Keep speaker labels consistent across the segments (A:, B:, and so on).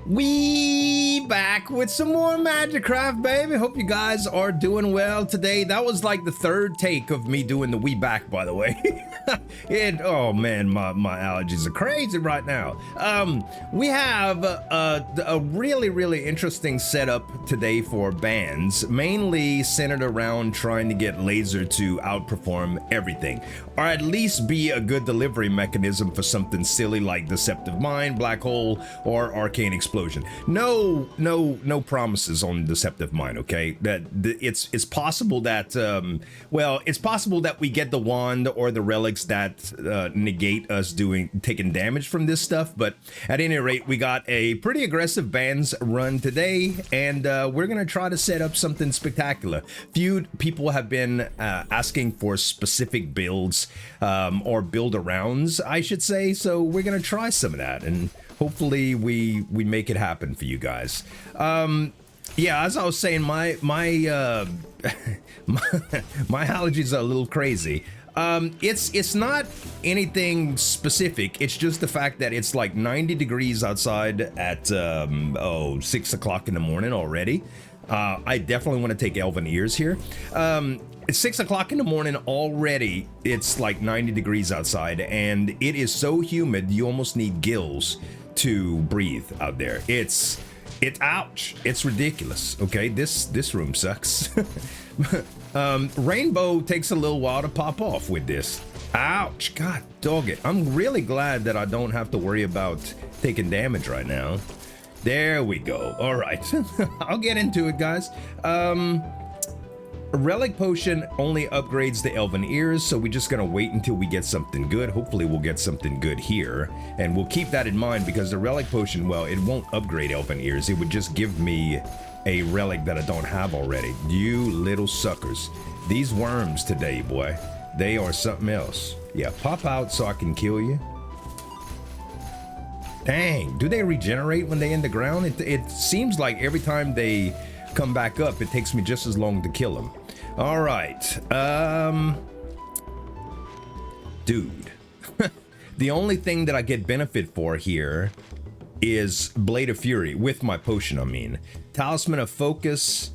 A: We back with some more MAGICRAFT, baby. Hope you guys are doing well today. That was like the third take of me doing the we back, by the way. Oh man, my allergies are crazy right now. We have a really interesting setup today for bans, mainly centered around trying to get Laser to outperform everything, or at least be a good delivery mechanism for something silly like Deceptive Mind, Black Hole, or Arcane Explosion. No promises on Deceptive Mind, okay? That it's possible that it's possible that we get the wand or the relics that negate us taking damage from this stuff, but at any rate, we got a pretty aggressive bans run today, and we're gonna try to set up something spectacular. Few people have been asking for specific builds or build-arounds, I should say, so we're gonna try some of that, and hopefully we make it happen for you guys. Yeah, as I was saying, my allergies are a little crazy. It's not anything specific. It's just the fact that it's like 90 degrees outside at 6 o'clock in the morning already. I definitely want to take Elven Ears here. It's 6 o'clock in the morning already. It's like 90 degrees outside, and it is so humid you almost need gills to breathe out there. It's ouch. It's ridiculous. Okay, this room sucks. Rainbow takes a little while to pop off with this. Ouch. God dog it. I'm really glad that I don't have to worry about taking damage right now. There we go. All right. I'll get into it, guys. A relic potion only upgrades the Elven Ears, so we're just gonna wait until we get something good. Hopefully we'll get something good here, and we'll keep that in mind because the relic potion, well, it won't upgrade Elven Ears. It would just give me a relic that I don't have already. You little suckers. These worms today, boy, they are something else. Yeah, pop out so I can kill you. Dang, do they regenerate when they in the ground? It seems like every time they come back up, it takes me just as long to kill them. All right, dude. The only thing that I get benefit for here is Blade of Fury, with my potion, I mean. Talisman of Focus.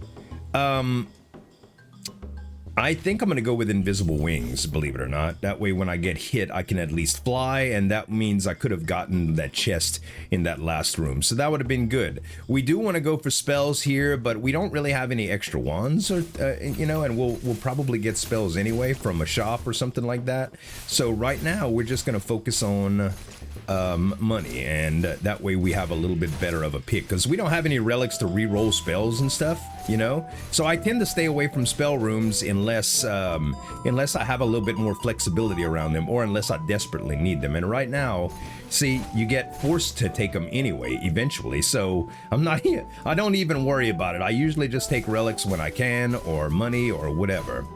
A: I think I'm gonna go with Invisible Wings, believe it or not. That way when I get hit, I can at least fly, and that means I could have gotten that chest in that last room, so that would have been good. We do want to go for spells here, but we don't really have any extra wands, or you know, and we'll probably get spells anyway from a shop or something like that. So right now, we're just gonna focus on money, and that way we have a little bit better of a pick, because we don't have any relics to re-roll spells and stuff, you know, so I tend to stay away from spell rooms unless I have a little bit more flexibility around them, or unless I desperately need them. And right now, see, you get forced to take them anyway eventually, so I'm not here. I don't even worry about it. I usually just take relics when I can, or money, or whatever.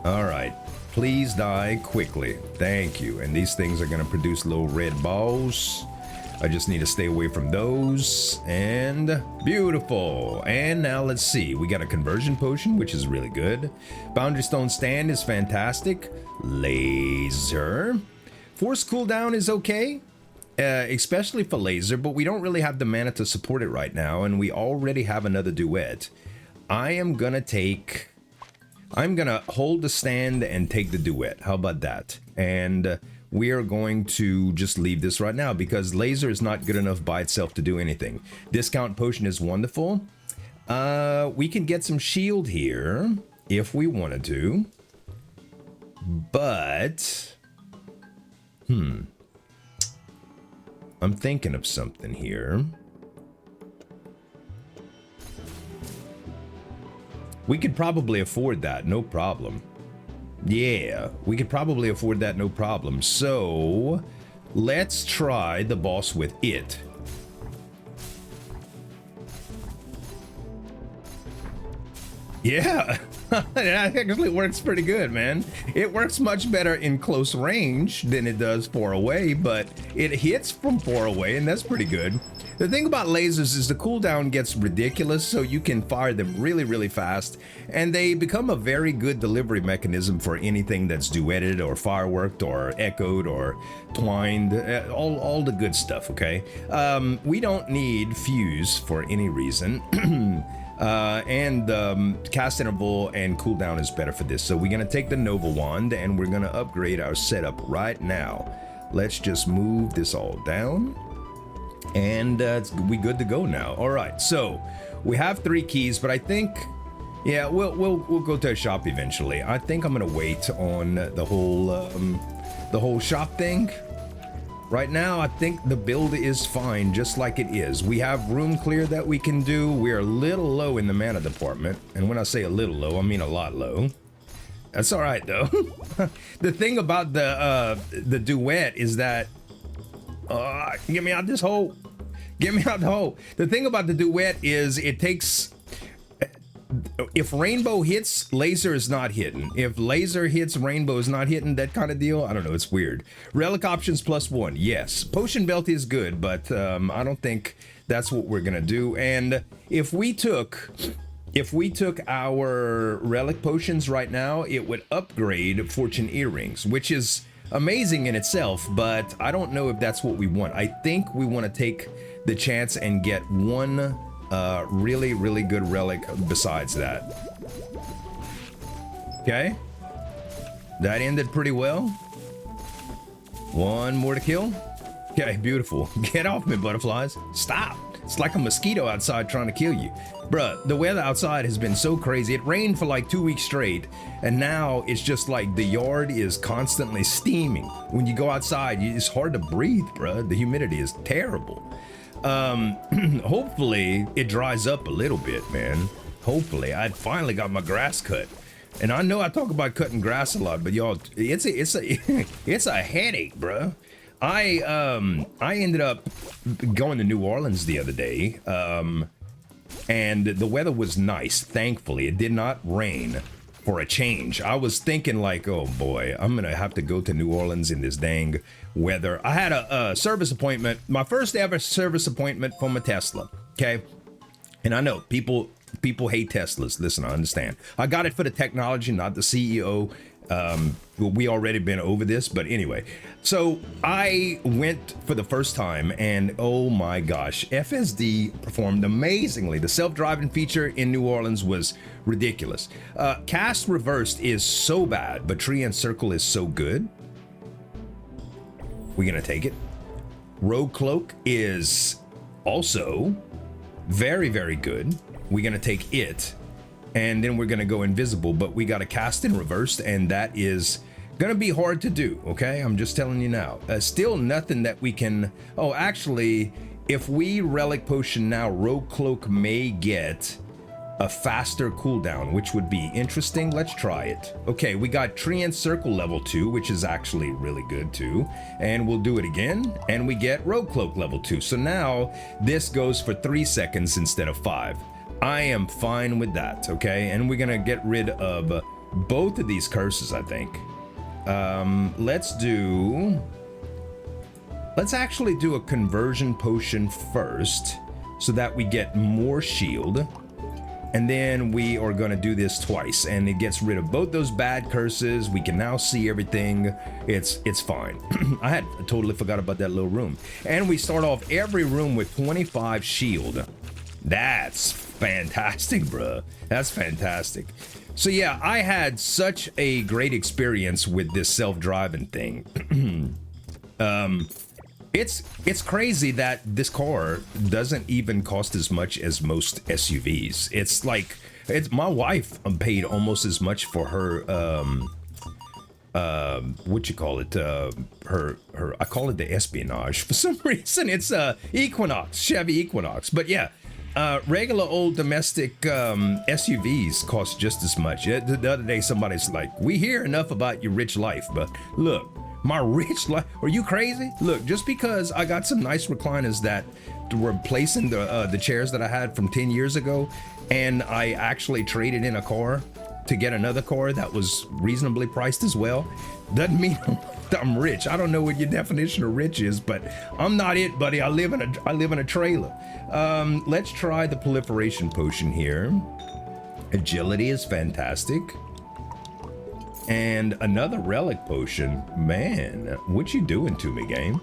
A: All right. Please die quickly. Thank you. And these things are going to produce little red balls. I just need to stay away from those. And beautiful. And now let's see. We got a conversion potion, which is really good. Boundary Stone Stand is fantastic. Laser. Force cooldown is okay. Especially for Laser, but we don't really have the mana to support it right now. And we already have another Duet. I'm gonna hold the stand and take the Duet. How about that? And we are going to just leave this right now because Laser is not good enough by itself to do anything. Discount potion is wonderful. We can get some shield here if we wanted to. But, I'm thinking of something here. We could probably afford that, no problem. Yeah, we could probably afford that, no problem. So, let's try the boss with it. Yeah, it actually works pretty good, man. It works much better in close range than it does far away, but it hits from far away, and that's pretty good. The thing about lasers is the cooldown gets ridiculous, so you can fire them really, really fast, and they become a very good delivery mechanism for anything that's duetted or fireworked or echoed or twined, all the good stuff, okay? We don't need fuse for any reason. Cast interval and cooldown is better for this. So we're gonna take the Nova Wand and we're gonna upgrade our setup right now. Let's just move this all down. And we good to go now. All right, so we have 3 keys, but I think, yeah, we'll go to a shop eventually. I think I'm gonna wait on the whole shop thing. Right now, I think the build is fine, just like it is. We have room clear that we can do. We're a little low in the mana department, and when I say a little low, I mean a lot low. That's all right though. The thing about the duet is that. Get me out this hole. Get me out the hole. The thing about the duet is it takes... If rainbow hits, laser is not hitting. If laser hits, rainbow is not hitting, that kind of deal. I don't know, it's weird. Relic options +1, yes. Potion belt is good, but I don't think that's what we're gonna do. And if we took our relic potions right now, it would upgrade fortune earrings, which is amazing in itself, but I don't know if that's what we want. I think we want to take the chance and get one really, really good relic besides that. Okay. That ended pretty well. One more to kill. Okay, beautiful. Get off me, butterflies. Stop. It's like a mosquito outside trying to kill you. Bruh, the weather outside has been so crazy. It rained for like 2 weeks straight, and now it's just like the yard is constantly steaming. When you go outside, it's hard to breathe, bruh. The humidity is terrible. Hopefully it dries up a little bit, man. Hopefully. I finally got my grass cut. And I know I talk about cutting grass a lot, but y'all, it's a headache, bruh. I ended up going to New Orleans the other day, and the weather was nice. Thankfully, it did not rain for a change. I was thinking like, oh boy, I'm gonna have to go to New Orleans in this dang weather. I had a service appointment, my first ever service appointment from a Tesla, okay? And I know people hate Teslas. Listen, I understand. I got it for the technology, not the CEO. We already been over this, but anyway. So I went for the first time, and oh my gosh, FSD performed amazingly. The self-driving feature in New Orleans was ridiculous. Cast reversed is so bad, but tree and circle is so good. We're gonna take it. Rogue Cloak is also very, very good. We're gonna take it. And then we're gonna go invisible, but we gotta cast in reversed, and that is gonna be hard to do, okay? I'm just telling you now. Still nothing that we can... Oh, actually, if we relic potion now, Rogue Cloak may get a faster cooldown, which would be interesting. Let's try it. Okay, we got Tree and Circle level 2, which is actually really good too. And we'll do it again, and we get Rogue Cloak level 2. So now this goes for 3 seconds instead of 5. I am fine with that, okay? And we're gonna get rid of both of these curses, I think. Let's actually do a conversion potion first so that we get more shield. And then we are gonna do this twice, and it gets rid of both those bad curses. We can now see everything. It's fine. I totally forgot about that little room. And we start off every room with 25 shield. That's fantastic, bruh. That's fantastic. So yeah, I had such a great experience with this self-driving thing. It's crazy that this car doesn't even cost as much as most SUVs. It's like, my wife paid almost as much for her what you call it, her I call it the Espionage for some reason. It's Equinox, Chevy Equinox. But yeah, regular old domestic SUVs cost just as much. The other day somebody's like, we hear enough about your rich life, but look, my rich life, are you crazy? Look, just because I got some nice recliners that were replacing the chairs that I had from 10 years ago, and I actually traded in a car to get another car that was reasonably priced as well, doesn't mean I'm rich. I don't know what your definition of rich is, but I'm not it, buddy. I live in a trailer. Let's try the proliferation potion here. Agility is fantastic. And another relic potion. Man, what you doing to me, game?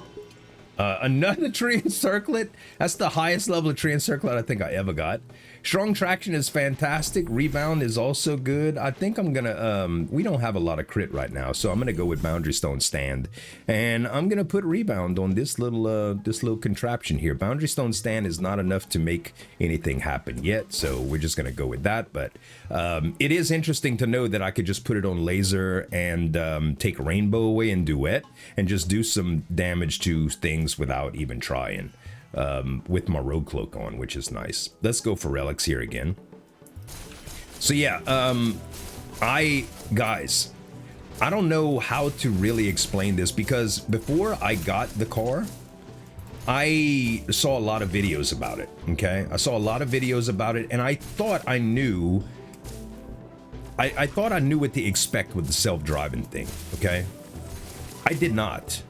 A: Another tree encirclet. That's the highest level of tree encirclet I think I ever got. Strong traction is fantastic. Rebound is also good. I think I'm gonna we don't have a lot of crit right now, so I'm gonna go with Boundary Stone Stand, and I'm gonna put rebound on this little contraption here. Boundary Stone Stand is not enough to make anything happen yet, so we're just gonna go with that. But it is interesting to know that I could just put it on laser and take Rainbow away in Duet and just do some damage to things without even trying. With my rogue cloak on, which is nice. Let's go for relics here again. So yeah, guys, I don't know how to really explain this, because before I got the car, I saw a lot of videos about it. Okay, I saw a lot of videos about it, and I thought I knew. I thought I knew what to expect with the self-driving thing. Okay, I did not.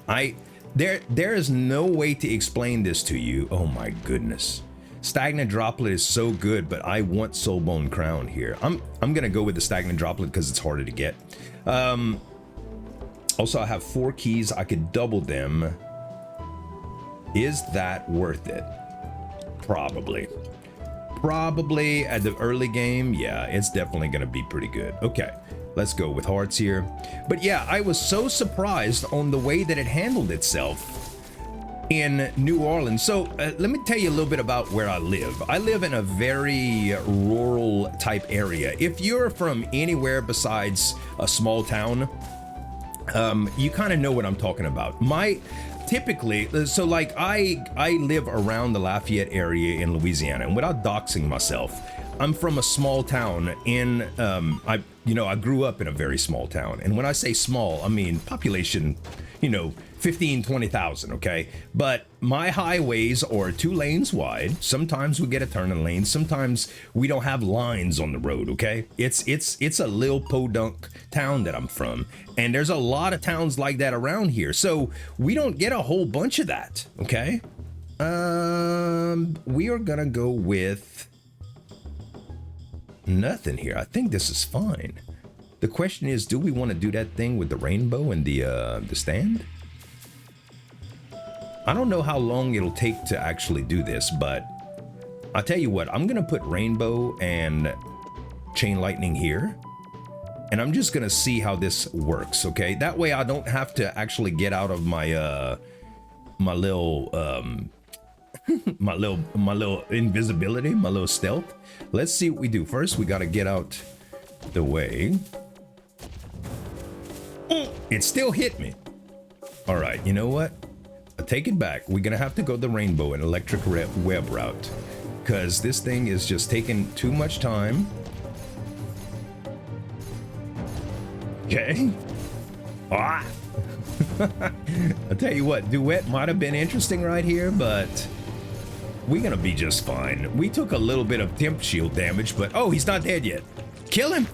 A: There is no way to explain this to you. Oh my goodness. Stagnant Droplet is so good, but I want Soulbone Crown here. I'm gonna go with the Stagnant Droplet because it's harder to get. Also, I have 4 keys. I could double them. Is that worth it? Probably. Probably at the early game. Yeah, it's definitely gonna be pretty good. Okay. Let's go with hearts here. But yeah, I was so surprised on the way that it handled itself in New Orleans. So let me tell you a little bit about where I live. I live in a very rural type area. If you're from anywhere besides a small town, you kind of know what I'm talking about. Typically, so like I live around the Lafayette area in Louisiana, and without doxing myself, I'm from a small town in, I grew up in a very small town. And when I say small, I mean population, 15, 20,000, okay? But my highways are 2 lanes wide. Sometimes we get a turning lane. Sometimes we don't have lines on the road, okay? It's a little podunk town that I'm from. And there's a lot of towns like that around here. So we don't get a whole bunch of that, okay? We are gonna go with nothing here. I think this is fine. The question is, do we want to do that thing with the rainbow and the stand? I don't know how long it'll take to actually do this, but I'll tell you what, I'm gonna put rainbow and chain lightning here, and I'm just gonna see how this works, okay? That way I don't have to actually get out of my my little my little invisibility, my little stealth. Let's see what we do. First, we got to get out the way. It still hit me. All right, you know what? I take it back. We're gonna have to go the rainbow and electric web route, because this thing is just taking too much time. Okay. Ah. I'll tell you what, Duet might have been interesting right here, but we're gonna be just fine. We took a little bit of temp shield damage, but oh, he's not dead yet. Kill him.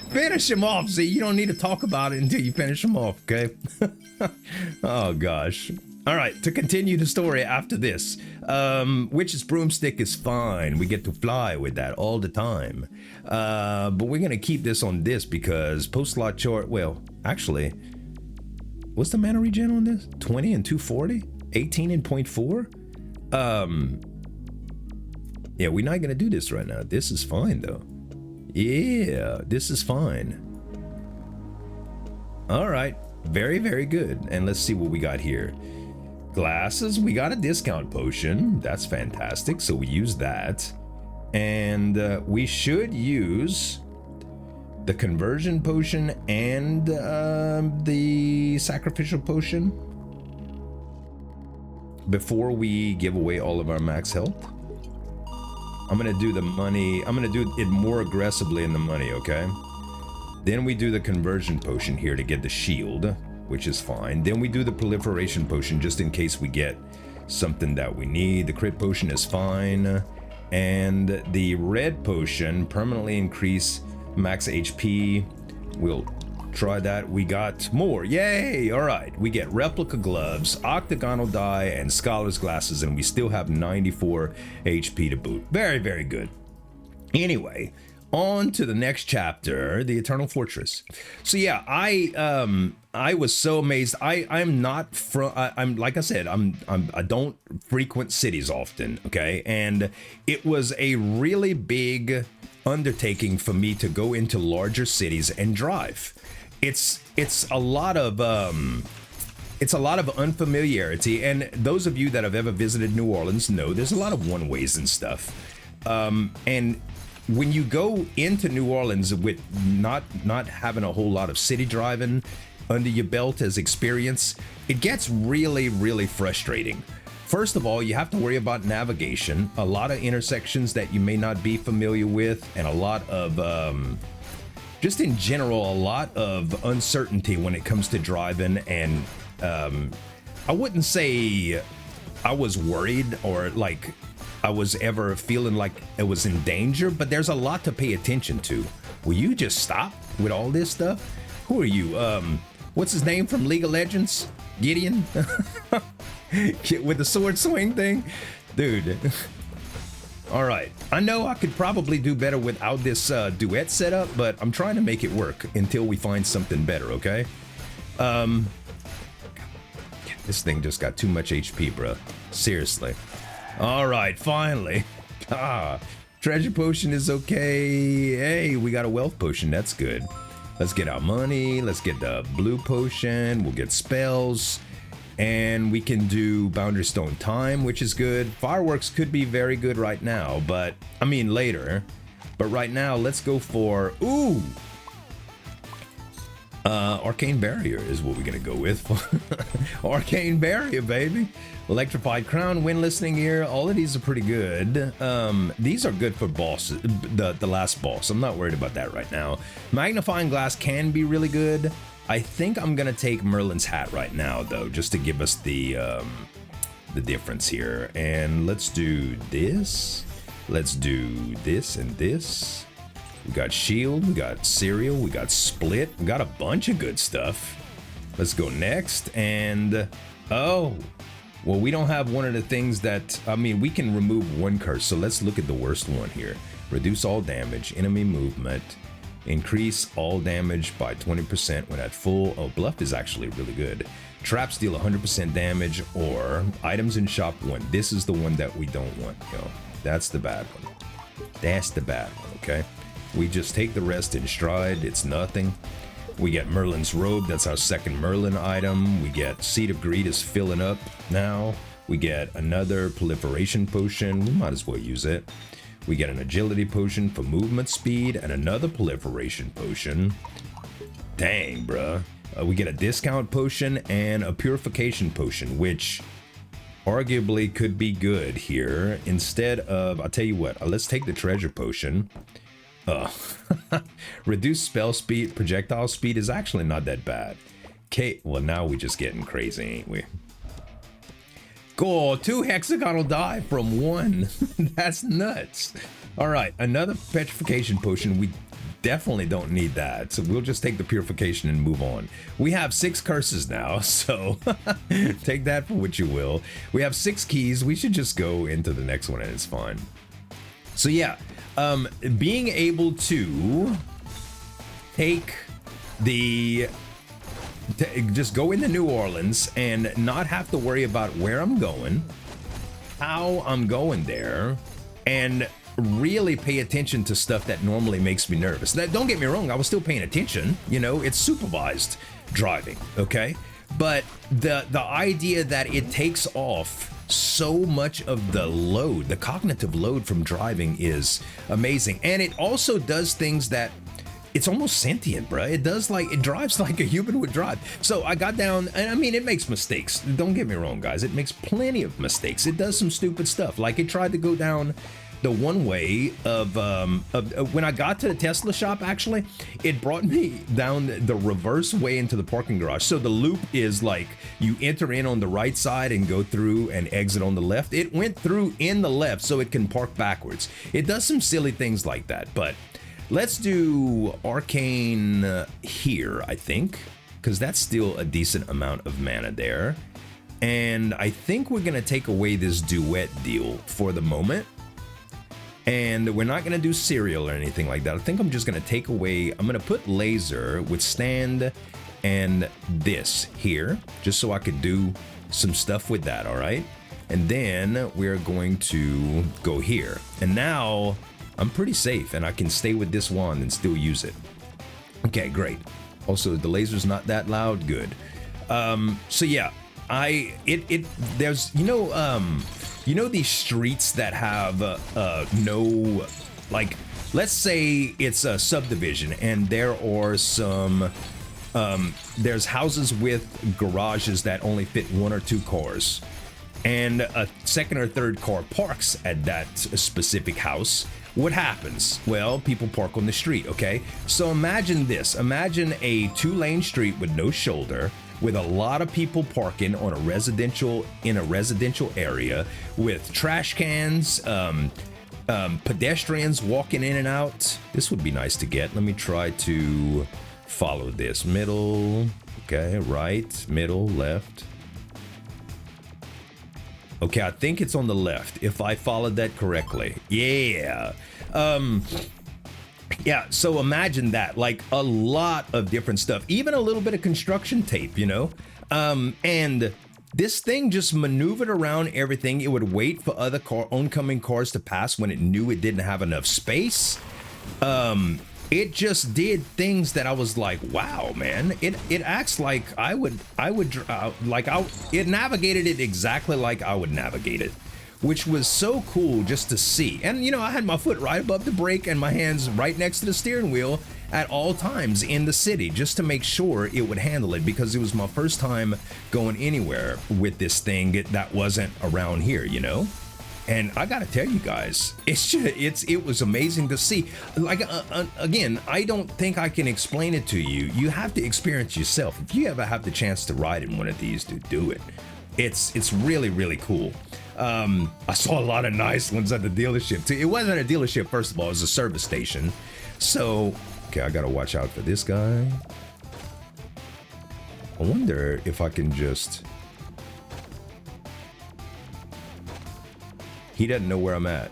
A: Finish him off. See, you don't need to talk about it until you finish him off, okay? Oh gosh. All right, to continue the story after this, Witch's Broomstick is fine. We get to fly with that all the time. But we're gonna keep this on this because post-slot chart, well, actually, what's the mana regen on this? 20 and 240? 18 and 0.4? Yeah, we're not gonna do this right now. This is fine though. Yeah, this is fine. All right, very, very good. And let's see what we got here. Glasses, we got a discount potion. That's fantastic, so we use that. And we should use the conversion potion and the sacrificial potion before we give away all of our max health. I'm gonna do the money. I'm gonna do it more aggressively in the money, okay? Then we do the conversion potion here to get the shield, which is fine. Then we do the proliferation potion just in case we get something that we need. The crit potion is fine. And the red potion, permanently increase max HP. We'll Try that. We got more. Yay! All right. We get replica gloves, octagonal die, and scholar's glasses, and we still have 94 HP to boot. Very, very good. Anyway, on to the next chapter, the Eternal Fortress. So yeah, I was so amazed. I'm not from. I'm like I said. I don't frequent cities often. Okay, and it was a really big undertaking for me to go into larger cities and drive. It's a lot of unfamiliarity, and those of you that have ever visited New Orleans know there's a lot of one-ways and stuff. And when you go into New Orleans with not having a whole lot of city driving under your belt as experience, it gets really, really frustrating. First of all, you have to worry about navigation, a lot of intersections that you may not be familiar with, and a lot of just in general, a lot of uncertainty when it comes to driving. And I wouldn't say I was worried or like I was ever feeling like it was in danger, but there's a lot to pay attention to. Will you just stop with all this stuff? Who are you? What's his name from League of Legends? Gideon? With the sword swing thing? Dude. All right, I know I could probably do better without this duet setup, but I'm trying to make it work until we find something better, okay? This thing just got too much HP, bruh. Seriously. All right, finally. Treasure potion is okay. Hey, we got a wealth potion, that's good. Let's get our money, let's get the blue potion, we'll get spells. And we can do Boundary Stone Time, which is good. Fireworks could be very good right now, but I mean later. But right now, let's go for Arcane Barrier is what we're gonna go with. Arcane Barrier, baby. Electrified Crown, Wind Listening Ear. All of these are pretty good. These are good for bosses. The last boss. I'm not worried about that right now. Magnifying Glass can be really good. I think I'm gonna take Merlin's hat right now, though, just to give us the difference here. And let's do this. Let's do this and this. We got shield, we got cereal, we got split, we got a bunch of good stuff. Let's go next. And oh, well, we don't have one of the things that, I mean, we can remove one curse. So let's look at the worst one here. Reduce all damage, enemy movement. Increase all damage by 20% when at full. Oh, bluff is actually really good. Traps deal 100% damage, or items in shop 1. This is the one that we don't want, yo. That's the bad one. That's the bad one, okay? We just take the rest in stride. It's nothing. We get Merlin's robe. That's our second Merlin item. We get Seed of Greed is filling up now. We get another proliferation potion. We might as well use it. We get an agility potion for movement speed and another proliferation potion. Dang, bruh. We get a discount potion and a purification potion, which arguably could be good here. Instead of, I'll tell you what, let's take the treasure potion. Reduce spell speed, projectile speed is actually not that bad. Okay, well now we're just getting crazy, ain't we? Cool, 2 hexagonal die from 1. That's nuts. All right, another petrification potion. We definitely don't need that, so we'll just take the purification and move on. We have 6 curses now, so take that for what you will. We have 6 keys. We should just go into the next one and it's fine. So yeah, being able to take the just go into New Orleans and not have to worry about where I'm going, how I'm going there, and really pay attention to stuff that normally makes me nervous. Now, don't get me wrong, I was still paying attention, you know, it's supervised driving, okay? But the idea that it takes off so much of the load, the cognitive load from driving is amazing. And it also does things that it's almost sentient, bro. It does like, it drives like a human would drive. So I got down, and I mean, it makes mistakes. Don't get me wrong, guys. It makes plenty of mistakes. It does some stupid stuff. Like it tried to go down the one way of when I got to the Tesla shop, actually, it brought me down the reverse way into the parking garage. So the loop is like you enter in on the right side and go through and exit on the left. It went through in the left so it can park backwards. It does some silly things like that, but Let's do Arcane here, I think, because that's still a decent amount of mana there. And I think we're gonna take away this Duet deal for the moment. And we're not gonna do Serial or anything like that. I think I'm just gonna take away, I'm gonna put Laser, Withstand, and this here, just so I could do some stuff with that, all right? And then we're going to go here. And now I'm pretty safe and I can stay with this wand and still use it. Okay, great. Also, the laser's not that loud, good. So yeah, there's, you know these streets that have no, like, let's say it's a subdivision and there are some, there's houses with garages that only fit 1 or 2 cars, and a second or third car parks at that specific house. What happens? Well, people park on the street, okay? So imagine this. Imagine a 2-lane street with no shoulder, with a lot of people parking on in a residential area, with trash cans, pedestrians walking in and out. This would be nice to get. Let me try to follow this. Middle, okay, right, middle, left. Okay, I think it's on the left, if I followed that correctly. Yeah. Yeah, so imagine that, like a lot of different stuff, even a little bit of construction tape, you know? And this thing just maneuvered around everything. It would wait for other oncoming cars to pass when it knew it didn't have enough space. It just did things that I was like, wow, man. It acts like it navigated it exactly like I would navigate it, which was so cool just to see. And you know, I had my foot right above the brake and my hands right next to the steering wheel at all times in the city, just to make sure it would handle it, because it was my first time going anywhere with this thing that wasn't around here, you know? And I gotta tell you guys, it was amazing to see. Like, again, I don't think I can explain it to you. You have to experience yourself. If you ever have the chance to ride in one of these, do it. It's really, really cool. I saw a lot of nice ones at the dealership too. It wasn't a dealership, first of all, it was a service station. So, okay, I gotta watch out for this guy. I wonder if I can just... He doesn't know where I'm at.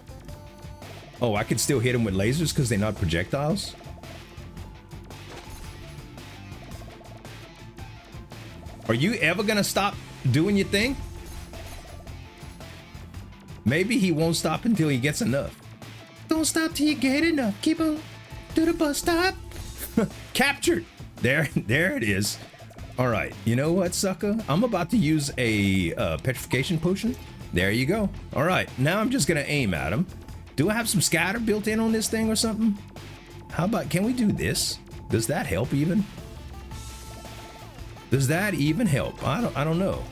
A: Oh, I can still hit him with lasers because they're not projectiles? Are you ever gonna stop doing your thing? Maybe he won't stop until he gets enough. Don't stop till you get enough. Keep on to the bus stop. Captured. There it is. All right, you know what, sucker? I'm about to use a petrification potion. There you go. All right, now I'm just gonna aim at him. Do I have some scatter built in on this thing or something? How about, can we do this? Does that help even? Does that even help? I don't know.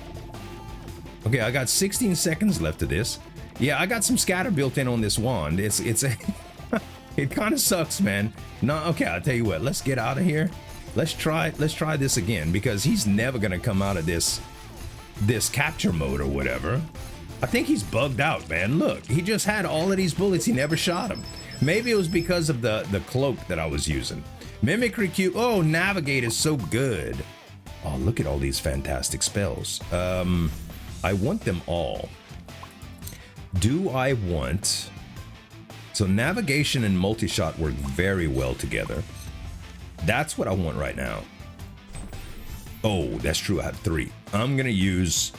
A: Okay, I got 16 seconds left of this. Yeah, I got some scatter built in on this wand. It's a it kind of sucks, man. No, okay, I'll tell you what. Let's get out of here. Let's try this again, because he's never gonna come out of this capture mode or whatever. I think he's bugged out, man. Look, he just had all of these bullets. He never shot them. Maybe it was because of the cloak that I was using. Mimicry cube. Oh, navigate is so good. Oh, look at all these fantastic spells. I want them all. Do I want... So navigation and multi-shot work very well together. That's what I want right now. Oh, that's true. I have 3. I'm gonna use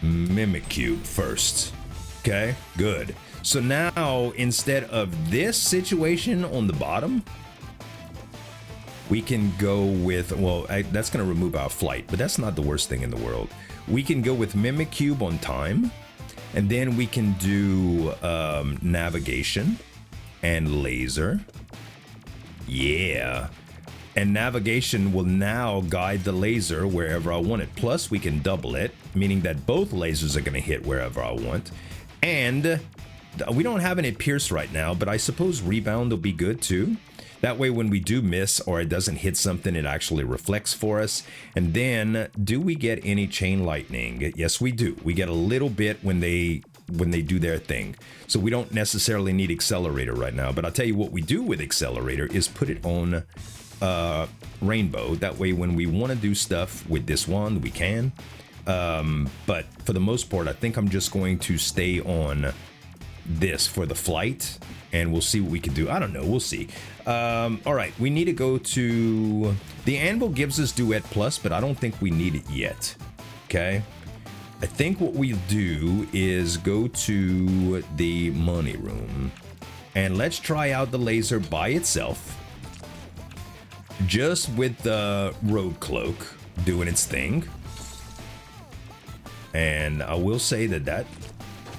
A: Mimicube first. Okay, good. So now, instead of this situation on the bottom, we can go with, well, that's gonna remove our flight, but that's not the worst thing in the world. We can go with Mimicube on time, and then we can do navigation and laser. Yeah. And navigation will now guide the laser wherever I want it. Plus, we can double it, meaning that both lasers are going to hit wherever I want. And we don't have any pierce right now, but I suppose rebound will be good too. That way, when we do miss or it doesn't hit something, it actually reflects for us. And then, do we get any chain lightning? Yes, we do. We get a little bit when they when they do their thing. So we don't necessarily need accelerator right now, but I'll tell you what we do with accelerator is put it on rainbow. That way when we want to do stuff with this wand, we can. But for the most part, I think I'm just going to stay on this for the flight, and we'll see what we can do. I don't know, we'll see. All right, we need to go to the anvil. Gives us Duet plus, but I don't think we need it yet. Okay, I think what we do is go to the money room and let's try out the laser by itself, just with the rogue cloak doing its thing. And I will say that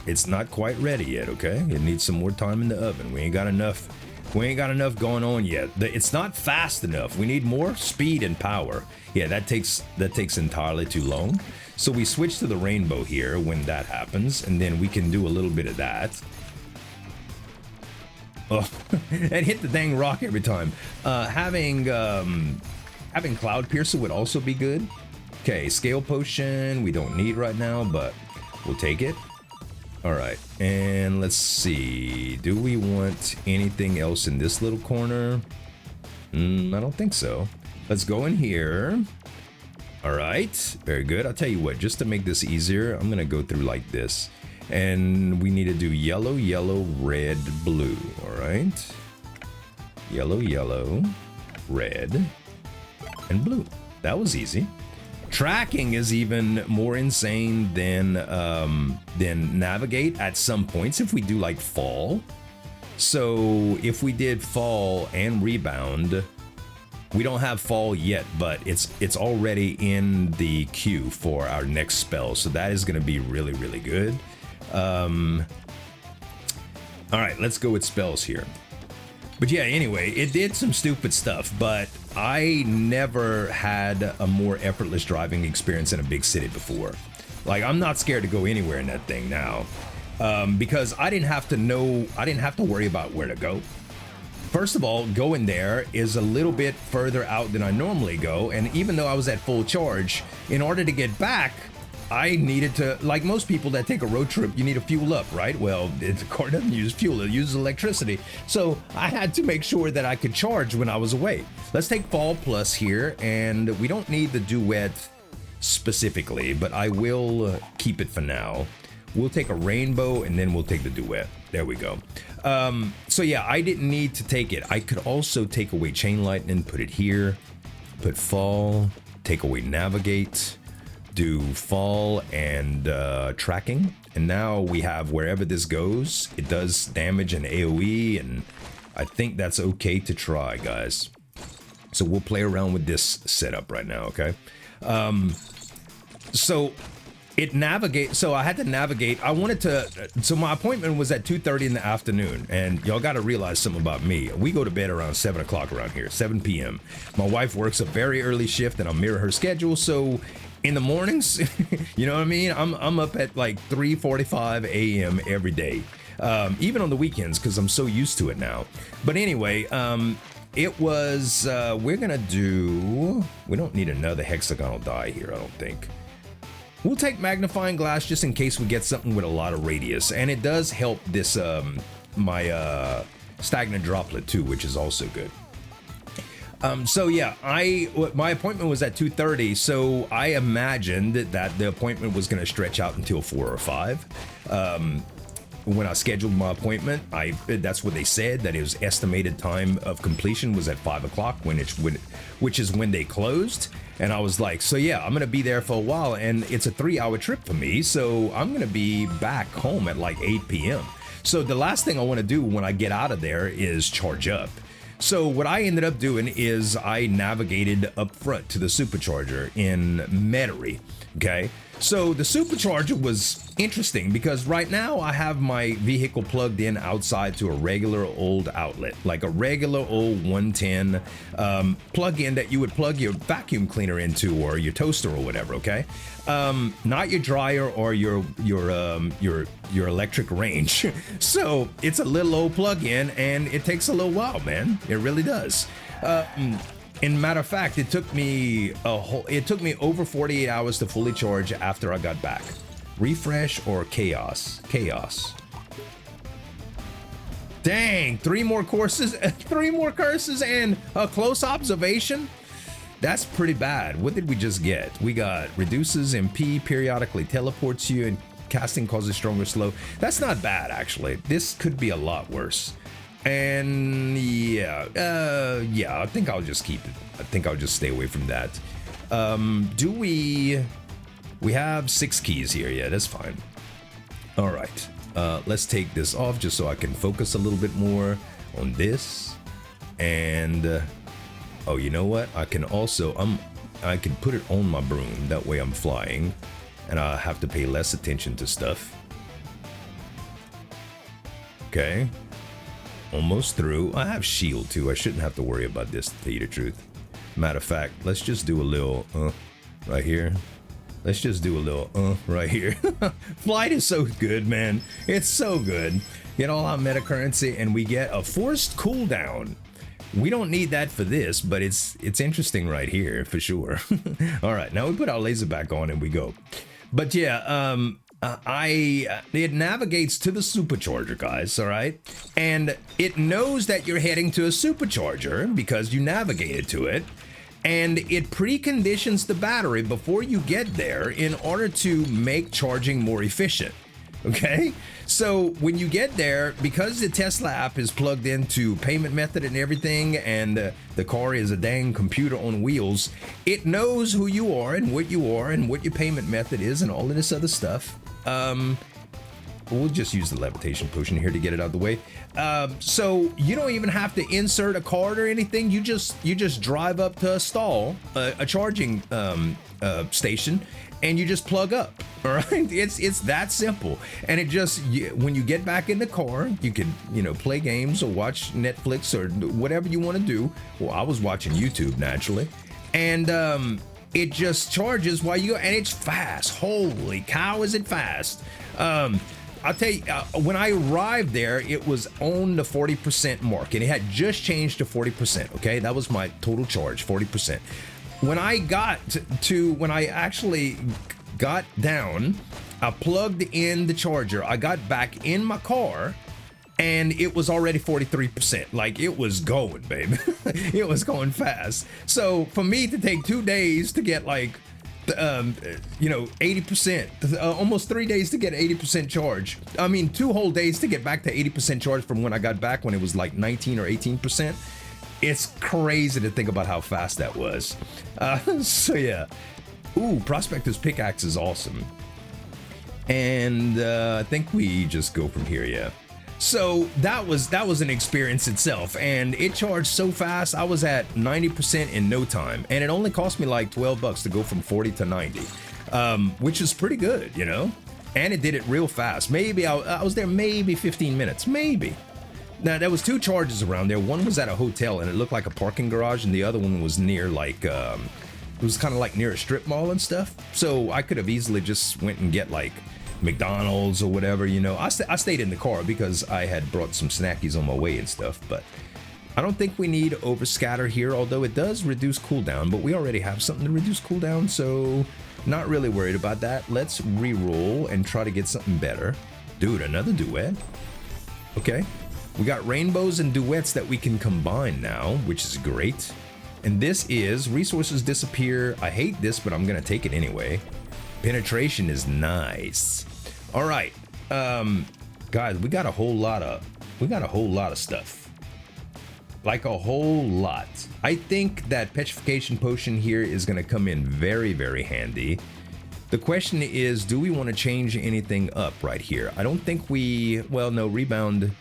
A: it's not quite ready yet, okay? It needs some more time in the oven. We ain't got enough going on yet. It's not fast enough. We need more speed and power. Yeah, that takes entirely too long. So we switch to the rainbow here when that happens, and then we can do a little bit of that. Oh, and hit the dang rock every time. Having Cloud Piercer would also be good. Okay, scale potion we don't need right now, but we'll take it. All right, and let's see. Do we want anything else in this little corner? I don't think so. Let's go in here. All right, very good. I'll tell you what, just to make this easier, I'm gonna go through like this. And we need to do yellow, yellow, red, blue. All right. Yellow, yellow, red, and blue. That was easy. Tracking is even more insane than navigate at some points if we do like fall. So if we did fall and rebound, we don't have fall yet, but it's already in the queue for our next spell. So that is going to be really, really good. All right, let's go with spells here. But yeah, anyway, it did some stupid stuff, but I never had a more effortless driving experience in a big city before. Like, I'm not scared to go anywhere in that thing now, because I didn't have to worry about where to go. First of all, going there is a little bit further out than I normally go, and even though I was at full charge, in order to get back, I needed to, like most people that take a road trip, you need to fuel up, right? Well, the car doesn't use fuel, it uses electricity. So I had to make sure that I could charge when I was away. Let's take Fall Plus here, and we don't need the Duet specifically, but I will keep it for now. We'll take a Rainbow, and then we'll take the Duet. There we go. So yeah, I didn't need to take it. I could also take away Chain Lightning, put it here, put Fall, take away Navigate, do fall and tracking, and now we have wherever this goes, it does damage and AoE, and I think that's okay to try, guys. So we'll play around with this setup right now, okay? So it navigates, so I had to navigate. I wanted to, so my appointment was at 2:30 in the afternoon, and y'all got to realize something about me. We go to bed around 7 o'clock around here, 7 p.m. My wife works a very early shift, and I'll mirror her schedule, so in the mornings, you know what I mean? I'm up at like 3:45 a.m. every day, even on the weekends, because I'm so used to it now. But anyway, it was, we're gonna do, we don't need another hexagonal die here, I don't think. We'll take magnifying glass just in case we get something with a lot of radius, and it does help this, my stagnant droplet too, which is also good. So yeah, my appointment was at 2:30, so I imagined that the appointment was going to stretch out until 4 or 5. When I scheduled my appointment, that's what they said, that it was estimated time of completion was at 5 o'clock, which is when they closed. And I was like, so yeah, I'm going to be there for a while, and it's a 3-hour trip for me, so I'm going to be back home at like 8 p.m. So the last thing I want to do when I get out of there is charge up. So what I ended up doing is I navigated up front to the supercharger in Metairie, okay? So the supercharger was interesting because right now I have my vehicle plugged in outside to a regular old outlet, like a regular old 110 plug-in that you would plug your vacuum cleaner into or your toaster or whatever, okay? Not your dryer or your electric range. So it's a little old plug-in and it takes a little while, man. It really does. In matter of fact, it took me over 48 hours to fully charge after I got back. Refresh or chaos? Chaos. Dang, 3 more courses, 3 more curses and a close observation? That's pretty bad. What did we just get? We got reduces MP, periodically teleports you, and casting causes stronger slow. That's not bad, actually. This could be a lot worse. And yeah, I think I'll just keep it. I think I'll just stay away from that. Do we have 6 keys here? Yeah, that's fine. All right. Let's take this off just so I can focus a little bit more on this. And oh, you know what? I can also I can put it on my broom. That way I'm flying, and I have to pay less attention to stuff. Okay, almost through. I have shield too. I shouldn't have to worry about this, to tell you the truth. Matter of fact, let's just do a little right here. Let's just do a little right here. Flight is so good, man. It's so good. Get all our meta currency, and we get a forced cooldown. We don't need that for this, but it's interesting right here for sure. All right, now we put our laser back on and we go. But yeah, it navigates to the supercharger, guys. All right, and it knows that you're heading to a supercharger because you navigated to it. And it preconditions the battery before you get there in order to make charging more efficient. Okay, so when you get there, because the Tesla app is plugged into payment method and everything, and the car is a dang computer on wheels, it knows who you are and what your payment method is and all of this other stuff. We'll just use the levitation potion here to get it out of the way. So you don't even have to insert a card or anything. You just drive up to a stall, a charging station, and you just plug up. All right, it's that simple. And it just, when you get back in the car, you can play games or watch Netflix or whatever you want to do. Well, I was watching YouTube naturally, and it just charges while you go, and it's fast. Holy cow, is it fast! I'll tell you, when I arrived there, it was on the 40% mark, and it had just changed to 40%, okay? That was my total charge, 40%. When I got when I actually got down, I plugged in the charger, I got back in my car, and it was already 43%. Like, it was going, baby. It was going fast. So, for me to take 2 days to get, like, 80%, almost 3 days to get 80% charge. I mean, 2 whole days to get back to 80% charge from when I got back when it was like 19 or 18%. It's crazy to think about how fast that was. So yeah. Ooh, Prospector's Pickaxe is awesome. And I think we just go from here, yeah. So that was an experience itself, and it charged so fast. I was at 90% in no time, and it only cost me like $12 to go from 40 to 90, which is pretty good, and it did it real fast. Maybe I was there maybe 15 minutes, maybe. Now there was 2 charges around there. One was at a hotel and it looked like a parking garage, and the other one was near like it was kind of like near a strip mall and stuff. So I could have easily just went and get like McDonald's or whatever, I stayed in the car because I had brought some snackies on my way and stuff. But I don't think we need overscatter here, although it does reduce cooldown, but we already have something to reduce cooldown, so not really worried about that. Let's re-roll and try to get something better. Dude, another duet. Okay, we got rainbows and duets that we can combine now, which is great. And this is resources disappear. I hate this, but I'm gonna take it anyway. Penetration is nice. All right, guys, we got a whole lot of stuff, like a whole lot. I think that Petrification potion here is going to come in very, very handy. The question is, do we want to change anything up right here? I don't think no, rebound.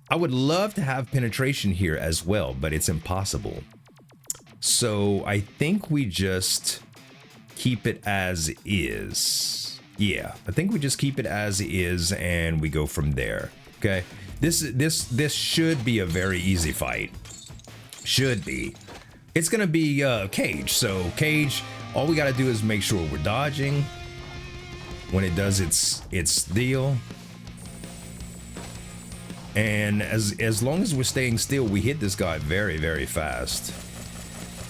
A: I would love to have penetration here as well, but it's impossible. So I think we just keep it as is. Yeah, I think we just keep it as is and we go from there. Okay, this should be a very easy fight. Should be. It's gonna be Cage. So Cage, all we gotta do is make sure we're dodging when it does its deal, and as long as we're staying still, we hit this guy very, very fast.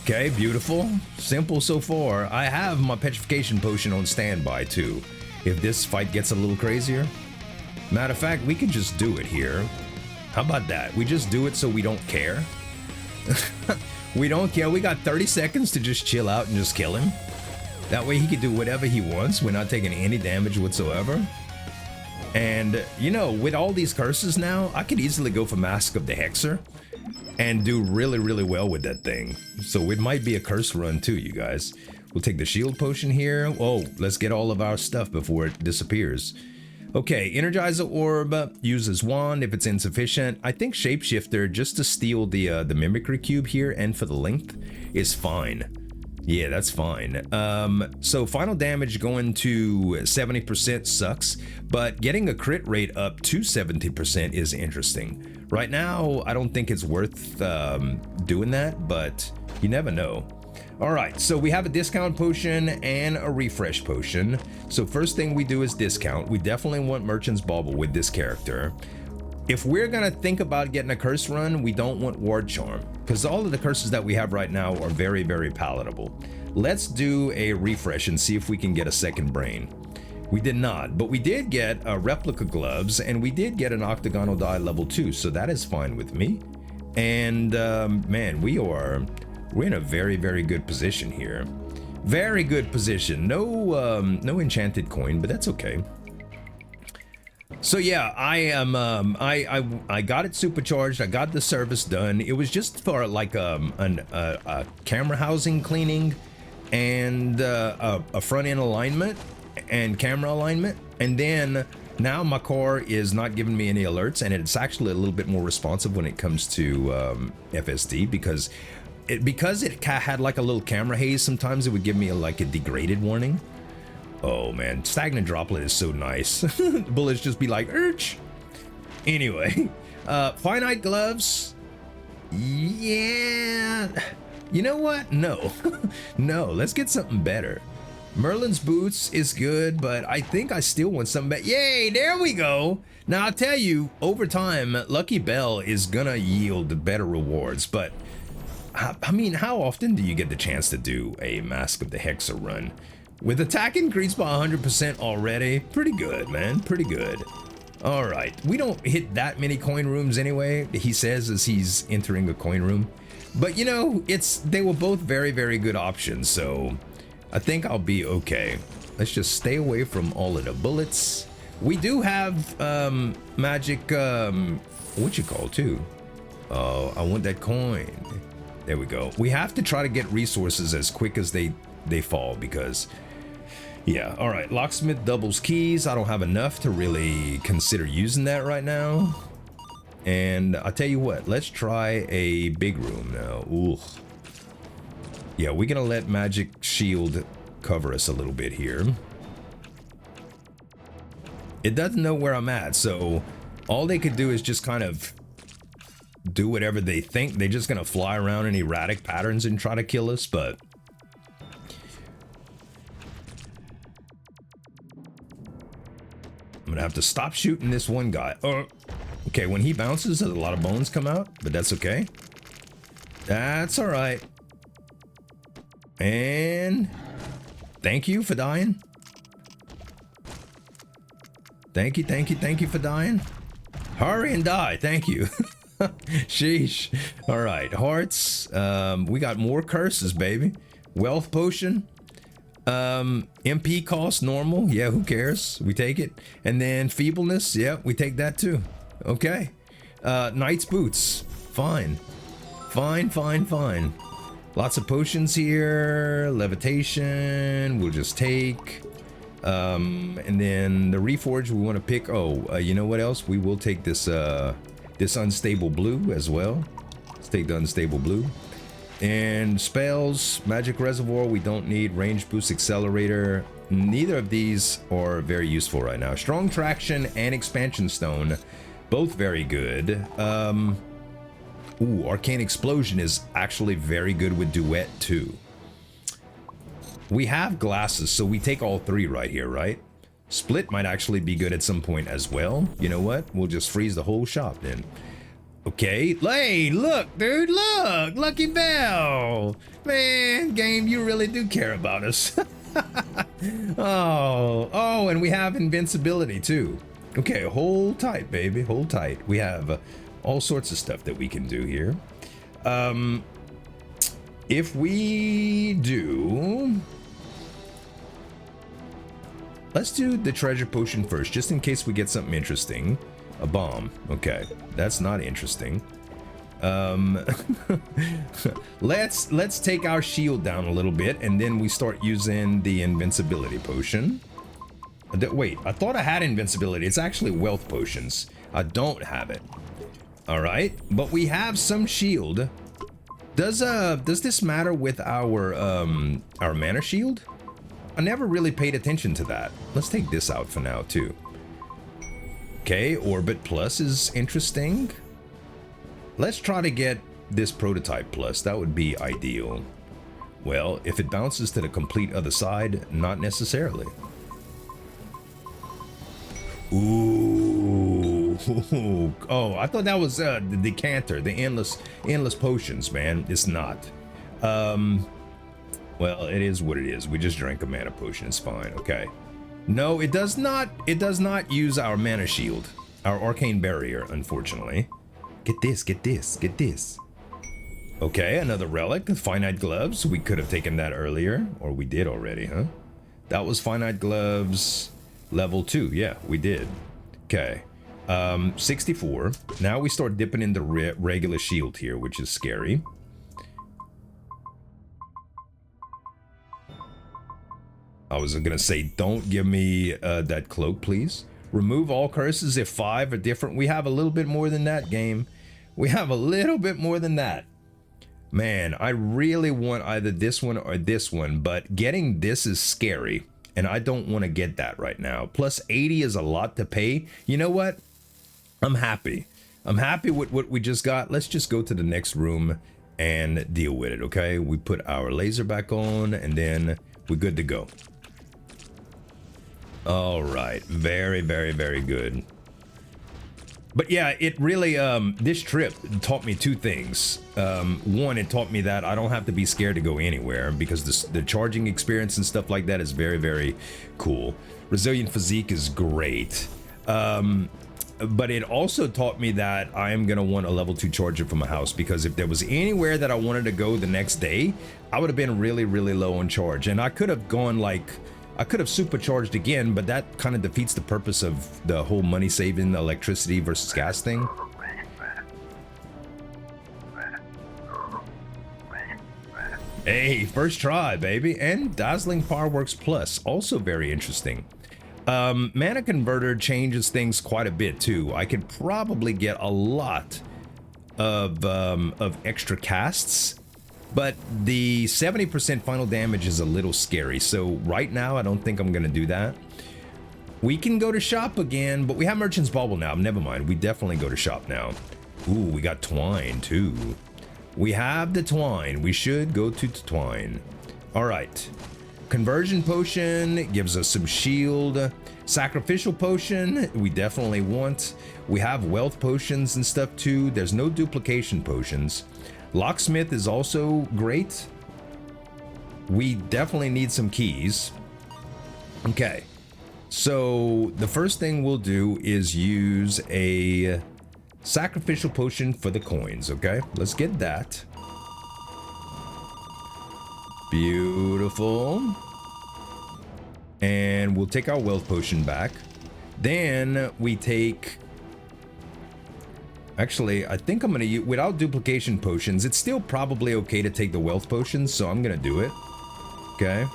A: Okay, beautiful. Simple so far. I have my Petrification potion on standby too. if this fight gets a little crazier. Matter of fact, we could just do it here. How about that? We just do it so we don't care. We don't care. We got 30 seconds to just chill out and just kill him. That way he can do whatever he wants. We're not taking any damage whatsoever. And, you know, with all these curses now, I could easily go for Mask of the Hexer and do really, really well with that thing. So it might be a curse run too, you guys. We'll take the shield potion here. Oh, let's get all of our stuff before it disappears. Okay, Energizer Orb, uses Wand if it's insufficient. I think Shapeshifter, just to steal the Mimicry Cube here and for the length, is fine. Yeah, that's fine. So final damage going to 70% sucks, but getting a crit rate up to 70% is interesting. Right now, I don't think it's worth doing that, but you never know. All right, so we have a discount potion and a refresh potion. So first thing we do is discount. We definitely want Merchant's Bauble with this character. If we're gonna think about getting a curse run, we don't want Ward Charm, because all of the curses that we have right now are very, very palatable. Let's do a refresh and see if we can get a second brain. We did not, but we did get a replica gloves, and we did get an octagonal die level 2, so that is fine with me. And man, we're in a very, very good position here. Very good position. No enchanted coin, but that's okay. So yeah, I got it supercharged. I got the service done. It was just for like a camera housing cleaning and a front end alignment and camera alignment. And then now my car is not giving me any alerts, and it's actually a little bit more responsive when it comes to FSD, because it had like a little camera haze. Sometimes it would give me like a degraded warning. Oh man, Stagnant Droplet is so nice. Bullets just be like, urch. Anyway, Finite Gloves. Yeah. You know what? No. No, let's get something better. Merlin's Boots is good, but I think I still want something better. Yay, there we go. Now I'll tell you, over time, Lucky Bell is gonna yield better rewards, but I mean, how often do you get the chance to do a Mask of the Hexer run? With attack increased by 100% already, pretty good, man, pretty good. All right, we don't hit that many coin rooms anyway, he says as he's entering a coin room. But you know, they were both very, very good options, so I think I'll be okay. Let's just stay away from all of the bullets. We do have magic, what you call too? Oh, I want that coin. There we go. We have to try to get resources as quick as they fall, because yeah. All right, Locksmith doubles keys. I don't have enough to really consider using that right now. And I'll tell you what, let's try a big room now. Ooh. Yeah, we're gonna let Magic Shield cover us a little bit here. It doesn't know where I'm at, so all they could do is just kind of do whatever they think. They're just gonna fly around in erratic patterns and try to kill us, but I'm gonna have to stop shooting this one guy. Okay, when he bounces, a lot of bones come out, but that's okay. That's all right. And thank you for dying. Thank you for dying. Hurry and die, thank you. Sheesh. All right, hearts. We got more curses, baby. Wealth potion. MP cost normal. Yeah, who cares? We take it. And then feebleness. Yeah, we take that too. Okay. Knight's boots. Fine. Fine. Lots of potions here. Levitation. We'll just take. And then the reforge we want to pick. You know what else? We will take this this unstable blue as well. Let's take the unstable blue. And spells, magic reservoir, we don't need. Range boost accelerator. Neither of these are very useful right now. Strong traction and expansion stone, both very good. Arcane explosion is actually very good with Duet too. We have glasses, so we take all three right here, right? Split might actually be good at some point as well. You know what? We'll just freeze the whole shop then. Okay, hey, look, dude, look, Lucky Bell. Man, game, you really do care about us. Oh, and we have invincibility too. Okay, hold tight, baby, hold tight. We have all sorts of stuff that we can do here. If we do... Let's do the treasure potion first, just in case we get something interesting. A bomb. Okay, that's not interesting. Let's take our shield down a little bit, and then we start using the invincibility potion. Wait, I thought I had invincibility. It's actually wealth potions. I don't have it. All right, but we have some shield. Does this matter with our mana shield? I never really paid attention to that. Let's take this out for now too. Okay, Orbit Plus is interesting. Let's try to get this Prototype Plus. That would be ideal. Well, if it bounces to the complete other side, not necessarily. Ooh. Oh, I thought that was the decanter, the endless potions, man. It's not. Well, it is what it is. We just drank a mana potion. It's fine. Okay. No, it does not. It does not use our mana shield, our arcane barrier, unfortunately. Get this, get this, get this. Okay, another relic, the finite gloves. We could have taken that earlier, or we did already, huh? That was finite gloves level 2. Yeah, we did. Okay. 64. Now we start dipping into regular shield here, which is scary. I was gonna say, don't give me that cloak, please. Remove all curses if 5 are different. We have a little bit more than that, game. We have a little bit more than that. Man, I really want either this one or this one, but getting this is scary, and I don't want to get that right now. Plus 80 is a lot to pay. You know what? I'm happy. I'm happy with what we just got. Let's just go to the next room and deal with it, okay? We put our laser back on, and then we're good to go. All right, very, very, very good. But yeah, it really, this trip taught me 2 things. One, it taught me that I don't have to be scared to go anywhere, because the charging experience and stuff like that is very, very cool. Resilient physique is great. But it also taught me that I am gonna want a level 2 charger for my house, because if there was anywhere that I wanted to go the next day, I would have been really, really low on charge, and I could have gone like, I could have supercharged again, but that kind of defeats the purpose of the whole money saving electricity versus gas thing. Hey, first try, baby. And Dazzling Fireworks Plus, also very interesting. Mana Converter changes things quite a bit too. I could probably get a lot of extra casts, but the 70% final damage is a little scary. So right now, I don't think I'm gonna do that. We can go to shop again, but we have Merchant's Bauble now. Never mind, we definitely go to shop now. Ooh, we got Twine too. We have the Twine. We should go to Twine. All right. Conversion Potion gives us some shield. Sacrificial Potion, we definitely want. We have Wealth Potions and stuff too. There's no Duplication Potions. Locksmith is also great. We definitely need some keys. Okay, so the first thing we'll do is use a sacrificial potion for the coins, okay? Let's get that. Beautiful. And we'll take our wealth potion back. Then we take... Actually, I think I'm gonna use, without duplication potions, it's still probably okay to take the wealth potions, so I'm gonna do it. Okay.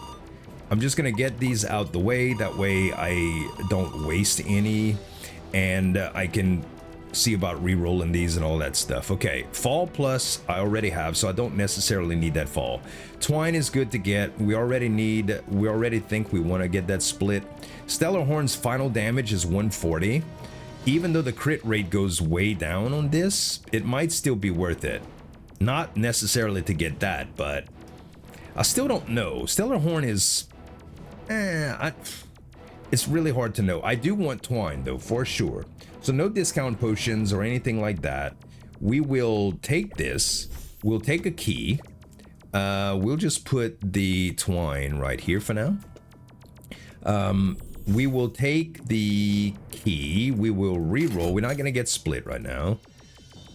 A: I'm just gonna get these out the way, that way I don't waste any, and I can see about re-rolling these and all that stuff. Okay, Fall Plus I already have, so I don't necessarily need that Fall. Twine is good to get. We already think we want to get that split. Stellar Horn's final damage is 140. Even though the crit rate goes way down on this, it might still be worth it. Not necessarily to get that, but I still don't know. Stellar Horn is... it's really hard to know. I do want Twine, though, for sure. So no discount potions or anything like that. We will take this. We'll take a key. We'll just put the twine right here for now. We will take the key. We will re-roll. We're not going to get split right now.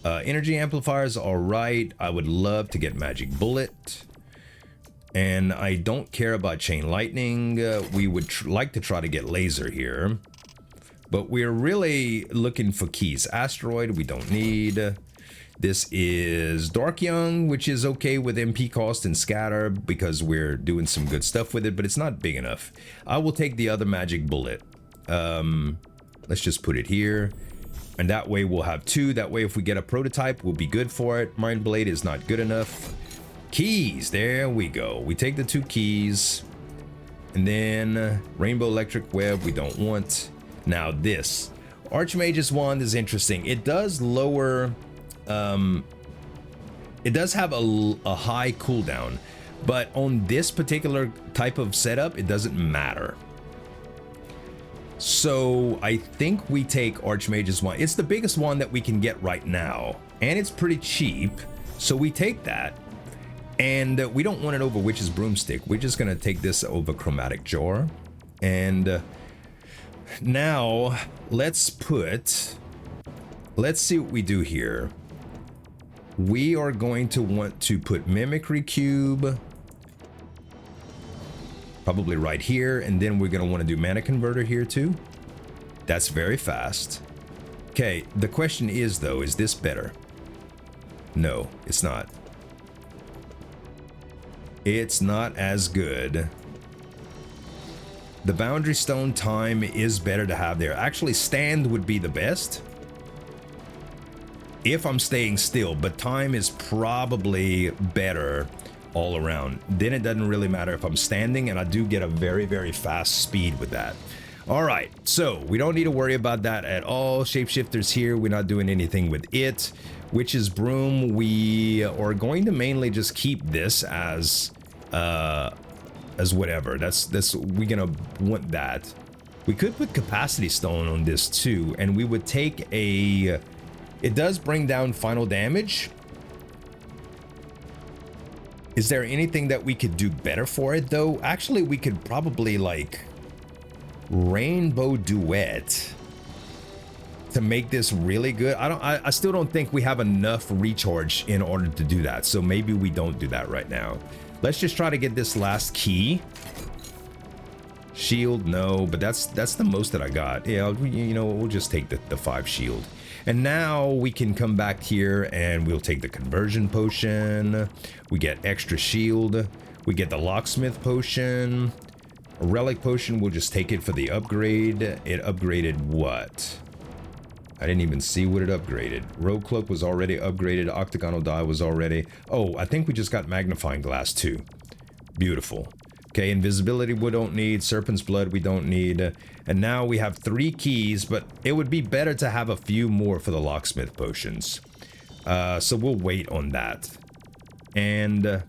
A: Energy amplifiers are right. I would love to get magic bullet. And I don't care about chain lightning. We would like to try to get laser here. But we're really looking for keys. Asteroid, we don't need. This is Dark Young, which is okay with MP cost and scatter because we're doing some good stuff with it, but it's not big enough. I will take the other magic bullet. Let's just put it here. And that way we'll have 2. That way if we get a prototype, we'll be good for it. Mind Blade is not good enough. Keys, there we go. We take the 2 keys. And then Rainbow Electric Web, we don't want. Now this. Archmage's Wand is interesting. It does lower... it does have a high cooldown, but on this particular type of setup, it doesn't matter. So I think we take Archmage's Wand. It's the biggest one that we can get right now, and it's pretty cheap. So we take that, and we don't want it over Witch's Broomstick. We're just gonna take this over Chromatic Jar, and now let's see what we do here. We are going to want to put Mimicry Cube probably right here, and then we're going to want to do Mana Converter here too. That's very fast. Okay, the question is though, is this better? No, it's not. It's not as good. The Boundary Stone time is better to have there. Actually, stand would be the best if I'm staying still, but time is probably better all around. Then it doesn't really matter if I'm standing, and I do get a very, very fast speed with that. All right, so we don't need to worry about that at all. Shapeshifter's here. We're not doing anything with it. Witch's Broom, we are going to mainly just keep this as whatever. That's we're gonna want that. We could put Capacity Stone on this too, and we would take a... It does bring down final damage. Is there anything that we could do better for it though? Actually, we could probably like Rainbow Duet to make this really good. I still don't think we have enough recharge in order to do that. So maybe we don't do that right now. Let's just try to get this last key. Shield, no, but that's the most that I got. Yeah, you know, we'll just take the 5 shield. And now we can come back here and we'll take the conversion potion. We get extra shield. We get the locksmith potion. A relic potion, we'll just take it for the upgrade. It upgraded what? I didn't even see what it upgraded. Rogue Cloak was already upgraded. Octagonal Die was already... Oh, I think we just got Magnifying Glass too. Beautiful. Okay, Invisibility we don't need. Serpent's Blood we don't need. And now we have 3 keys, but it would be better to have a few more for the locksmith potions. So we'll wait on that. And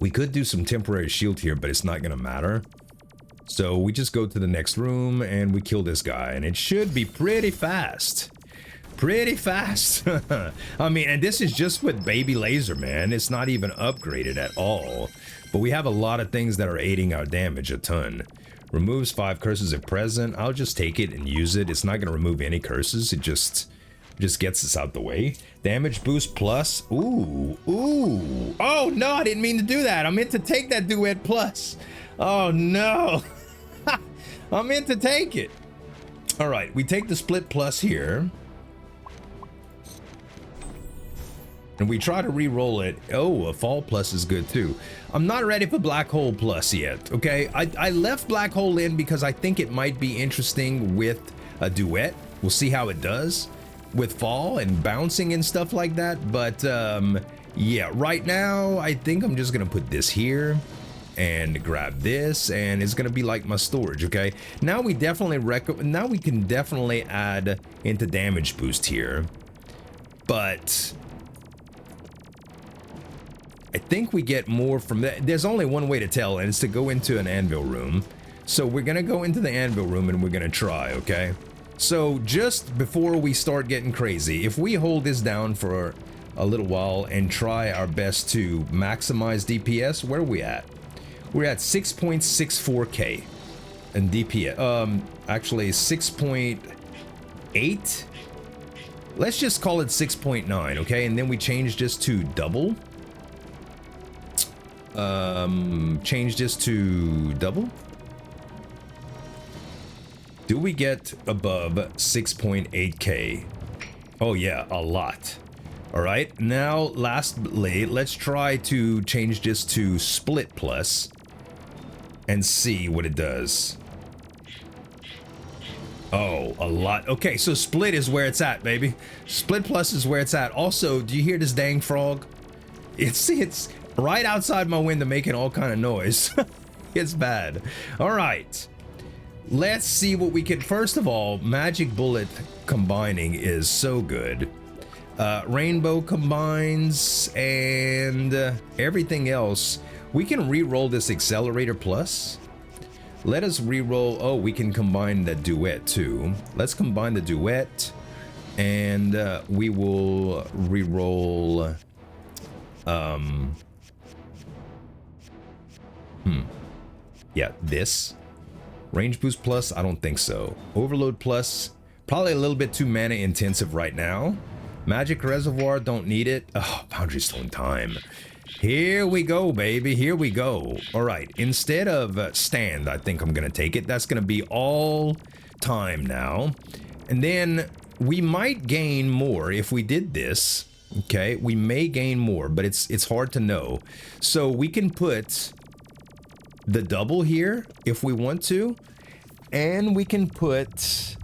A: we could do some temporary shield here, but it's not going to matter. So we just go to the next room and we kill this guy, and it should be pretty fast. Pretty fast. I mean, and this is just with baby laser, man. It's not even upgraded at all. But we have a lot of things that are aiding our damage a ton. Removes 5 curses if present. I'll just take it and use it. It's not going to remove any curses. It just gets us out the way. Damage boost plus. Ooh. Ooh. Oh, no, I didn't mean to do that. I meant to take that Duet plus. Oh, no. I meant to take it. All right, we take the split plus here. And we try to re-roll it. Oh, a fall plus is good too. I'm not ready for black hole plus yet, okay? I left black hole in because I think it might be interesting with a duet. We'll see how it does with fall and bouncing and stuff like that. But yeah, right now, I think I'm just gonna put this here and grab this, and it's gonna be like my storage, okay? Now we definitely now we can definitely add into damage boost here, but I think we get more from that. There's only one way to tell, and it's to go into an anvil room. So we're gonna go into the anvil room and we're gonna try, okay? So just before we start getting crazy, if we hold this down for a little while and try our best to maximize DPS. Where are we at? We're at 6.64k in DPS. Actually 6.8. Let's just call it 6.9, okay? And then we change this to double. Change this to double. Do we get above 6.8k? Oh yeah, a lot. All right, now lastly, let's try to change this to split plus and see what it does. Oh, a lot. Okay, so split is where it's at, baby. Split plus is where it's at. Also, do you hear this dang frog? It's right outside my window making all kind of noise. It's bad. All right. Let's see what we can. First of all, magic bullet combining is so good. Rainbow combines and everything else. We can re-roll this accelerator plus. Let us re-roll. Oh, we can combine the duet too. Let's combine the duet and we will re-roll. Yeah, this. Range boost plus, I don't think so. Overload plus, probably a little bit too mana intensive right now. Magic reservoir, don't need it. Oh, Boundary Stone time. Here we go, baby. Here we go. All right, instead of stand, I think I'm gonna take it. That's gonna be all time now. And then we might gain more if we did this. Okay, we may gain more, but it's hard to know. So we can put the double here if we want to, and we can put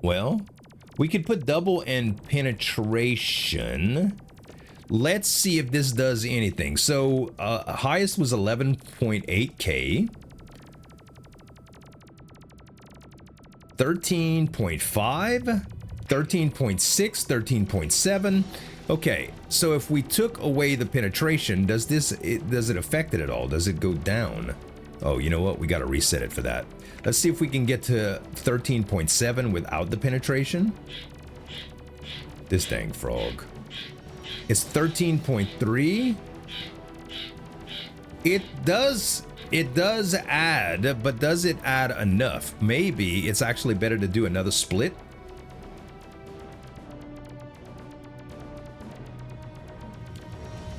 A: well, we could put double and penetration. Let's see if this does anything. So highest was 11.8k, 13.5, 13.6, 13.7. Okay, so if we took away the penetration, does it affect it at all? Does it go down? Oh, you know what? We got to reset it for that. Let's see if we can get to 13.7 without the penetration. This dang frog. It's 13.3. It does add, but does it add enough? Maybe it's actually better to do another split.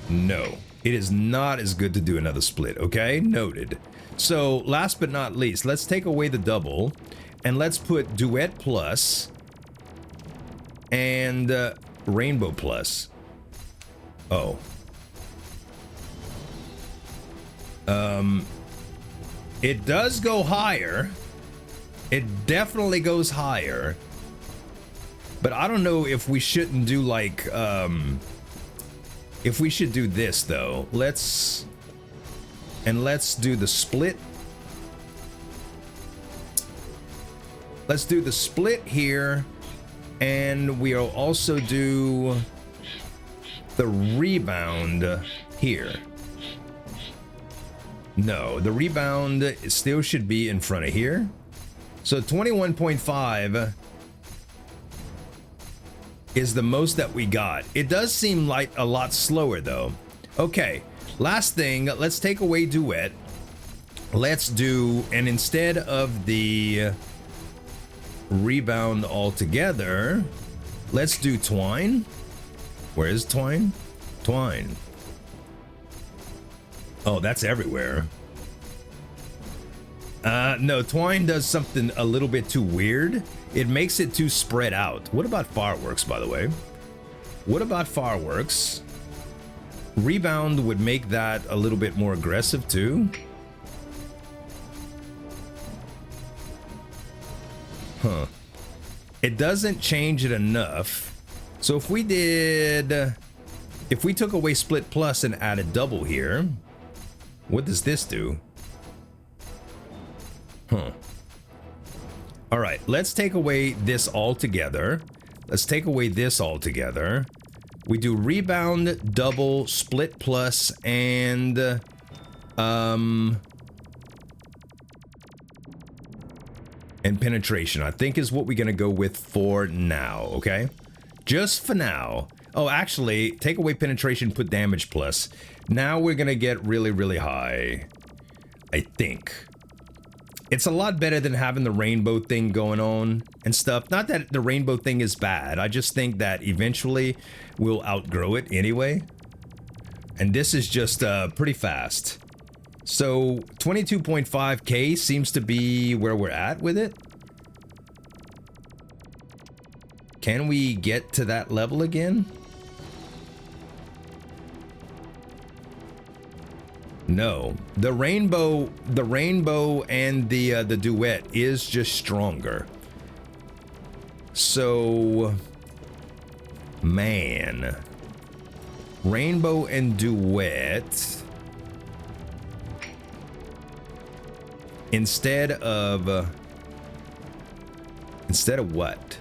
A: No, it is not as good to do another split, okay? Noted. So, last but not least, let's take away the double, and let's put Duet Plus and Rainbow Plus. Oh. It does go higher. It definitely goes higher. But I don't know if we shouldn't do like, if we should do this though. Let's do the split. Let's do the split here, and we'll also do the rebound here. No, the rebound still should be in front of here. So 21.5 is the most that we got. It does seem like a lot slower though. Okay, last thing, let's take away Duet. Let's do, and instead of the rebound altogether, let's do Twine. Where is Twine? Twine. Oh, that's everywhere. No, Twine does something a little bit too weird. It makes it too spread out. What about Fireworks, by the way? What about Fireworks? Rebound would make that a little bit more aggressive too. Huh. It doesn't change it enough. So if we did... If we took away Split Plus and added Double here, what does this do? Huh. All right, let's take away this altogether. Let's take away this altogether. We do Rebound, Double, Split Plus, and... and penetration, I think, is what we're gonna go with for now, okay? Just for now. Oh, actually, take away penetration, put damage plus. Now we're gonna get really, really high, I think. It's a lot better than having the rainbow thing going on and stuff. Not that the rainbow thing is bad. I just think that eventually we'll outgrow it anyway. And this is just pretty fast. So 22.5k seems to be where we're at with it. Can we get to that level again? No, the rainbow and the duet is just stronger. So, man, rainbow and duet instead of what?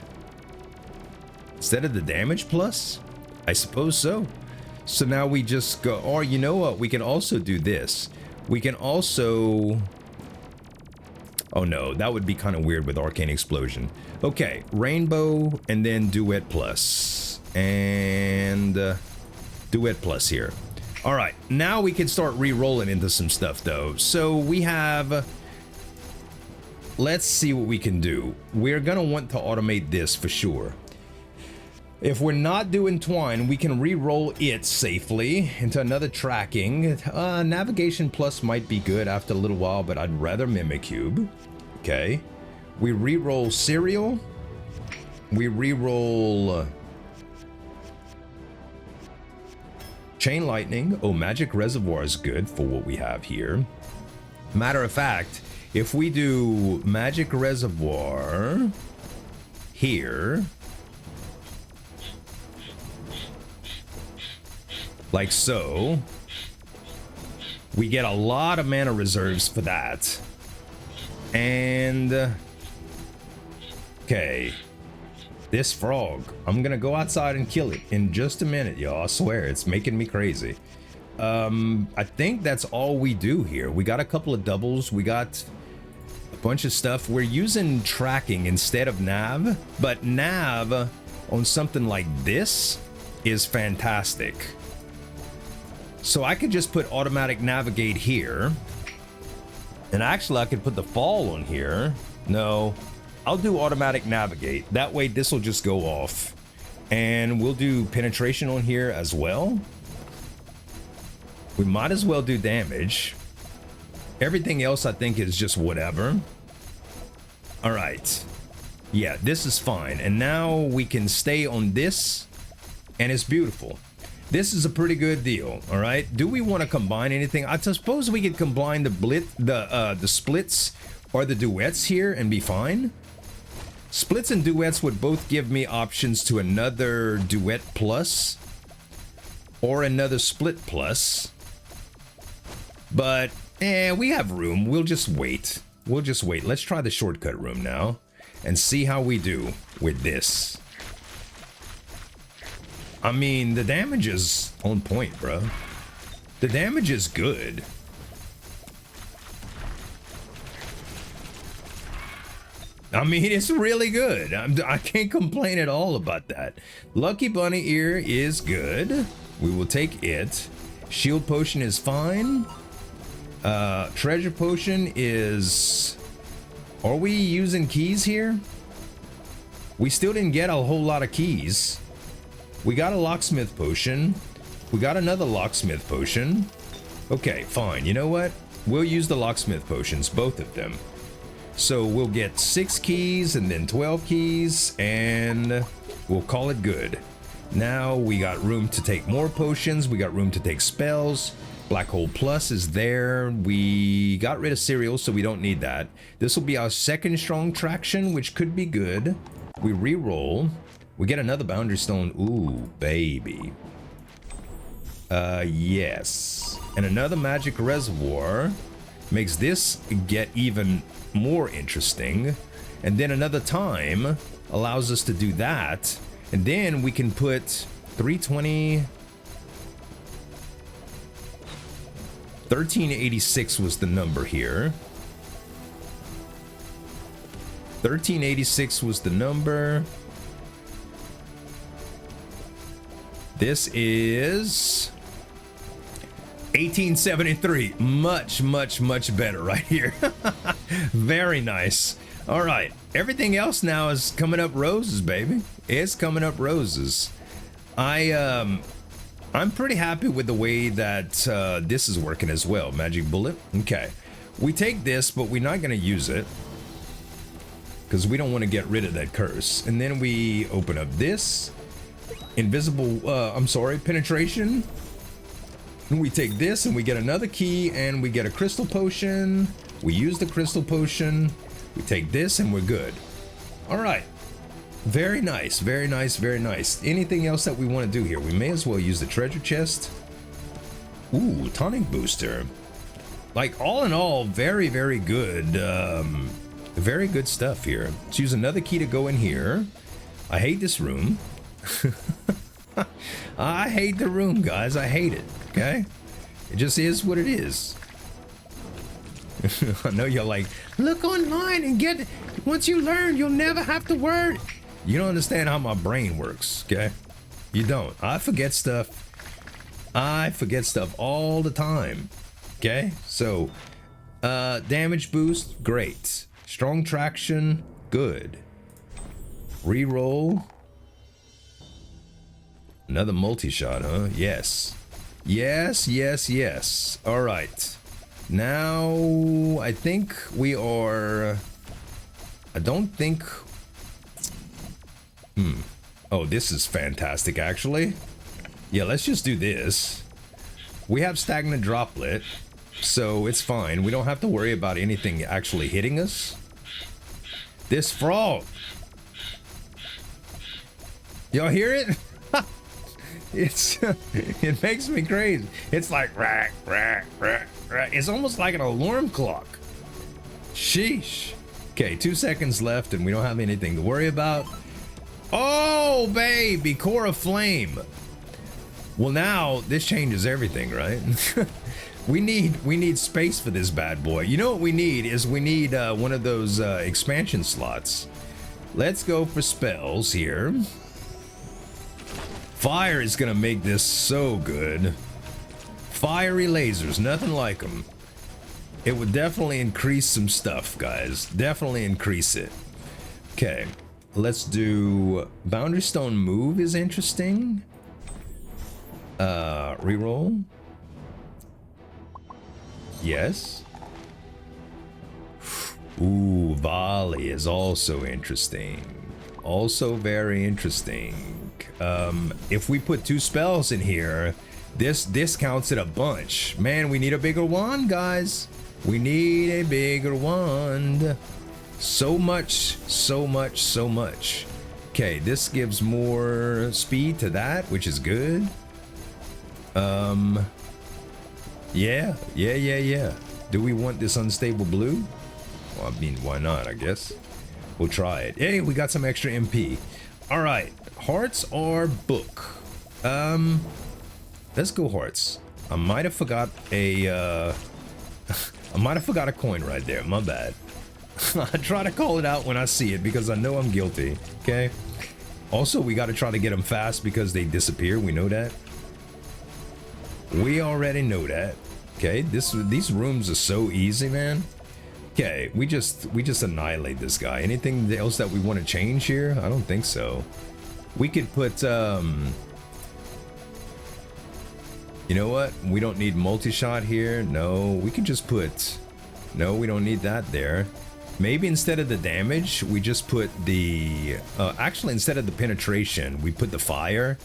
A: Instead of the damage plus? I suppose so. So now we just go, or you know what, we can also do this. We can also, oh no, that would be kind of weird with Arcane Explosion. Okay, rainbow and then duet plus. And duet plus here. All right, now we can start re-rolling into some stuff though. So we have, let's see what we can do. We're gonna want to automate this for sure. If we're not doing twine, we can re-roll it safely into another tracking. Navigation plus might be good after a little while, but I'd rather Mimicube. Okay. We re-roll cereal. We re-roll chain lightning. Oh, magic reservoir is good for what we have here. Matter of fact, if we do magic reservoir here, like so, we get a lot of mana reserves for that. And okay, this frog, I'm gonna go outside and kill it in just a minute, y'all. I swear, it's making me crazy. I think that's all we do here. We got a couple of doubles, we got a bunch of stuff. We're using tracking instead of nav, but nav on something like this is fantastic. So I could just put automatic navigate here. And actually I could put the fall on here. No, I'll do automatic navigate. That way this will just go off. And we'll do penetration on here as well. We might as well do damage. Everything else I think is just whatever. All right. Yeah, this is fine. And now we can stay on this. And it's beautiful. This is a pretty good deal, all right? Do we want to combine anything? I suppose we could combine the splits or the duets here and be fine. Splits and duets would both give me options to another duet plus or another split plus. But, we have room. We'll just wait. We'll just wait. Let's try the shortcut room now and see how we do with this. I mean, the damage is on point, bro. The damage is good. I mean, it's really good. I can't complain at all about that. Lucky Bunny Ear is good. We will take it. Shield Potion is fine. Treasure Potion is... Are we using keys here? We still didn't get a whole lot of keys. We got a locksmith potion. We got another locksmith potion. Okay, fine. You know what? We'll use the locksmith potions, both of them. So we'll get 6 keys and then 12 keys, and we'll call it good. Now we got room to take more potions. We got room to take spells. Black Hole Plus is there. We got rid of cereal, so we don't need that. This will be our second strong traction, which could be good. We re-roll. We get another boundary stone. Ooh, baby. Yes. And another magic reservoir makes this get even more interesting. And then another time allows us to do that. And then we can put 320... 1386 was the number here. 1386 was the number. This is 1873. Much, much, much better right here. Very nice. All right. Everything else now is coming up roses, baby. It's coming up roses. I'm pretty happy with the way that this is working as well. Magic bullet. Okay. We take this, but we're not going to use it because we don't want to get rid of that curse. And then we open up this. Invisible, penetration. And we take this and we get another key and we get a crystal potion. We use the crystal potion. We take this and we're good. All right. Very nice, very nice, very nice. Anything else that we want to do here? We may as well use the treasure chest. Ooh, tonic booster. Like, all in all, very, very good. Very good stuff here. Let's use another key to go in here. I hate this room. I hate the room, guys. I hate it. Okay? It just is what it is. I know you're like, look online and get it. Once you learn, you'll never have to worry. You don't understand how my brain works, okay? You don't. I forget stuff. I forget stuff all the time. Okay? So, damage boost, great. Strong traction, good. Reroll. Another multi-shot, huh? Yes. Yes, yes, yes. All right. Now, I think we are... I don't think... Oh, this is fantastic, actually. Yeah, let's just do this. We have stagnant droplet, so it's fine. We don't have to worry about anything actually hitting us. This frog. Y'all hear it? It makes me crazy. It's like rack, rack, rack, rack. It's almost like an alarm clock. Sheesh. Okay, 2 seconds left and we don't have anything to worry about. Oh, baby, core of flame. Well, now this changes everything, right? we need space for this bad boy. You know what we need is we need one of those expansion slots. Let's go for spells here. Fire is gonna make this so good. Fiery lasers, nothing like them. It would definitely increase some stuff, guys. Definitely increase it. Okay, let's do Boundary Stone move is interesting. Reroll. Yes. Ooh, volley is also interesting. Also very interesting. If we put 2 spells in here, this discounts it a bunch. Man, we need a bigger wand, guys. We need a bigger wand. So much, so much, so much. Okay, this gives more speed to that, which is good. Yeah. Do we want this unstable blue? Well, I mean, why not, I guess. We'll try it. Hey, we got some extra MP. All right, hearts or book? Let's go hearts. I might have forgot a, I might have forgot a coin right there, my bad. I try to call it out when I see it because I know I'm guilty, okay? Also, we got to try to get them fast because they disappear, we know that. We already know that. Okay, these rooms are so easy, man. Okay, we just annihilate this guy. Anything else that we want to change here? I don't think so. We could put you know what? We don't need multi-shot here. No, we could just put... No, we don't need that there. Maybe instead of the damage, we just put the... actually, instead of the penetration, we put the fire,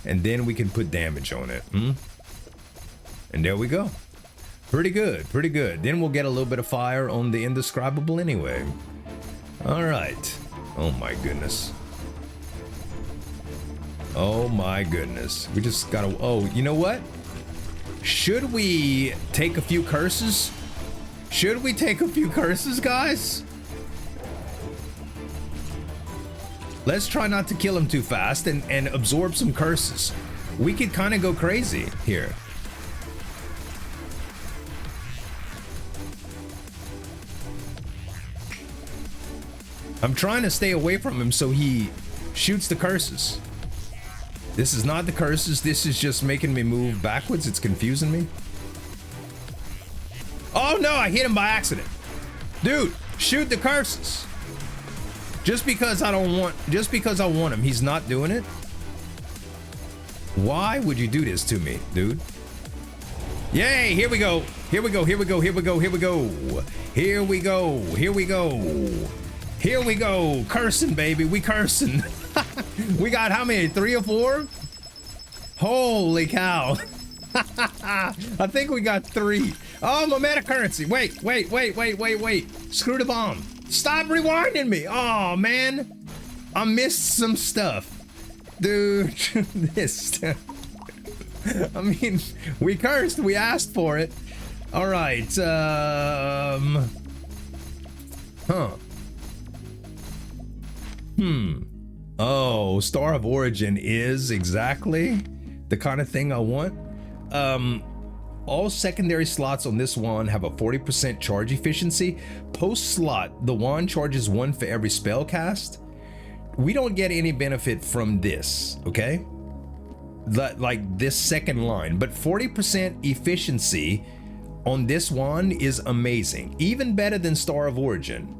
A: and then we can put damage on it. And there we go. Pretty good, pretty good. Then we'll get a little bit of fire on the indescribable anyway. All right. Oh my goodness. Oh my goodness. We just gotta... Oh, you know what? Should we take a few curses? Should we take a few curses, guys? Let's try not to kill him too fast and absorb some curses. We could kind of go crazy here. I'm trying to stay away from him so he shoots the curses. This is not the curses. This is just making me move backwards. It's confusing me. Oh no, I hit him by accident. Dude, shoot the curses. Just because I want him, he's not doing it. Why would you do this to me, dude? Yay, here we go. Here we go, here we go, here we go, here we go. Here we go, here we go. Here we go, cursing, baby, we cursing. We got how many, 3 or 4? Holy cow. I think we got 3. Oh, my meta currency. Wait. Screw the bomb. Stop rewinding me. Oh, man. I missed some stuff. Dude, this. I mean, we cursed. We asked for it. All right. Oh, Star of Origin is exactly the kind of thing I want. All secondary slots on this wand have a 40% charge efficiency. Post slot, the wand charges 1 for every spell cast. We don't get any benefit from this, okay? Like this second line, but 40% efficiency on this wand is amazing. Even better than Star of Origin.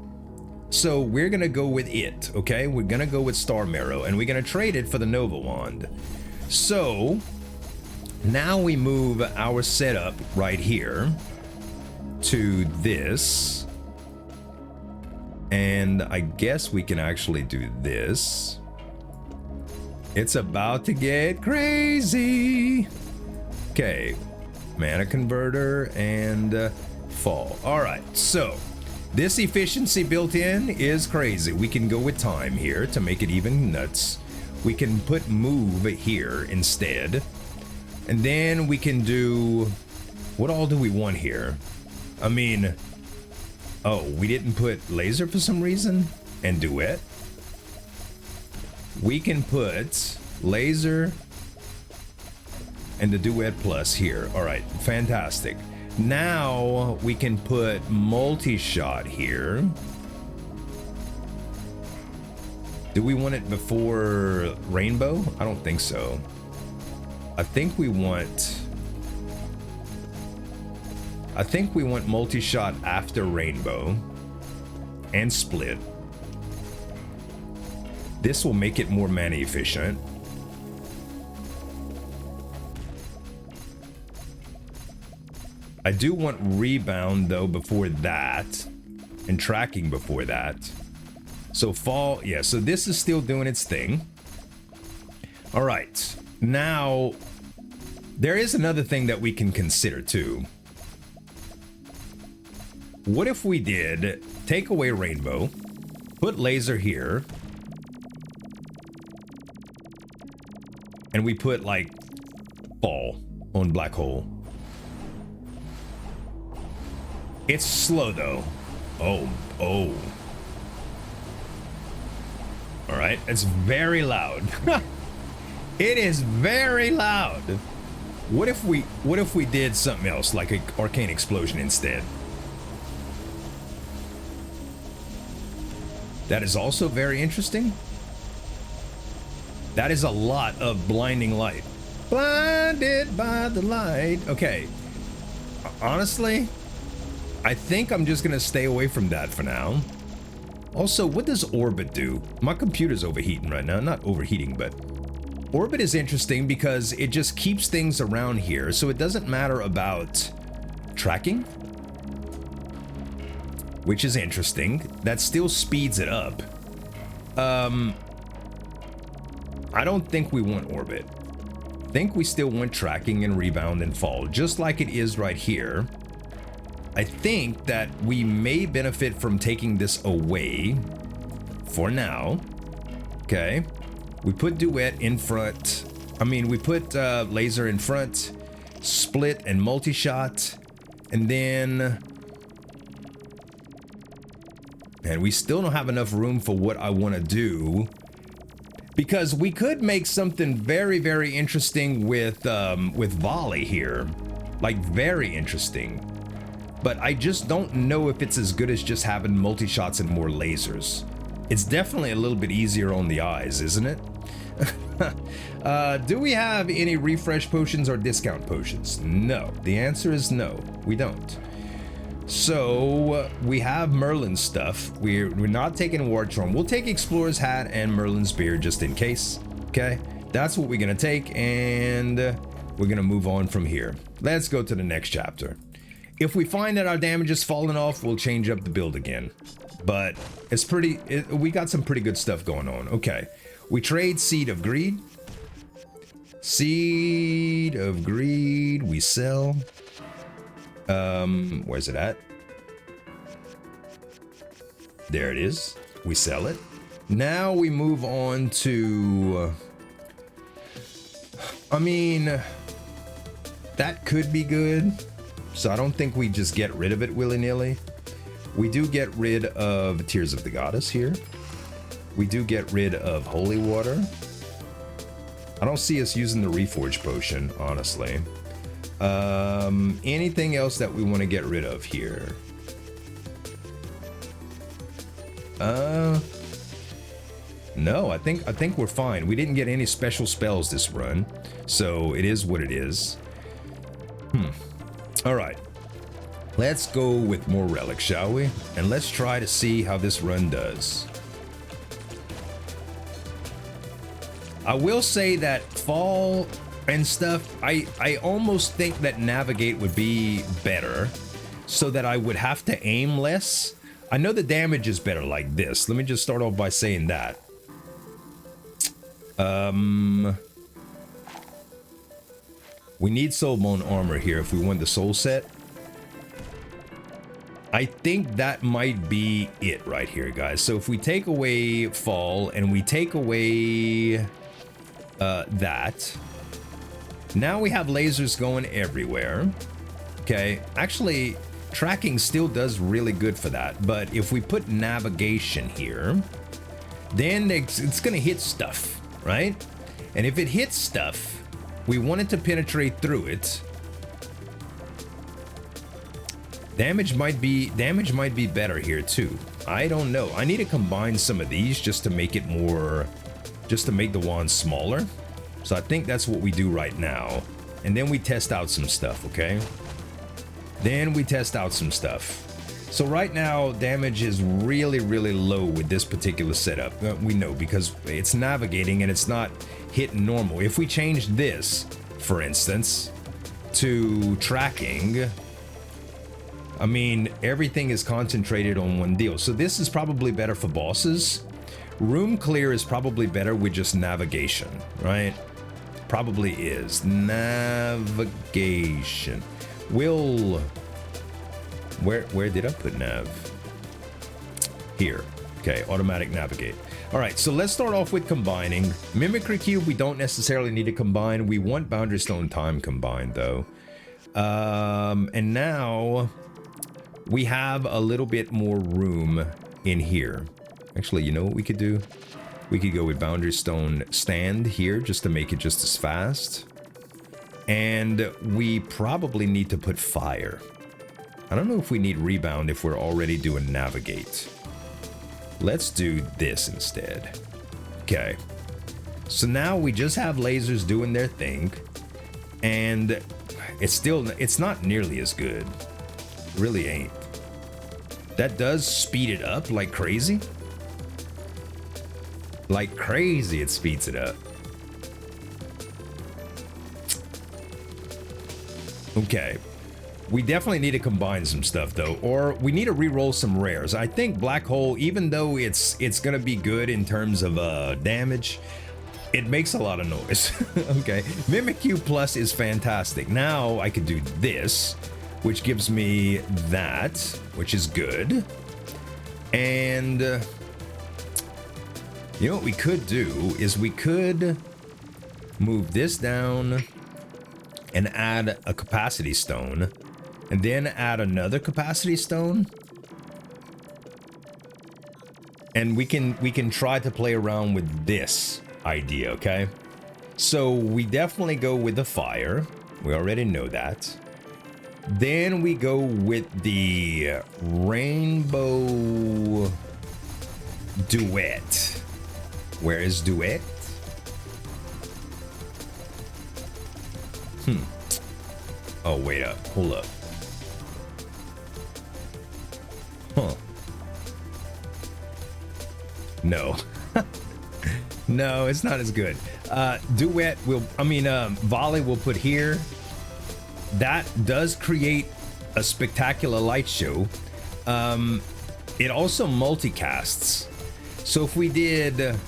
A: So we're gonna go with it, okay? We're gonna go with Star Marrow, and we're gonna trade it for the Nova Wand. So now we move our setup right here to this. And I guess we can actually do this. It's about to get crazy. Okay, mana converter and fall. All right, so this efficiency built in is crazy. We can go with time here to make it even nuts. We can put move here instead. And then we can do, what all do we want here? I mean, oh, we didn't put laser for some reason, and duet. We can put laser and the duet plus here. All right, fantastic. Now we can put multi-shot here. Do we want it before rainbow? I don't think so. I think we want multi-shot after rainbow and split. This will make it more mana efficient. I do want rebound though before that, and tracking before that. So fall, yeah, so this is still doing its thing. All right, now there is another thing that we can consider too. What if we did take away rainbow, put laser here, and we put like fall on black hole? It's slow though. Oh. All right, it's very loud. It is very loud. What if we did something else, like an arcane explosion instead? That is also very interesting. That is a lot of blinding light. Blinded by the light. Okay. Honestly, I think I'm just gonna stay away from that for now. Also, what does orbit do? My computer's overheating right now. Not overheating, but orbit is interesting because it just keeps things around here, so it doesn't matter about tracking, which is interesting. That still speeds it up. I don't think we want orbit. I think we still want tracking and rebound and fall, just like it is right here. I think that we may benefit from taking this away for now. Okay. We put duet in front. I mean, we put laser in front, split and multi-shot, and then, and we still don't have enough room for what I want to do, because we could make something very, very interesting with volley here, like very interesting. But I just don't know if it's as good as just having multi-shots and more lasers. It's definitely a little bit easier on the eyes, isn't it? Do we have any refresh potions or discount potions? No. The answer is no, we don't. So we have Merlin stuff. We're not taking War Charm. We'll take Explorer's Hat and Merlin's Beard just in case. Okay, that's what we're gonna take, and we're gonna move on from here. Let's go to the next chapter. If we find that our damage is falling off, we'll change up the build again. But it's we got some pretty good stuff going on. Okay, we trade Seed of Greed. Seed of Greed, we sell. Where's it at? There it is. We sell it. Now we move on to, I mean, that could be good. So I don't think we just get rid of it willy-nilly. We do get rid of Tears of the Goddess here. We do get rid of Holy Water. I don't see us using the Reforge Potion, honestly. Anything else that we want to get rid of here? No, I think we're fine. We didn't get any special spells this run, so it is what it is. All right. Let's go with more relics, shall we? And let's try to see how this run does. I will say that fall and stuff, I almost think that navigate would be better so that I would have to aim less. I know the damage is better like this. Let me just start off by saying that. We need Soulbone armor here if we want the soul set. I think that might be it right here, guys. So if we take away fall and we take away that, now we have lasers going everywhere. Okay, actually tracking still does really good for that, but if we put navigation here, then it's gonna hit stuff, right? And if it hits stuff, we want it to penetrate through it. Damage might be better here too. I don't know. I need to combine some of these just to make it more, just to make the wand smaller. So I think that's what we do right now. And then we test out some stuff, okay? Then we test out some stuff. So right now, damage is really, really low with this particular setup. We know because it's navigating and it's not hitting normal. If we change this, for instance, to tracking, I mean, everything is concentrated on one deal. So this is probably better for bosses. Room clear is probably better with just navigation, right? Probably is. Navigation. Will... Where did I put nav? Here. Okay, automatic navigate. All right, so let's start off with combining. Mimicry Cube, we don't necessarily need to combine. We want Boundary Stone Time combined, though. And now we have a little bit more room in here. Actually, you know what we could do? We could go with Boundary Stone Stand here just to make it just as fast. And we probably need to put fire. I don't know if we need rebound if we're already doing navigate. Let's do this instead. Okay. So now we just have lasers doing their thing. And it's not nearly as good. Really ain't. That does speed it up like crazy. Like crazy, it speeds it up. Okay. We definitely need to combine some stuff though, or we need to re-roll some rares. I think Black Hole, even though it's gonna be good in terms of damage, it makes a lot of noise. Okay, Mimicube Plus is fantastic. Now I can do this, which gives me that, which is good. And you know what we could do is we could move this down and add a capacity stone. And then add another capacity stone. And we can try to play around with this idea, okay? So we definitely go with the fire. We already know that. Then we go with the rainbow Duet. Where is Duet? Oh, wait up. Hold up. Huh. No. No, it's not as good. Duet will, volley will put here. That does create a spectacular light show. It also multicasts. So if we did,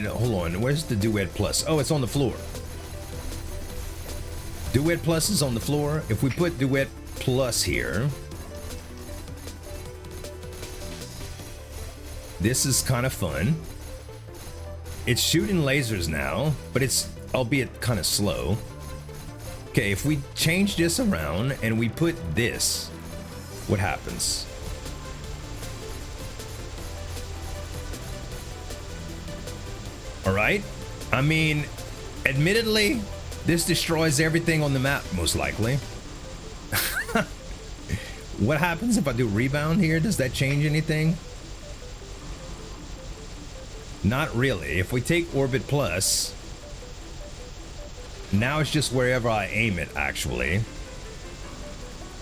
A: hold on, where's the Duet Plus? Oh, it's on the floor. Duet Plus is on the floor. If we put Duet Plus here, this is kind of fun. It's shooting lasers now, but it's albeit kind of slow. Okay, if we change this around and we put this, what happens? All right. I mean, admittedly, this destroys everything on the map, most likely. What happens if I do rebound here? Does that change anything? Not really. If we take Orbit Plus, now it's just wherever I aim it, actually.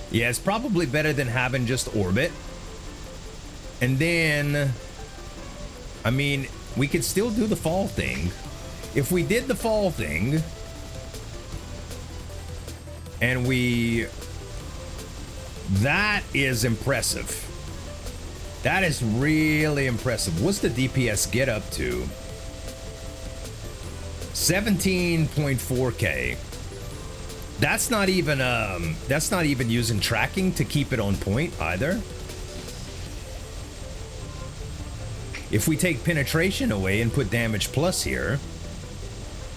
A: Yeah, it's probably better than having just Orbit. And then, I mean, we could still do the fall thing. If we did the fall thing, and that is impressive. That is really impressive. What's the DPS get up to? 17.4K. That's not even using tracking to keep it on point either. If we take penetration away and put damage plus here,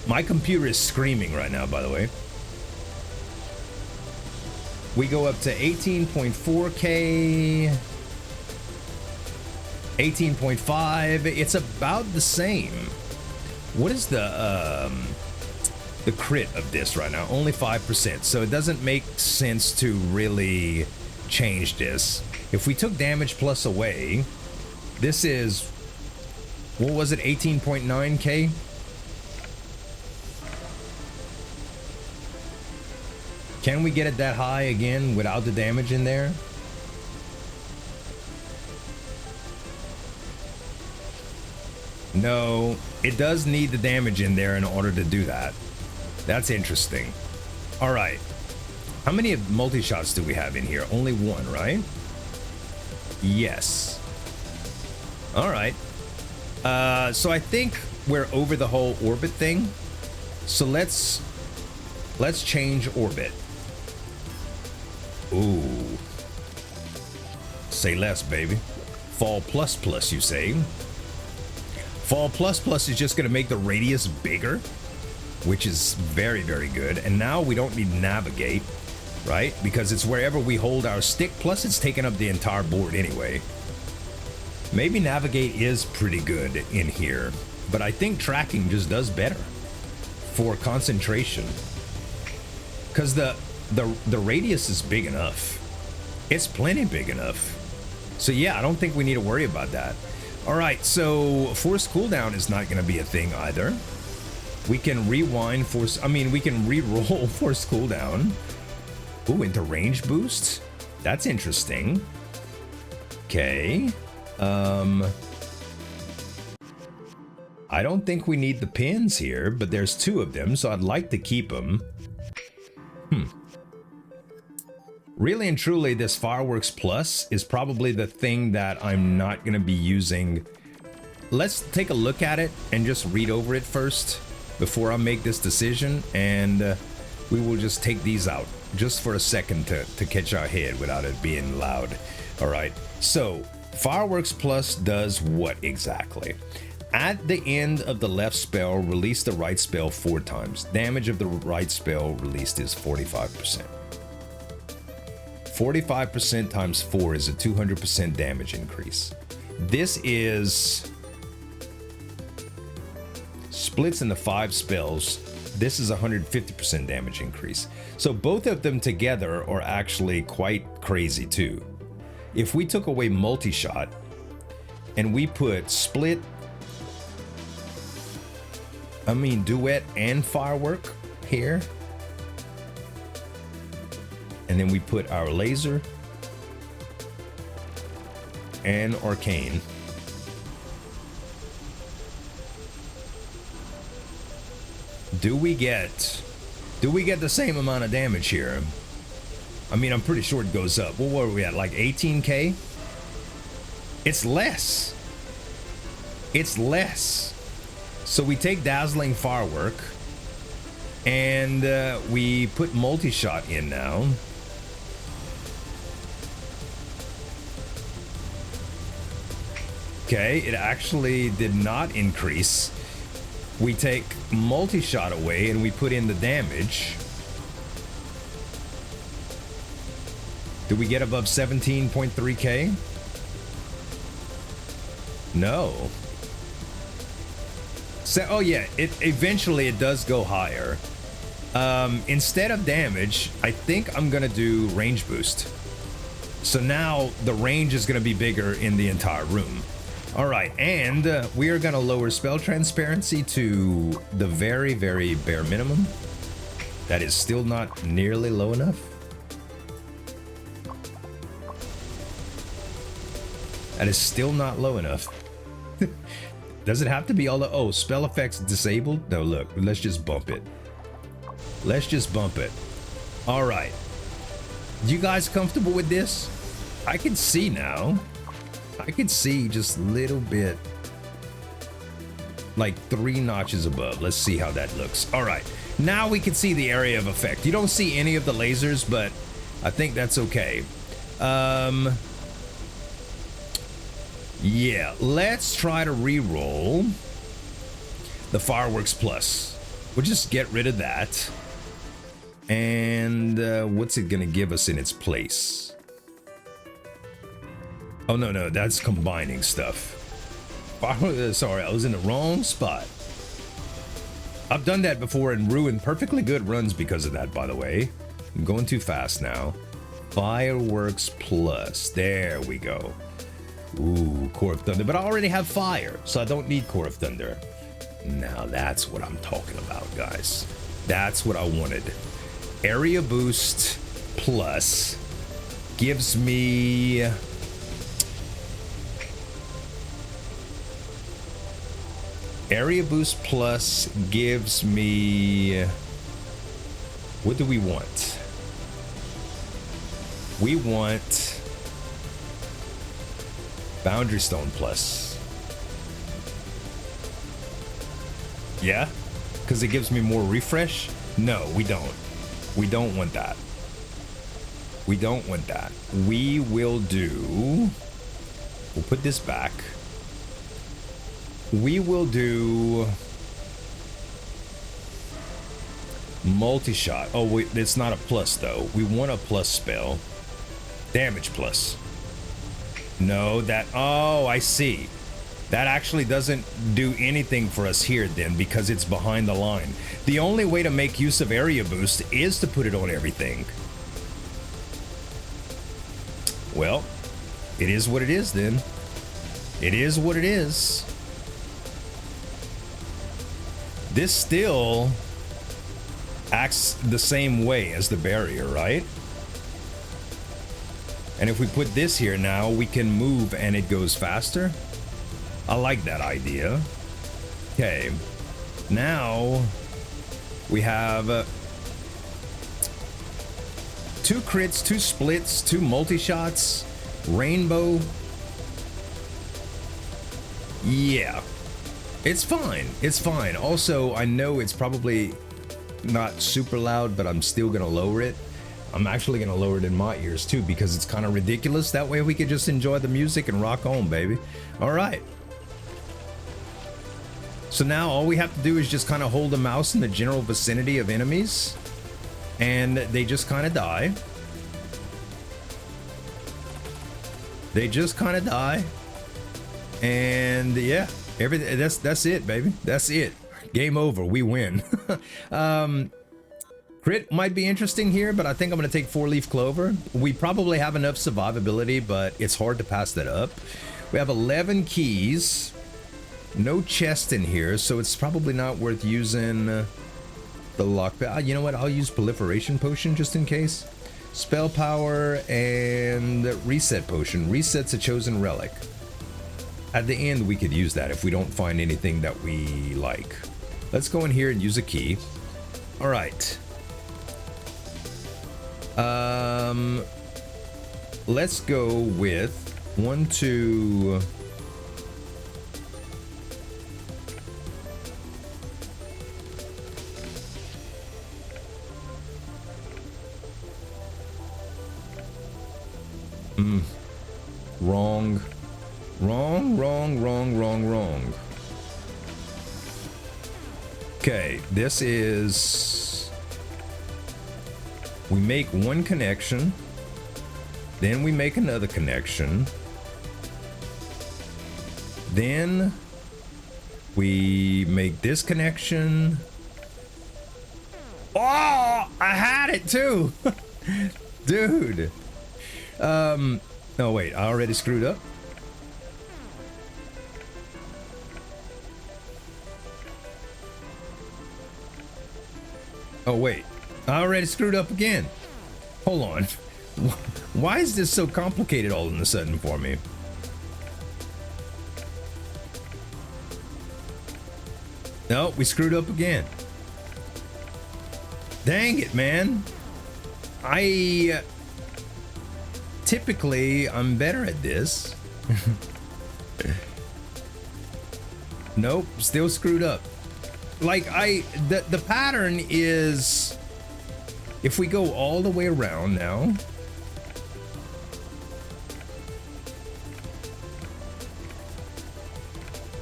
A: my computer is screaming right now, by the way. We go up to 18.4K, 18.5. It's about the same. What is the crit of this right now? Only 5%. So it doesn't make sense to really change this. If we took damage plus away, this is, what was it, 18.9K? Can we get it that high again without the damage in there? No, it does need the damage in there in order to do that. That's interesting. All right. How many multi-shots do we have in here? Only one, right? Yes. All right. So I think we're over the whole orbit thing. So let's change orbit. Ooh. Say less, baby. Fall plus plus, you say? Fall plus plus is just going to make the radius bigger, which is very, very good. And now we don't need navigate, right? Because it's wherever we hold our stick, plus it's taking up the entire board anyway. Maybe navigate is pretty good in here, but I think tracking just does better for concentration. Because the radius is big enough. It's plenty big enough. So yeah, I don't think we need to worry about that. All right, so force cooldown is not going to be a thing either. We can rewind force, we can re-roll force cooldown. Ooh, into range boost. That's interesting. Okay. I don't think we need the pins here, but there's two of them, so I'd like to keep them. Really and truly, this Fireworks Plus is probably the thing that I'm not going to be using. Let's take a look at it and just read over it first before I make this decision, and we will just take these out just for a second to catch our head without it being loud. All right, so Fireworks Plus does what exactly? At the end of the left spell, release the right spell 4 times. Damage of the right spell released is 45%. 45% times 4 is a 200% damage increase. This is splits into 5 spells. This is 150% damage increase. So both of them together are actually quite crazy too. if we took away multi-shot and we put split, duet and firework here, and then we put our laser and arcane, do we get the same amount of damage here? I mean, I'm pretty sure it goes up. Well, what are we at, like 18k? It's less. It's less. So we take dazzling firework and we put multi-shot in now. Okay, it actually did not increase. We take multi-shot away and we put in the damage. Do we get above 17.3k? No. So, oh yeah, eventually it does go higher. Instead of damage, I think I'm gonna do range boost. So now the range is gonna be bigger in the entire room. All right, and we are gonna lower spell transparency to the very, very bare minimum. That is still not nearly low enough. That is still not low enough. Does it have to be all the... Oh, spell effects disabled? No, look, let's just bump it. Let's just bump it. All right. You guys comfortable with this? I can see now. I can see just a little bit. Like 3 notches above. Let's see how that looks. All right. Now we can see the area of effect. You don't see any of the lasers, but I think that's okay. Yeah, let's try to re-roll the fireworks plus. We'll just get rid of that. And what's it gonna give us in its place? Oh, no, that's combining stuff. Sorry, I was in the wrong spot. I've done that before and ruined perfectly good runs because of that, by the way. I'm going too fast now. Fireworks plus, there we go. Ooh, Core of Thunder, but I already have fire, so I don't need Core of Thunder. Now that's what I'm talking about, guys. That's what I wanted. Area boost plus gives me... Area boost plus gives me... What do we want? We want... Boundary Stone plus. Yeah? Because it gives me more refresh? No, we don't. We don't want that. We don't want that. We will do... We'll put this back. We will do... Multi-shot. Oh, wait, it's not a plus, though. We want a plus spell. Damage plus. No, that... Oh, I see. That actually doesn't do anything for us here then because it's behind the line. The only way to make use of area boost is to put it on everything. Well, it is what it is then. It is what it is. This still acts the same way as the barrier, right? And if we put this here now, we can move and it goes faster. I like that idea. Okay. Now we have 2 crits, 2 splits, 2 multi-shots, rainbow. Yeah. It's fine. It's fine. Also, I know it's probably not super loud, but I'm still gonna lower it. I'm actually gonna lower it in my ears too because it's kind of ridiculous. That way we can just enjoy the music and rock on, baby. All right. So now all we have to do is just kind of hold the mouse in the general vicinity of enemies and they just kind of die. They just kind of die. And yeah, everything, that's it, baby. That's it. Game over. We win. Crit might be interesting here, but I think I'm going to take 4-leaf clover. We probably have enough survivability, but it's hard to pass that up. We have 11 keys. No chest in here, so it's probably not worth using the lock. You know what? I'll use proliferation potion just in case. Spell power and reset potion. Resets a chosen relic. At the end, we could use that if we don't find anything that we like. Let's go in here and use a key. All right. Let's go with 1, 2. Wrong. Wrong. Okay, this is... We make one connection. Then we make another connection. Then we make this connection. Oh, I had it too. Dude. Oh wait, I already screwed up. Oh wait, I already screwed up again. Hold on. Why is this so complicated all of a sudden for me? No, we screwed up again. Dang it, man. Typically, I'm better at this. Nope, still screwed up. Like, the pattern is, if we go all the way around now.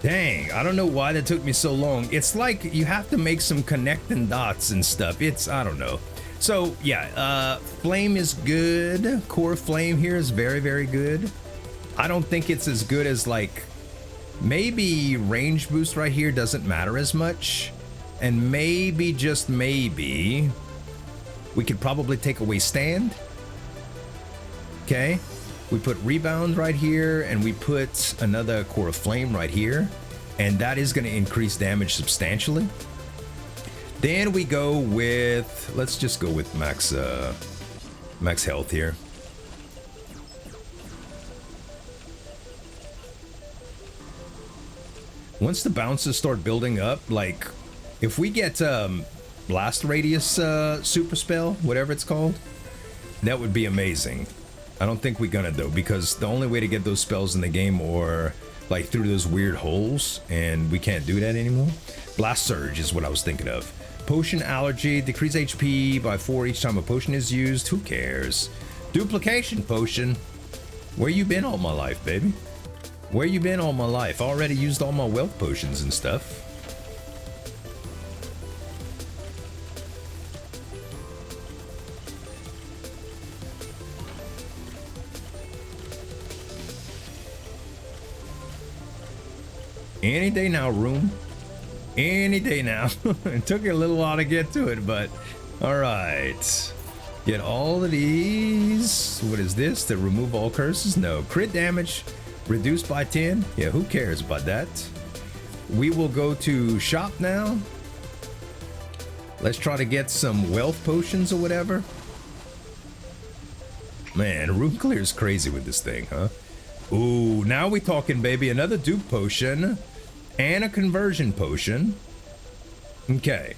A: Dang, I don't know why that took me so long. It's like you have to make some connecting dots and stuff. I don't know. So yeah, flame is good. Core flame here is very, very good. I don't think it's as good as, like, maybe range boost right here doesn't matter as much. And maybe, just maybe, we could probably take away stand. Okay. We put rebound right here, and we put another core of flame right here. And that is going to increase damage substantially. Then we go with, let's just go with max health here. Once the bounces start building up, like, if we get blast radius super spell, whatever it's called, that would be amazing. I don't think we're gonna though, because the only way to get those spells in the game are like through those weird holes, and we can't do that anymore. Blast surge is what I was thinking of. Potion allergy, decrease HP by 4 each time a potion is used. Who cares? Duplication potion. Where you been all my life, baby? Where you been all my life? I already used all my wealth potions and stuff. Any day now, room. Any day now. It took a little while to get to it, but all right. Get all of these. What is this? To remove all curses? No. Crit damage reduced by 10. Yeah, who cares about that? We will go to shop now. Let's try to get some wealth potions or whatever. Man, room clear is crazy with this thing, huh? Ooh, now we talking, baby. Another dupe potion and a conversion potion. Okay,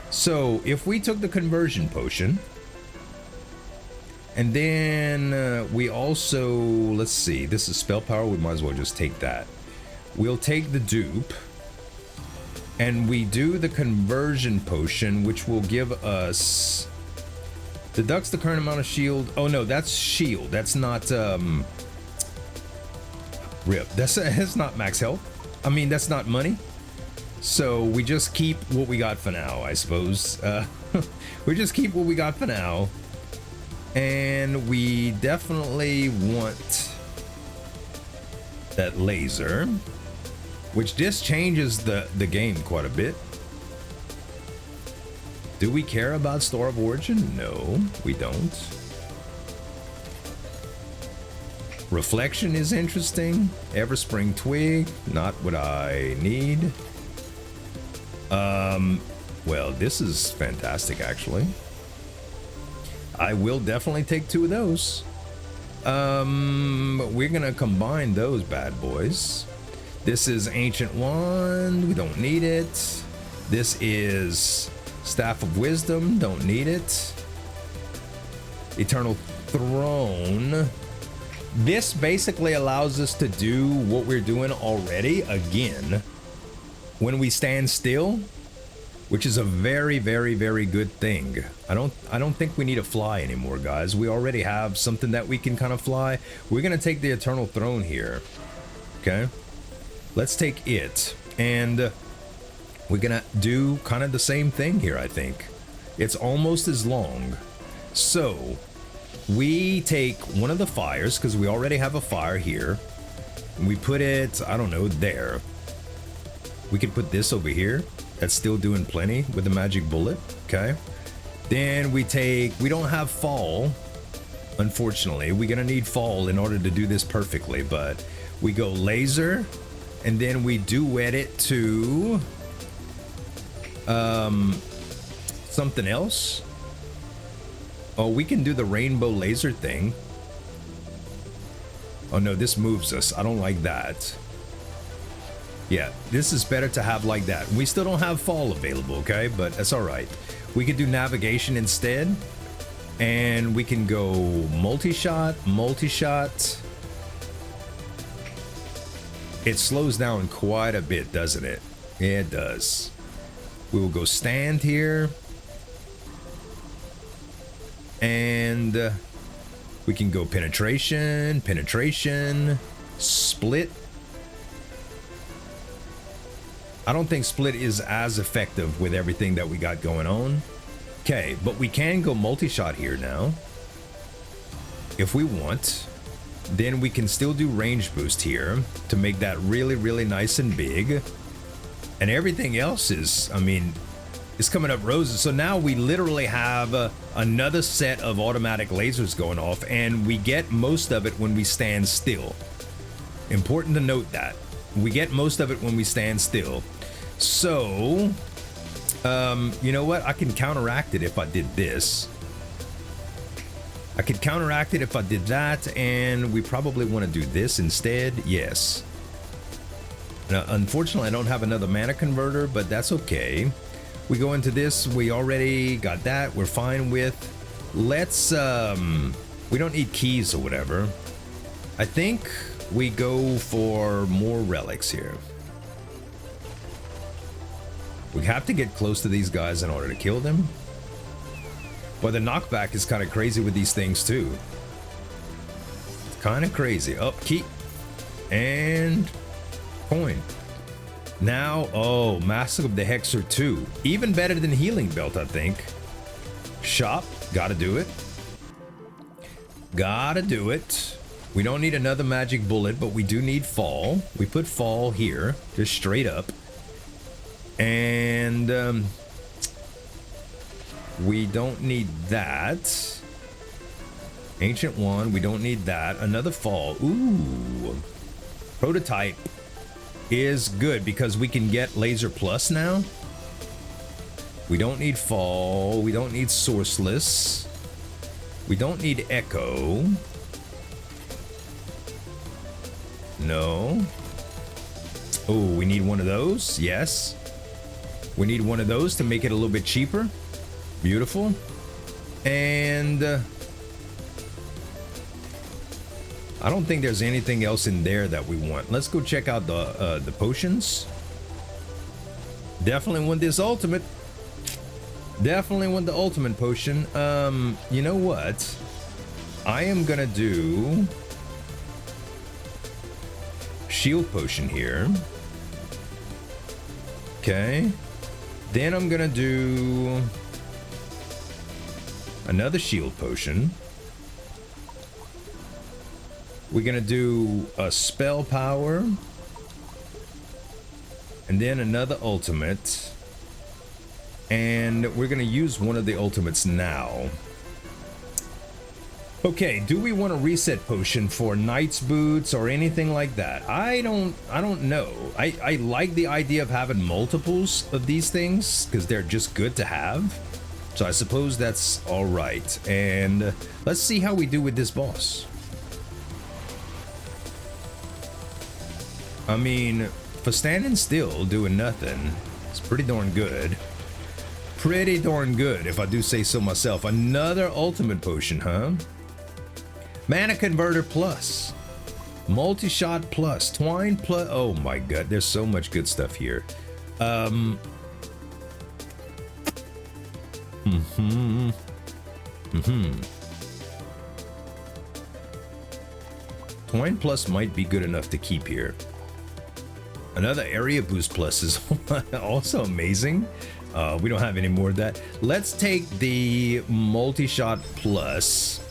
A: so if we took the conversion potion, and then we also, let's see, this is spell power. We might as well just take that. We'll take the dupe, and we do the conversion potion, which will give us, deducts the current amount of shield. Oh no, that's shield. That's not rip. That's not max health. I mean, that's not money. So we just keep what we got for now, I suppose. We just keep what we got for now. And we definitely want that laser, which this changes the game quite a bit. Do we care about Store of Origin? No, we don't. Reflection is interesting. Everspring Twig, not what I need. Well, this is fantastic, actually. I will definitely take 2 of those. We're gonna combine those bad boys. This is Ancient Wand, we don't need it. This is Staff of Wisdom, don't need it. Eternal Throne. This basically allows us to do what we're doing already again when we stand still, which is a very, very, very good thing. I don't think we need to fly anymore, guys. We already have something that we can kind of fly. We're gonna take the Eternal Throne here. Okay, let's take it, and we're gonna do kind of the same thing here. I think it's almost as long. So we take one of the fires, because we already have a fire here. We put it, I don't know, there. We could put this over here. That's still doing plenty with the magic bullet. Okay. Then we don't have fall, unfortunately. We're gonna need fall in order to do this perfectly, but we go laser, and then we duet it to something else. Oh, we can do the rainbow laser thing. Oh no, this moves us. I don't like that. Yeah, this is better to have like that. We still don't have fall available, okay? But that's all right. We could do navigation instead. And we can go multi-shot, multi-shot. It slows down quite a bit, doesn't it? Yeah, it does. We will go stand here. And we can go penetration, penetration, split. I don't think split is as effective with everything that we got going on. Okay, but we can go multi-shot here now if we want. Then we can still do range boost here to make that really, really nice and big. And everything else is, I mean, it's coming up roses. So now we literally have another set of automatic lasers going off, and we get most of it when we stand still. Important to note that. We get most of it when we stand still. So, you know what? I can counteract it if I did this. I could counteract it if I did that, and we probably want to do this instead. Yes. Now, unfortunately, I don't have another mana converter, but that's okay. We go into this. We already got that. We're fine with. Let's, we don't need keys or whatever. I think we go for more relics here. We have to get close to these guys in order to kill them. But the knockback is kind of crazy with these things too. It's kind of crazy. Upkeep and coin. Now, oh, Mask of the Hexer 2. Even better than Healing Belt, I think. Shop, gotta do it. Gotta do it. We don't need another magic bullet, but we do need fall. We put fall here, just straight up. And we don't need that. Ancient Wand, we don't need that. Another fall. Ooh. Prototype is good because we can get Laser Plus now. We don't need fall. We don't need Sourceless. We don't need Echo. No. Oh, we need one of those. Yes. We need one of those to make it a little bit cheaper. Beautiful. And I don't think there's anything else in there that we want. Let's go check out the potions. Definitely want this ultimate. Definitely want the ultimate potion. You know what? I am gonna do shield potion here. Okay. Then I'm gonna do another shield potion. We're gonna do a spell power. And then another ultimate. And we're gonna use one of the ultimates now. Okay, do we want a reset potion for Knight's Boots or anything like that? I don't know. I like the idea of having multiples of these things because they're just good to have. So I suppose that's all right. And let's see how we do with this boss. I mean, for standing still, doing nothing, it's pretty darn good. Pretty darn good, if I do say so myself. Another ultimate potion, huh? Mana Converter Plus. Multi-Shot Plus. Twine Plus. Oh my god, there's so much good stuff here. Twine Plus might be good enough to keep here. Another Area Boost Plus is also amazing. We don't have any more of that. Let's take the Multi-Shot Plus.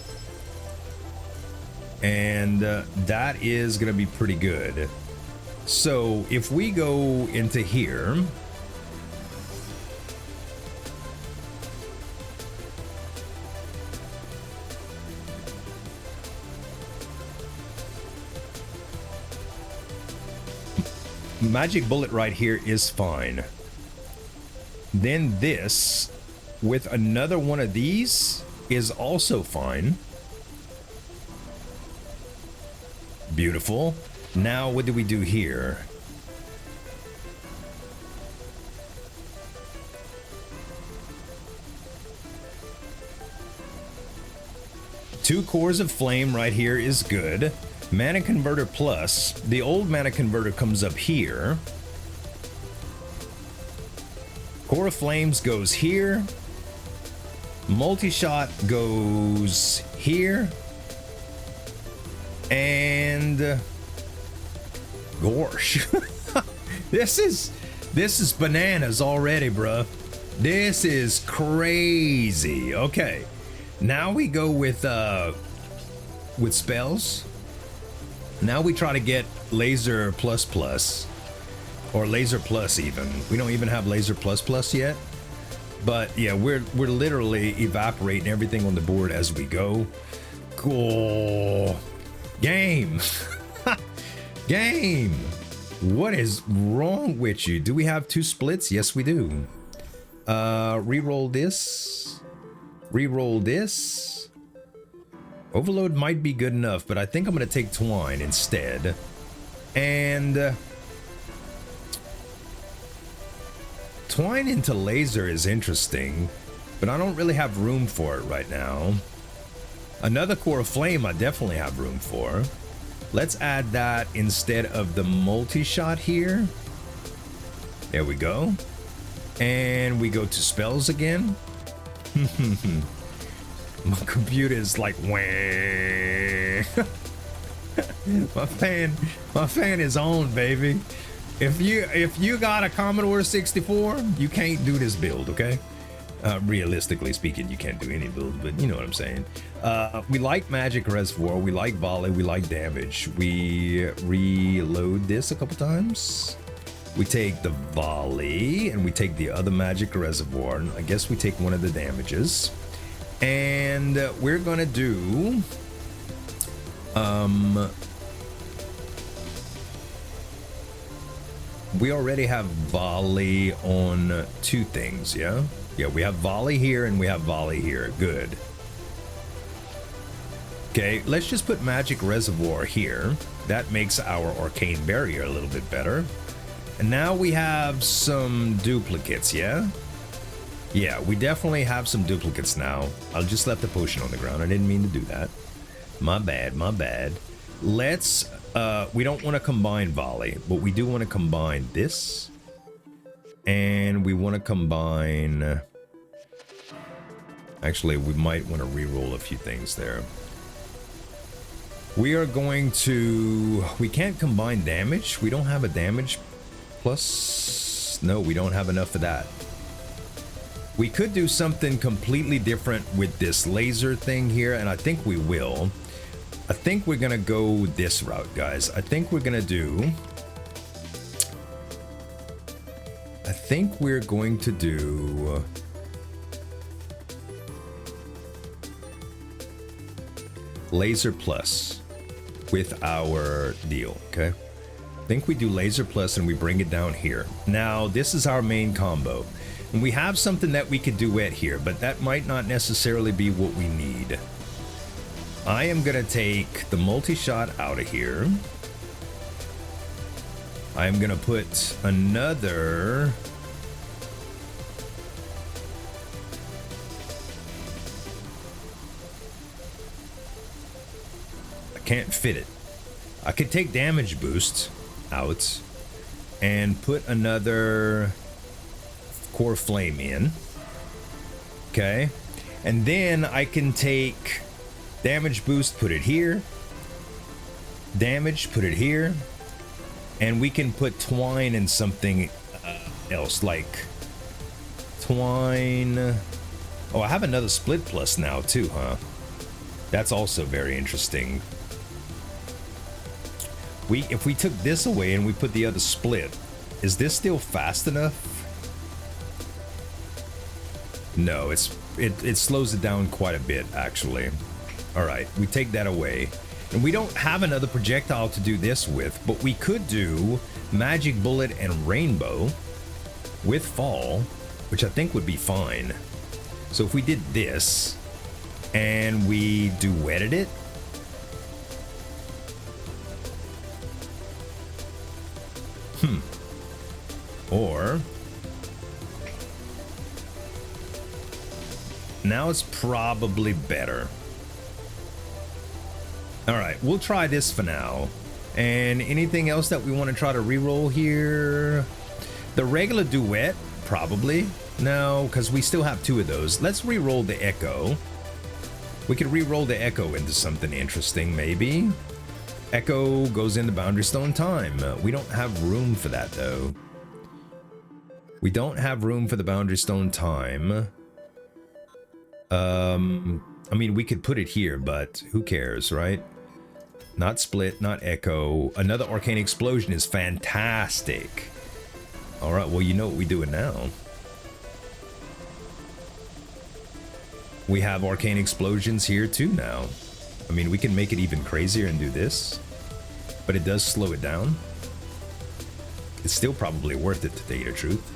A: And that is going to be pretty good. So if we go into here... Magic Bullet right here is fine. Then this, with another one of these, is also fine. Beautiful. Now, what do we do here? Two Cores of Flame right here is good. Mana Converter Plus. The old Mana Converter comes up here. Core of Flames goes here. Multi-Shot goes here. And gosh. This is bananas already, bruh. This is crazy. Okay. Now we go with spells. Now we try to get Laser Plus Plus, or Laser Plus even. We don't even have Laser Plus Plus yet. But yeah, we're literally evaporating everything on the board as we go. Cool. Game. Game. What is wrong with you? Do we have two splits? Yes, we do. Reroll this. Reroll this. Overload might be good enough, but I think I'm going to take Twine instead. And Twine into Laser is interesting, but I don't really have room for it right now. Another Core of Flame I definitely have room for. Let's add that instead of the multi-shot here. There we go. And we go to spells again. My computer is like, wah. my fan is on, baby. If you got a Commodore 64, you can't do this build, okay? Realistically speaking, you can't do any build, but you know what I'm saying. We like Magic Reservoir, we like Volley, we like damage. We reload this a couple times. We take the Volley and we take the other Magic Reservoir. I guess we take one of the damages. And we're gonna do we already have Volley on two things, yeah? Yeah, we have Volley here and we have Volley here. Good. Okay, let's just put Magic Reservoir here. That makes our Arcane Barrier a little bit better. And now we have some duplicates, yeah? Yeah, we definitely have some duplicates now. I'll just left the potion on the ground. I didn't mean to do that. My bad, my bad. Let's, we don't want to combine Volley, but we do want to combine this. And we want to combine... Actually, we might want to reroll a few things there. We are going to... We can't combine damage. We don't have a damage plus... No, we don't have enough of that. We could do something completely different with this laser thing here, and I think we will. I think we're gonna go this route, guys. I think we're gonna do... I think we're going to do Laser Plus with our deal, okay? I think we do Laser Plus and we bring it down here. Now, this is our main combo. And we have something that we could duet here, but that might not necessarily be what we need. I am gonna take the multi-shot out of here. I'm gonna put another... I can't fit it. I could take damage boost out and put another core flame in. Okay. And then I can take damage boost, put it here. Damage, put it here. And we can put twine in something else, like twine. Oh, I have another split plus now too, huh? That's also very interesting. If we took this away and we put the other split, is this still fast enough? No, it slows it down quite a bit, actually. All right, we take that away. And we don't have another projectile to do this with, but we could do Magic Bullet and Rainbow with Fall, which I think would be fine. So if we did this and we duetted it, or now it's probably better. All right, we'll try this for now. And anything else that we want to try to reroll here? The regular duet, probably. No, because we still have two of those. Let's reroll the echo. We could reroll the echo into something interesting, maybe. Echo goes into Boundary Stone Time. We don't have room for that, though. We don't have room for the Boundary Stone Time. I mean, we could put it here, but who cares, right? Not split, not echo. Another Arcane Explosion is fantastic. All right, well, you know what we're doing now. We have Arcane Explosions here too now. I mean, we can make it even crazier and do this, but it does slow it down. It's still probably worth it, to tell you the truth.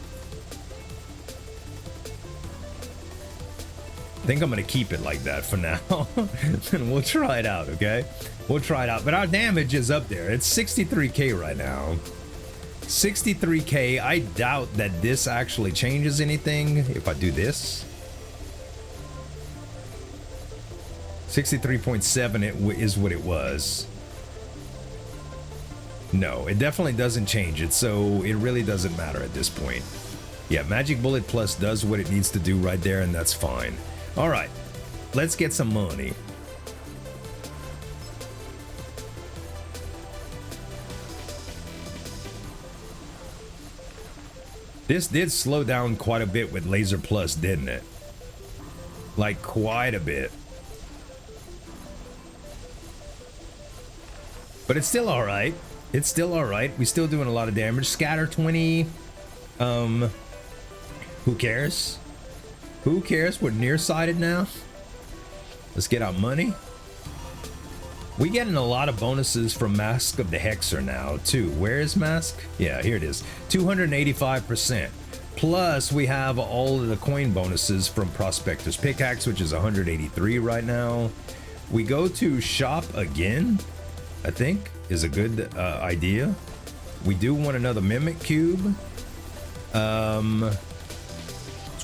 A: I think I'm gonna keep it like that for now. And we'll try it out, okay? We'll try it out. But our damage is up there. It's 63k right now. 63k. I doubt that this actually changes anything if I do this. 63.7 is what it was. No, it definitely doesn't change it, so it really doesn't matter at this point. Yeah, Magic Bullet Plus does what it needs to do right there, and that's fine. All right, let's get some money. This did slow down quite a bit with Laser Plus, didn't it? Like, quite a bit. But it's still all right. It's still all right. We're still doing a lot of damage. Scatter 20. Who cares? Who cares? We're nearsighted now. Let's get our money. We're getting a lot of bonuses from Mask of the Hexer now, too. Where is Mask? Yeah, here it is. 285%. Plus, we have all of the coin bonuses from Prospector's Pickaxe, which is 183 right now. We go to Shop again, I think, is a good idea. We do want another Mimicube. So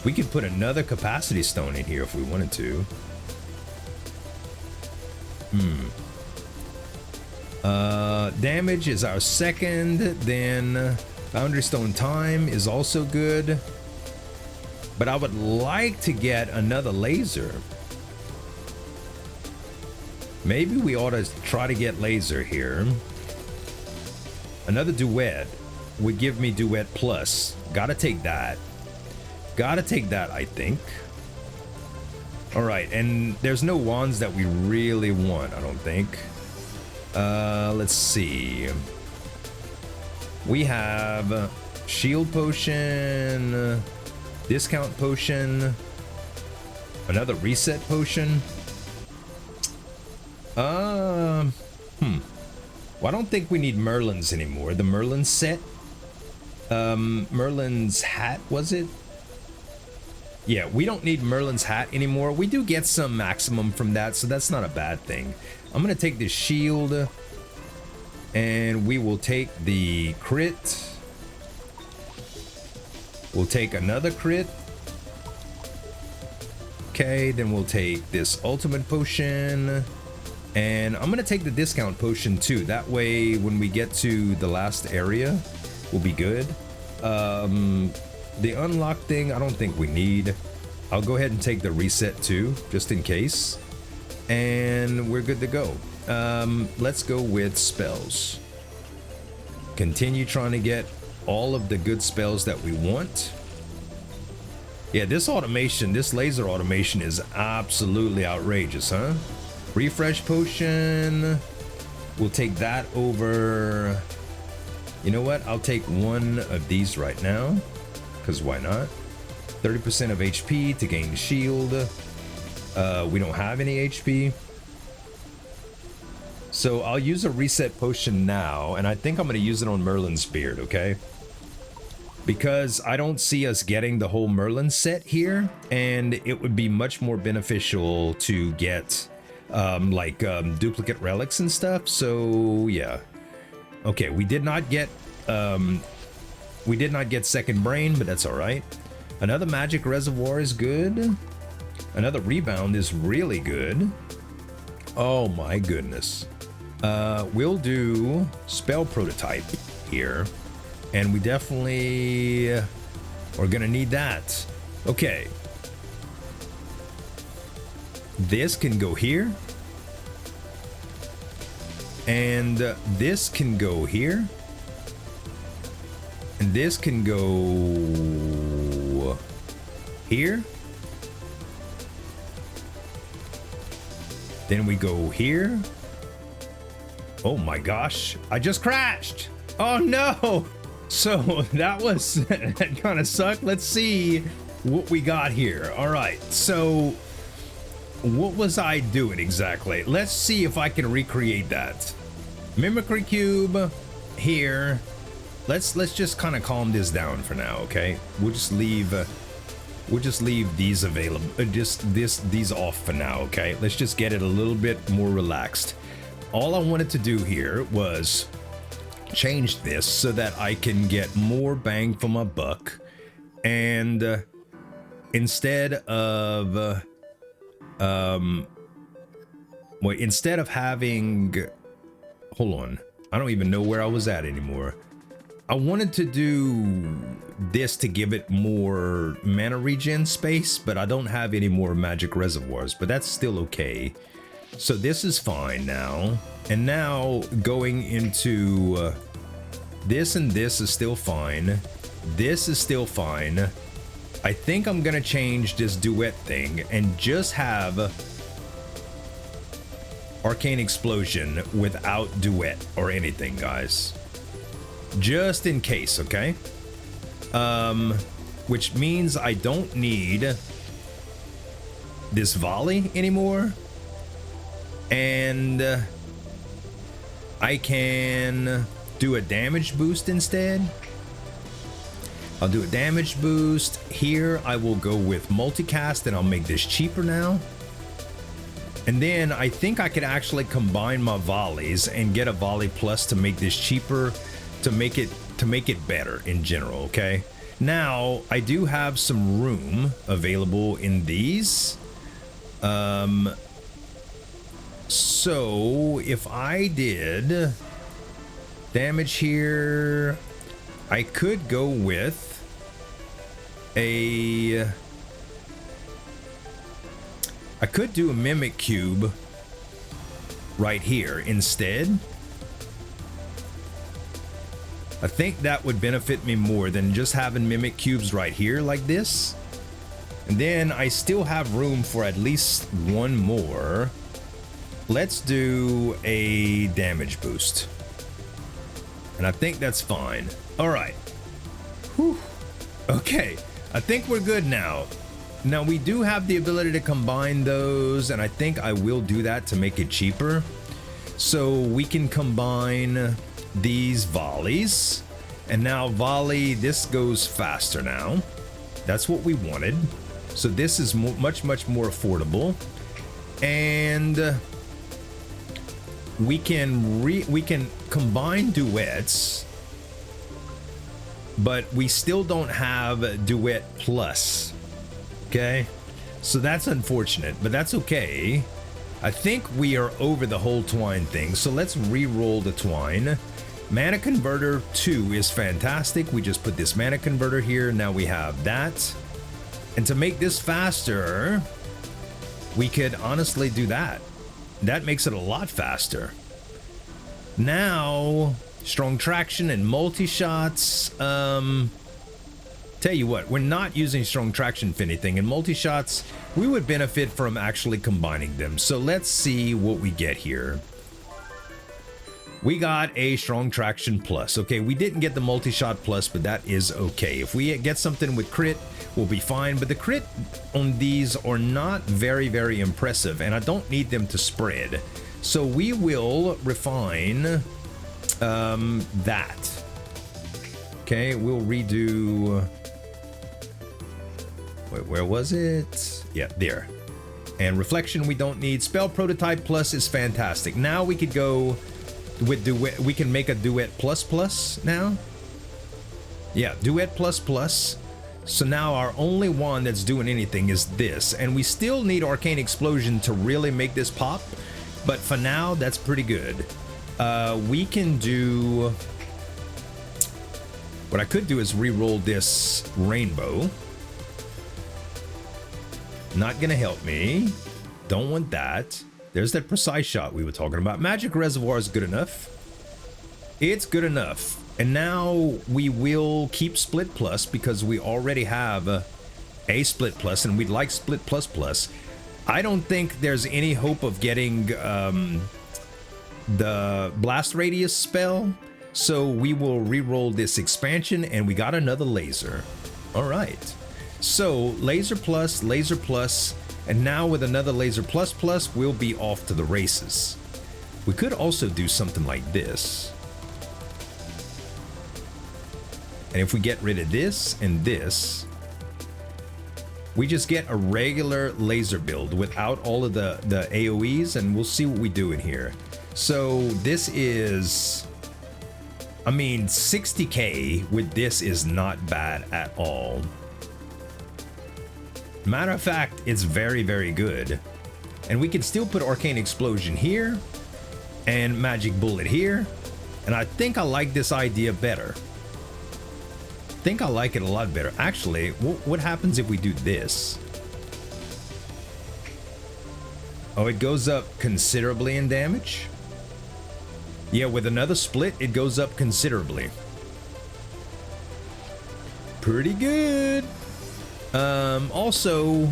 A: we could put another Capacity Stone in here if we wanted to. Damage is our second. Then Boundary Stone Time is also good. But I would like to get another laser. Maybe we ought to try to get laser here. Another duet would give me Duet Plus. Gotta take that. Gotta take that, I think. All right, and there's no wands that we really want, I don't think. Let's see. We have Shield potion, discount potion, another reset potion. Well, I don't think we need Merlins anymore. The Merlin set, Merlin's hat, was it? Yeah, we don't need Merlin's hat anymore. We do get some maximum from that, so that's not a bad thing. I'm gonna take this shield, and we will take the crit. We'll take another crit. Okay, then we'll take this ultimate potion. And I'm gonna take the discount potion too. That way, when we get to the last area, we'll be good. The unlock thing, I don't think we need. I'll go ahead and take the reset too, just in case. And we're good to go. Let's go with spells. Continue trying to get all of the good spells that we want. Yeah, this automation, this laser automation is absolutely outrageous, huh? Refresh potion. We'll take that over. You know what? I'll take one of these right now, because why not? 30% of HP to gain the shield. We don't have any HP. So I'll use a reset potion now, and I think I'm going to use it on Merlin's beard, okay? Because I don't see us getting the whole Merlin set here, and it would be much more beneficial to get duplicate relics and stuff. So yeah, okay, we did not get second brain, but that's all right. Another magic reservoir is good. Another rebound is really good. Oh my goodness. We'll do spell prototype here, and we definitely are gonna need that. Okay, this can go here, and this can go here, and this can go here. Then we go here. Oh my gosh, I just crashed. Oh no. So that kind of sucked. Let's see what we got here. All right, so what was I doing exactly? Let's see if I can recreate that. Mimicry cube here. Let's just kind of calm this down for now, okay? We'll just leave these available, these off for now, okay? Let's just get it a little bit more relaxed. All I wanted to do here was change this so that I can get more bang for my buck, and instead of having, hold on, I don't even know where I was at anymore. I wanted to do this to give it more mana regen space, but I don't have any more magic reservoirs, but that's still okay. So this is fine now. And now going into this, and this is still fine. This is still fine. I think I'm gonna change this duet thing and just have Arcane Explosion without duet or anything, guys. Just in case, okay? Which means I don't need this volley anymore, and I can do a damage boost instead. I'll do a damage boost here. I will go with multicast, and I'll make this cheaper now. And then I think I could actually combine my volleys and get a volley plus to make this cheaper, to make it better in general, okay? Now, I do have some room available in these. So if I did damage here, I could go with I could do a mimic cube right here instead. I think that would benefit me more than just having mimic cubes right here like this. And then I still have room for at least one more. Let's do a damage boost. And I think that's fine. All right. Whew. Okay, I think we're good now. Now we do have the ability to combine those, and I think I will do that to make it cheaper. So we can combine these volleys, and now volley, this goes faster now. That's what we wanted. So this is much more affordable, and we can combine duets, but we still don't have Duet Plus. Okay, so that's unfortunate, but that's okay. I think we are over the whole twine thing, so let's re-roll the twine. Mana Converter 2 is fantastic. We just put this Mana Converter here. Now we have that. And to make this faster, we could honestly do that. That makes it a lot faster. Now, strong traction and multi-shots. Tell you what, we're not using strong traction for anything. And multi-shots, we would benefit from actually combining them. So let's see what we get here. We got a strong traction plus. Okay, we didn't get the multi-shot plus, but that is okay. If we get something with crit, we'll be fine. But the crit on these are not very impressive, and I don't need them to spread. So we will refine that. Okay, we'll redo... Wait, where was it? Yeah, there. And reflection we don't need. Spell prototype plus is fantastic. Now we could go with duet. We can make a duet plus now. Yeah, duet plus. So now our only one that's doing anything is this, and we still need arcane explosion to really make this pop. But for now, that's pretty good. We can do. What I could do is re-roll this rainbow. Not gonna help me. Don't want that. There's that precise shot we were talking about. Magic Reservoir is good enough. It's good enough. And now we will keep Split Plus because we already have a Split Plus, and we'd like Split Plus. I don't think there's any hope of getting the Blast Radius spell. So we will re-roll this expansion, and we got another laser. All right. So laser plus, and now with another laser plus, we'll be off to the races. We could also do something like this. And if we get rid of this and this, we just get a regular laser build without all of the AoEs, and we'll see what we do in here. So this is, I mean, 60k with this is not bad at all. Matter of fact, it's very good. And we can still put Arcane Explosion here and Magic Bullet here. And I think I like this idea better. I think I like it a lot better. Actually, what happens if we do this? Oh, it goes up considerably in damage. Yeah, with another split, it goes up considerably. Pretty good. Also,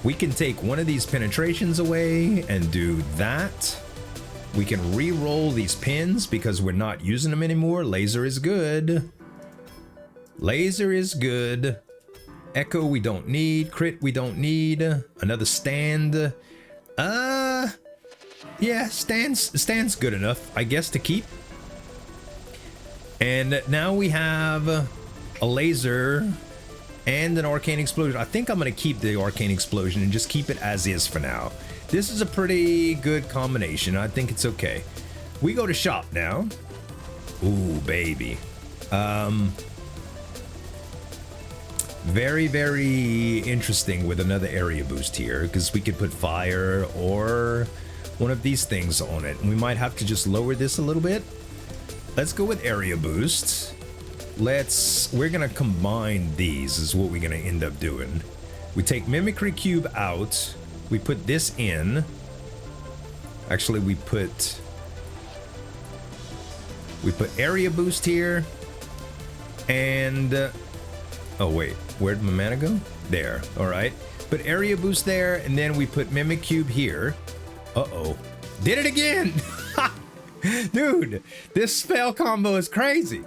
A: we can take one of these penetrations away and do that. We can re-roll these pins because we're not using them anymore. Laser is good. Laser is good. Echo we don't need. Crit we don't need. Another stand. Yeah, stand's good enough, I guess, to keep. And now we have a laser and an arcane explosion. I think I'm going to keep the arcane explosion and just keep it as is for now. This is a pretty good combination. I think it's okay. We go to shop now. Ooh, baby. Very interesting with another area boost here, because we could put fire or one of these things on it. And we might have to just lower this a little bit. Let's go with area boost. We're gonna combine these is what we're gonna end up doing. We take Mimicry Cube out. We put this in. Actually, we put area boost here. And, oh wait, where'd my mana go? There, all right. Put area boost there, and then we put Mimicube here. Uh-oh, did it again. Dude, this spell combo is crazy.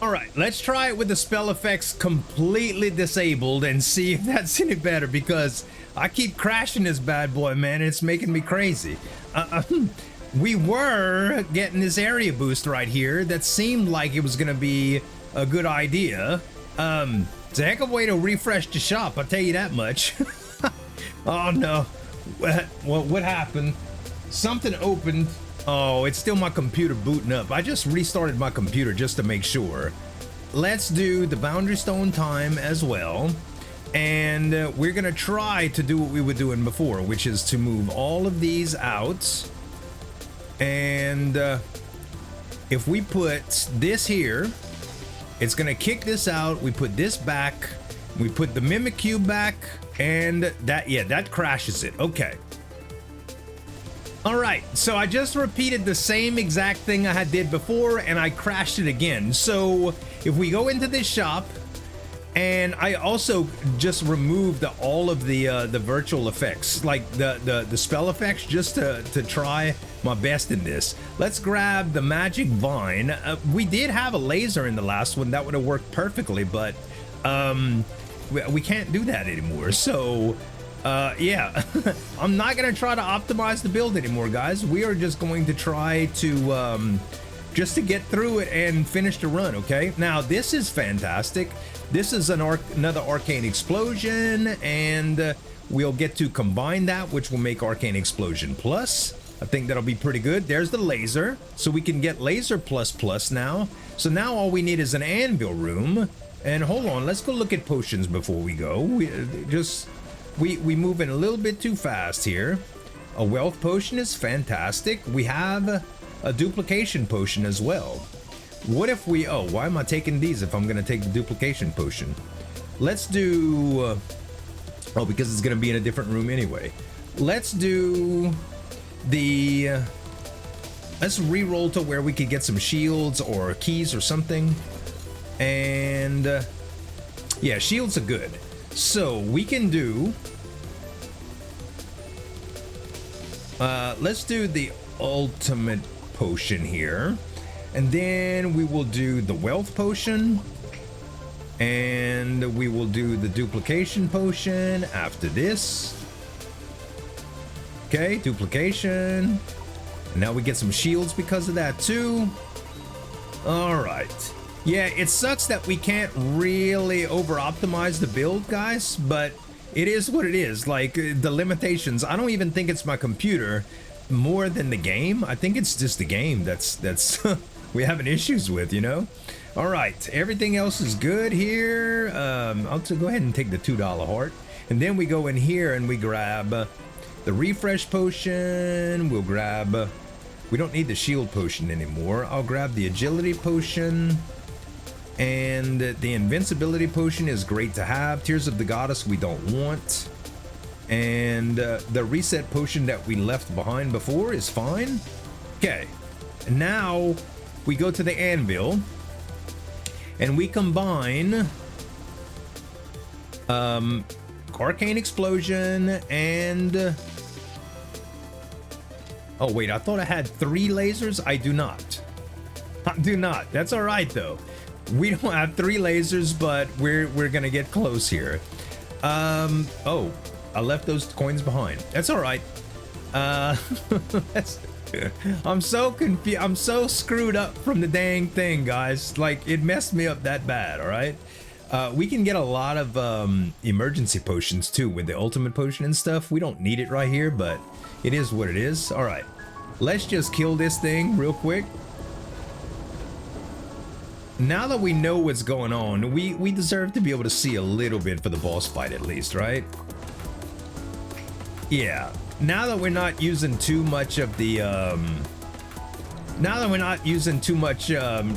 A: All right, let's try it with the spell effects completely disabled and see if that's any better, because I keep crashing this bad boy, man. It's making me crazy. We were getting this area boost right here that seemed like it was gonna be a good idea. It's a heck of a way to refresh the shop, I'll tell you that much. Oh no, what happened? Something opened. Oh, it's still my computer booting up. I just restarted my computer just to make sure. Let's do the boundary stone time as well. And we're gonna try to do what we were doing before, which is to move all of these out. And if we put this here, it's gonna kick this out. We put this back, we put the Mimicube back, and that, yeah, that crashes it. Okay. All right, so I just repeated the same exact thing I did before, and I crashed it again. So if we go into this shop, and I also just removed all of the virtual effects, like the spell effects, just to try my best in this. Let's grab the magic vine. We did have a laser in the last one that would have worked perfectly, but we can't do that anymore. So yeah, I'm not gonna try to optimize the build anymore, guys. We are just going to try to just to get through it and finish the run. Okay, now this is fantastic. This is another Arcane Explosion, and we'll get to combine that, which will make Arcane Explosion Plus. I think that'll be pretty good. There's the laser, so we can get Laser Plus Plus now. So now all we need is an anvil room. And hold on, let's go look at potions before we go. We moving a little bit too fast here. A wealth potion is fantastic. We have a duplication potion as well. What if we, oh, why am I taking these if I'm gonna take the duplication potion? Let's do, oh, because it's gonna be in a different room anyway. Let's do the, let's re-roll to where we could get some shields or keys or something. And yeah, shields are good. So we can do, let's do the ultimate potion here. And then we will do the wealth potion, and we will do the duplication potion after this. Okay, duplication. And now we get some shields because of that too. All right. Yeah, it sucks that we can't really over optimize the build, guys, but it is what it is. Like the limitations, I don't even think it's my computer more than the game. I think it's just the game that's we're having issues with, you know. All right, everything else is good here. I'll go ahead and take the $2 heart, and then we go in here and we grab the refresh potion. We'll grab, we don't need the shield potion anymore. I'll grab the agility potion, and the invincibility potion is great to have. Tears of the Goddess we don't want, and the reset potion that we left behind before is fine. Okay, now we go to the anvil and we combine Arcane Explosion and oh wait, I thought I had 3 lasers. I do not. I do not. That's all right though. We don't have 3 lasers, but we're gonna get close here. Oh, I left those coins behind. That's all right. I'm so confused. I'm so screwed up from the dang thing, guys. Like, it messed me up that bad. All right. We can get a lot of emergency potions too with the ultimate potion and stuff. We don't need it right here, but it is what it is. All right, let's just kill this thing real quick. Now that we know what's going on, we deserve to be able to see a little bit for the boss fight at least, right? Yeah. Now that we're not using too much of the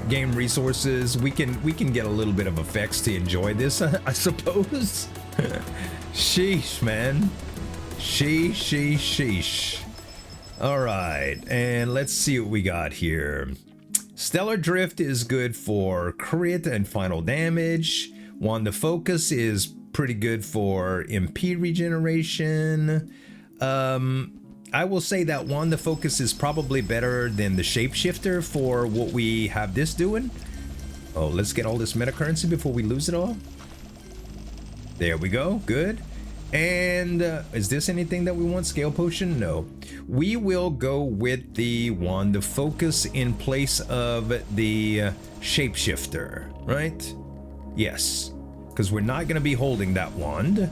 A: game resources, we can get a little bit of effects to enjoy this, I suppose. Sheesh, man. Sheesh. All right, and let's see what we got here. Stellar Drift is good for crit and final damage. Wand of Focus is pretty good for MP regeneration. I will say that Wand of Focus is probably better than the Shapeshifter for what we have this doing. Oh, let's get all this meta currency before we lose it all. There we go. Good. And is this anything that we want? Scale Potion? No. We will go with the Wand of Focus in place of the Shapeshifter, right? Yes. Because we're not going to be holding that wand.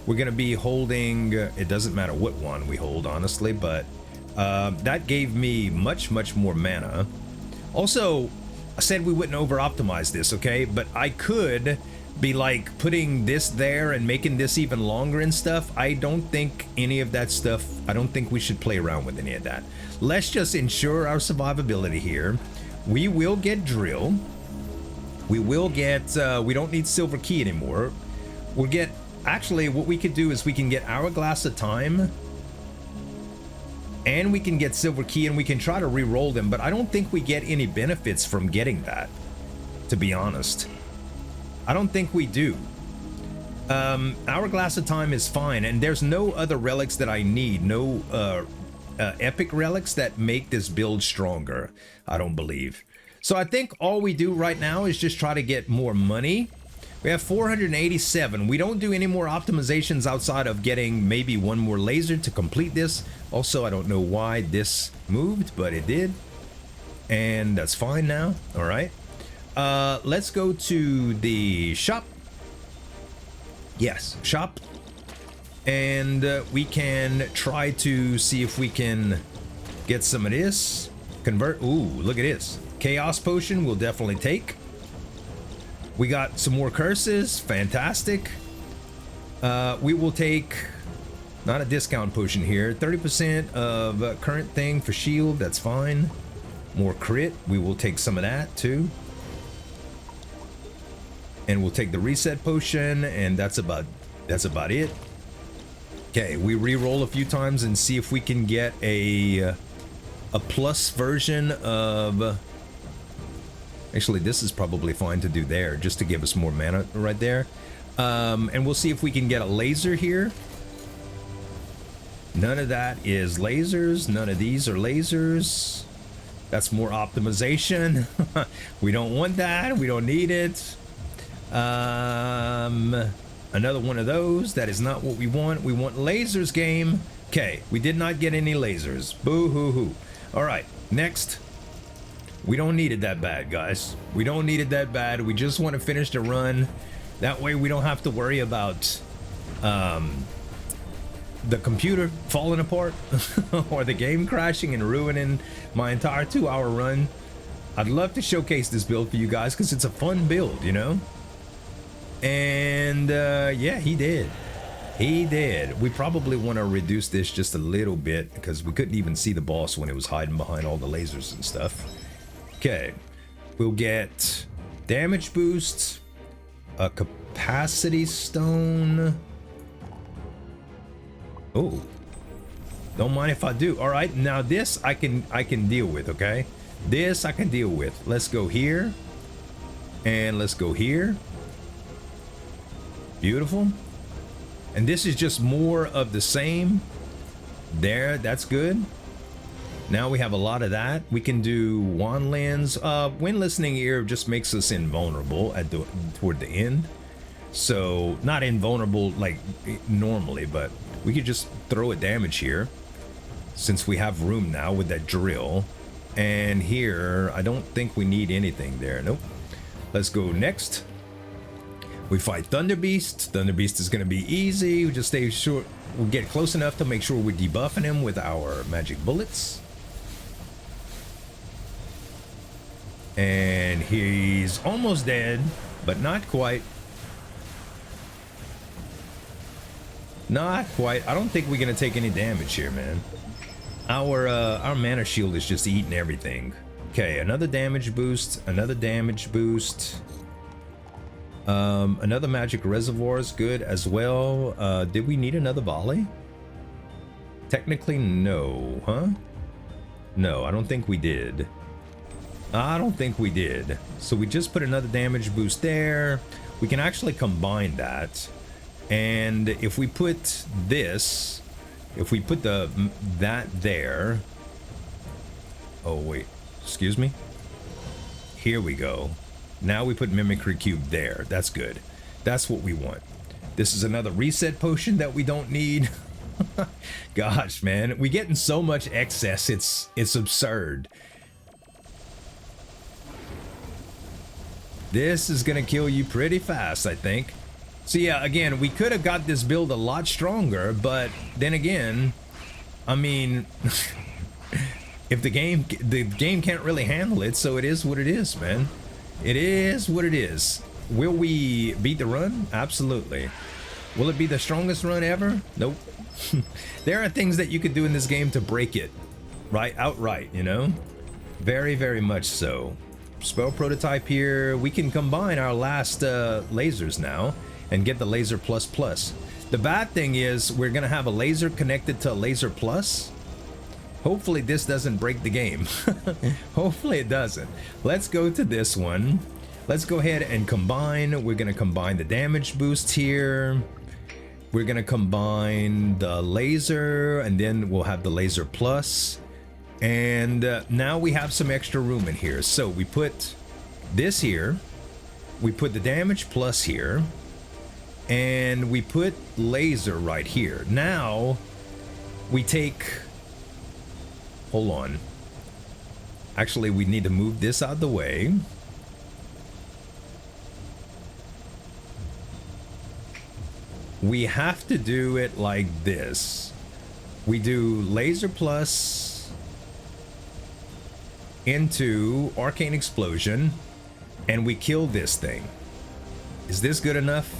A: We're going to be holding... it doesn't matter what wand we hold, honestly, but that gave me much, much more mana. Also, I said we wouldn't over-optimize this, okay? But I could be like putting this there and making this even longer and stuff. I don't think any of that stuff, I don't think we should play around with any of that. Let's just ensure our survivability here. We will get drill. We will get, we don't need silver key anymore. We'll get, actually what we could do is we can get hourglass of time and we can get silver key and we can try to re-roll them, but I don't think we get any benefits from getting that, to be honest. I don't think we do. Hourglass of time is fine, and there's no other relics that I need. No epic relics that make this build stronger, I don't believe. So I think all we do right now is just try to get more money. We have 487. We don't do any more optimizations outside of getting maybe one more laser to complete this. Also, I don't know why this moved, but it did. And that's fine now. All right. Let's go to the shop. Yes, shop. And we can try to see if we can get some of this. Convert. Ooh, look at this. Chaos potion we'll definitely take. We got some more curses. Fantastic. We will take, not a discount potion here, 30% of current thing for shield. That's fine. More crit. We will take some of that too. And we'll take the reset potion, and that's about it. Okay, we re-roll a few times and see if we can get a plus version of... Actually, this is probably fine to do there, just to give us more mana right there. And we'll see if we can get a laser here. None of that is lasers. None of these are lasers. That's more optimization. We don't want that. We don't need it. Another one of those. That is not what we want. We want lasers, game. Okay, we did not get any lasers. Boo-hoo-hoo. All right, next. We don't need it that bad, guys. We don't need it that bad. We just want to finish the run. That way we don't have to worry about the computer falling apart or the game crashing and ruining my entire 2-hour run. I'd love to showcase this build for you guys because it's a fun build, you know? And yeah, he did. He did. We probably want to reduce this just a little bit because we couldn't even see the boss when it was hiding behind all the lasers and stuff. Okay, we'll get damage boost, a capacity stone. Oh, don't mind if I do. All right, now this I can deal with. Okay, this I can deal with. Let's go here, and let's go here. Beautiful. And this is just more of the same. There, that's good. Now we have a lot of that. We can do wand lands. Wind listening ear just makes us invulnerable at toward the end. So not invulnerable like normally, but we could just throw a damage here since we have room now with that drill. And here, I don't think we need anything there. Nope. Let's go next. We fight Thunder Beast. Thunder Beast is going to be easy. We just stay short. We'll get close enough to make sure we're debuffing him with our magic bullets. And he's almost dead, but not quite. Not quite. I don't think we're gonna take any damage here, man. Our mana shield is just eating everything. Okay, another damage boost, another damage boost. Another magic reservoir is good as well. Did we need another volley? Technically, no, huh? No, I don't think we did. I don't think we did. So we just put another damage boost there. We can actually combine that. And if we put this If we put that there. Oh, wait. Excuse me? Here we go. Now we put Mimicry Cube there. That's good. That's what we want. This is another reset potion that we don't need. Gosh, man. We're getting so much excess. It's absurd. This is going to kill you pretty fast, I think. So yeah, again, we could have got this build a lot stronger, but then again, I mean, if the game can't really handle it, so it is what it is, man. It is what it is. Will we beat the run? Absolutely. Will it be the strongest run ever? Nope. There are things that you could do in this game to break it, right? Outright, you know? Very, very much so. Spell prototype here. We can combine our last lasers now and get the laser plus plus. The bad thing is we're gonna have a laser connected to a laser plus. Hopefully this doesn't break the game. Hopefully it doesn't. Let's go to this one. Let's go ahead and combine. We're gonna combine the damage boost here. We're gonna combine the laser, and then we'll have the laser plus. And now we have some extra room in here. So we put this here. We put the damage plus here. And we put laser right here. Now we take... Hold on. Actually, we need to move this out of the way. We have to do it like this. We do laser plus into Arcane Explosion, and we kill this thing. Is this good enough?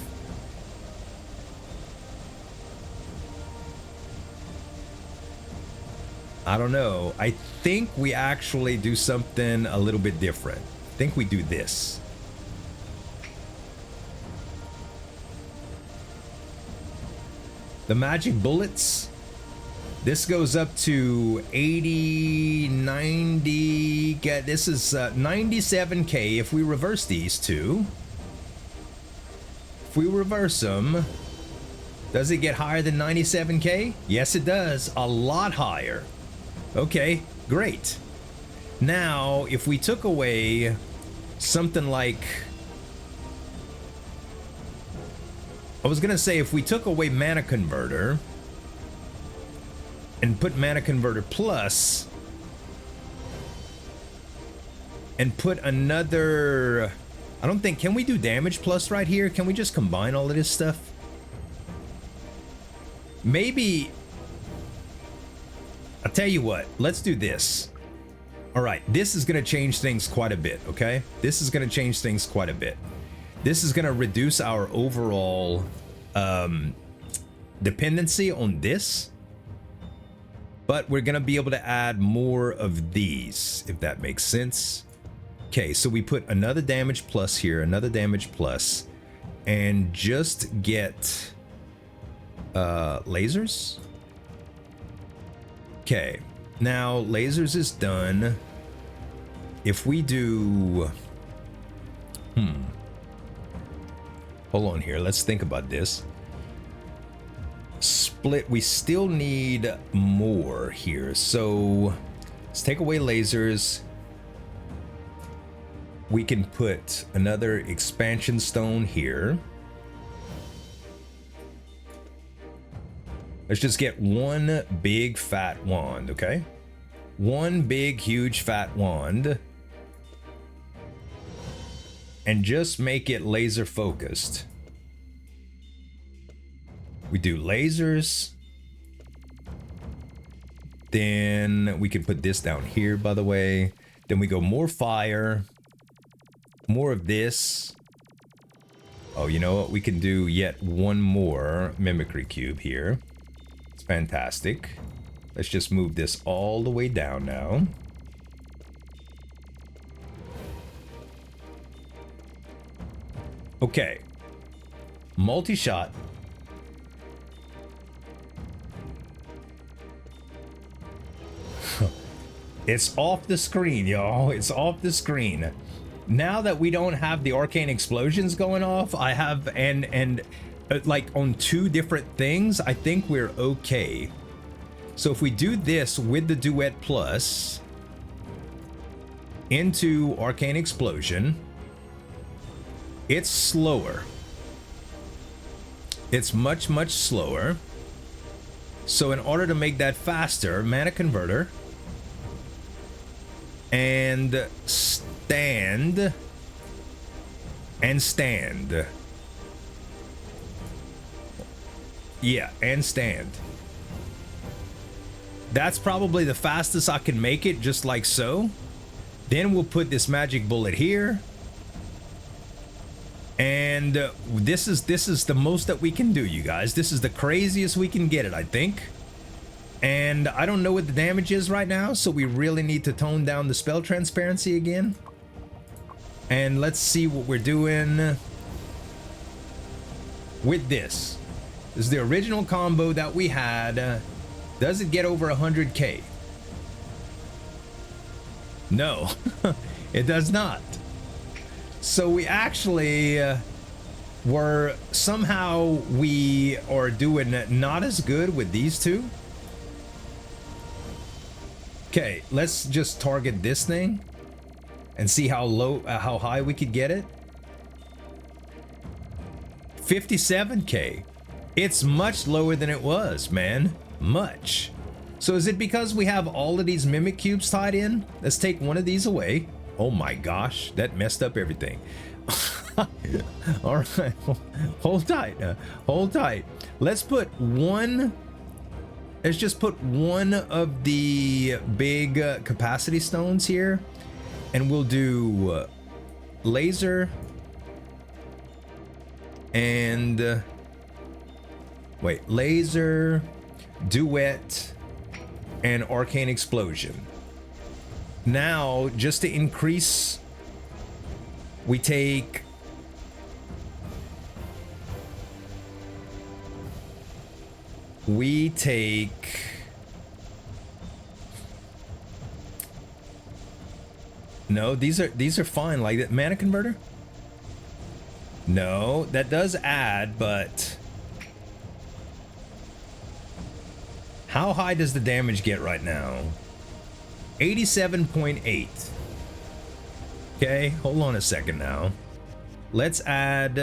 A: I don't know. I think we actually do something a little bit different. I think we do this. The magic bullets. This goes up to 80, 90. This is 97k if we reverse these two. If we reverse them, does it get higher than 97k? Yes, it does. A lot higher. Okay, great. Now, if we took away something like... I was gonna say, if we took away Mana Converter and put Mana Converter Plus and put another... I don't think... Can we do Damage Plus right here? Can we just combine all of this stuff? Maybe... I'll tell you what, let's do this. All right, this is gonna change things quite a bit, okay? This is gonna change things quite a bit. This is gonna reduce our overall dependency on this, but we're gonna be able to add more of these, if that makes sense. Okay, so we put another damage plus here, another damage plus, and just get lasers. Okay, now lasers is done. If we do... Hold on here, let's think about this. Split, we still need more here. So let's take away lasers. We can put another expansion stone here. Let's just get one big fat wand, okay? One big huge fat wand. And just make it laser focused. We do lasers. Then we can put this down here, by the way. Then we go more fire. More of this. Oh, you know what? We can do yet one more mimicry cube here. It's fantastic. Let's just move this all the way down now. Okay. Multi-shot. It's off the screen, y'all. It's off the screen. Now that we don't have the arcane explosions going off, I have and like on two different things, I think we're okay. So if we do this with the Duet Plus into Arcane Explosion, it's slower. It's much, much slower. So in order to make that faster, Mana Converter and stand and stand. Yeah, and stand. That's probably the fastest I can make it, just like so. Then we'll put this magic bullet here. And this is the most that we can do, you guys. This is the craziest we can get it, I think. And I don't know what the damage is right now, so we really need to tone down the spell transparency again. And let's see what we're doing with this. This is the original combo that we had. Does it get over 100k? No, it does not. So we actually were somehow we are doing not as good with these two. Okay, let's just target this thing and see how low, how high we could get it. 57k. It's much lower than it was, man. Much. So is it because we have all of these Mimicubes tied in? Let's take one of these away. Oh my gosh, that messed up everything. All right, hold tight, hold tight. Let's put one. Let's just put one of the big capacity stones here, and we'll do laser and wait, laser, duet, and arcane explosion. Now, just to increase, we take no, these are fine. Like that mana converter. No, that does add, but how high does the damage get right now? 87.8. Okay, hold on a second now. Let's add,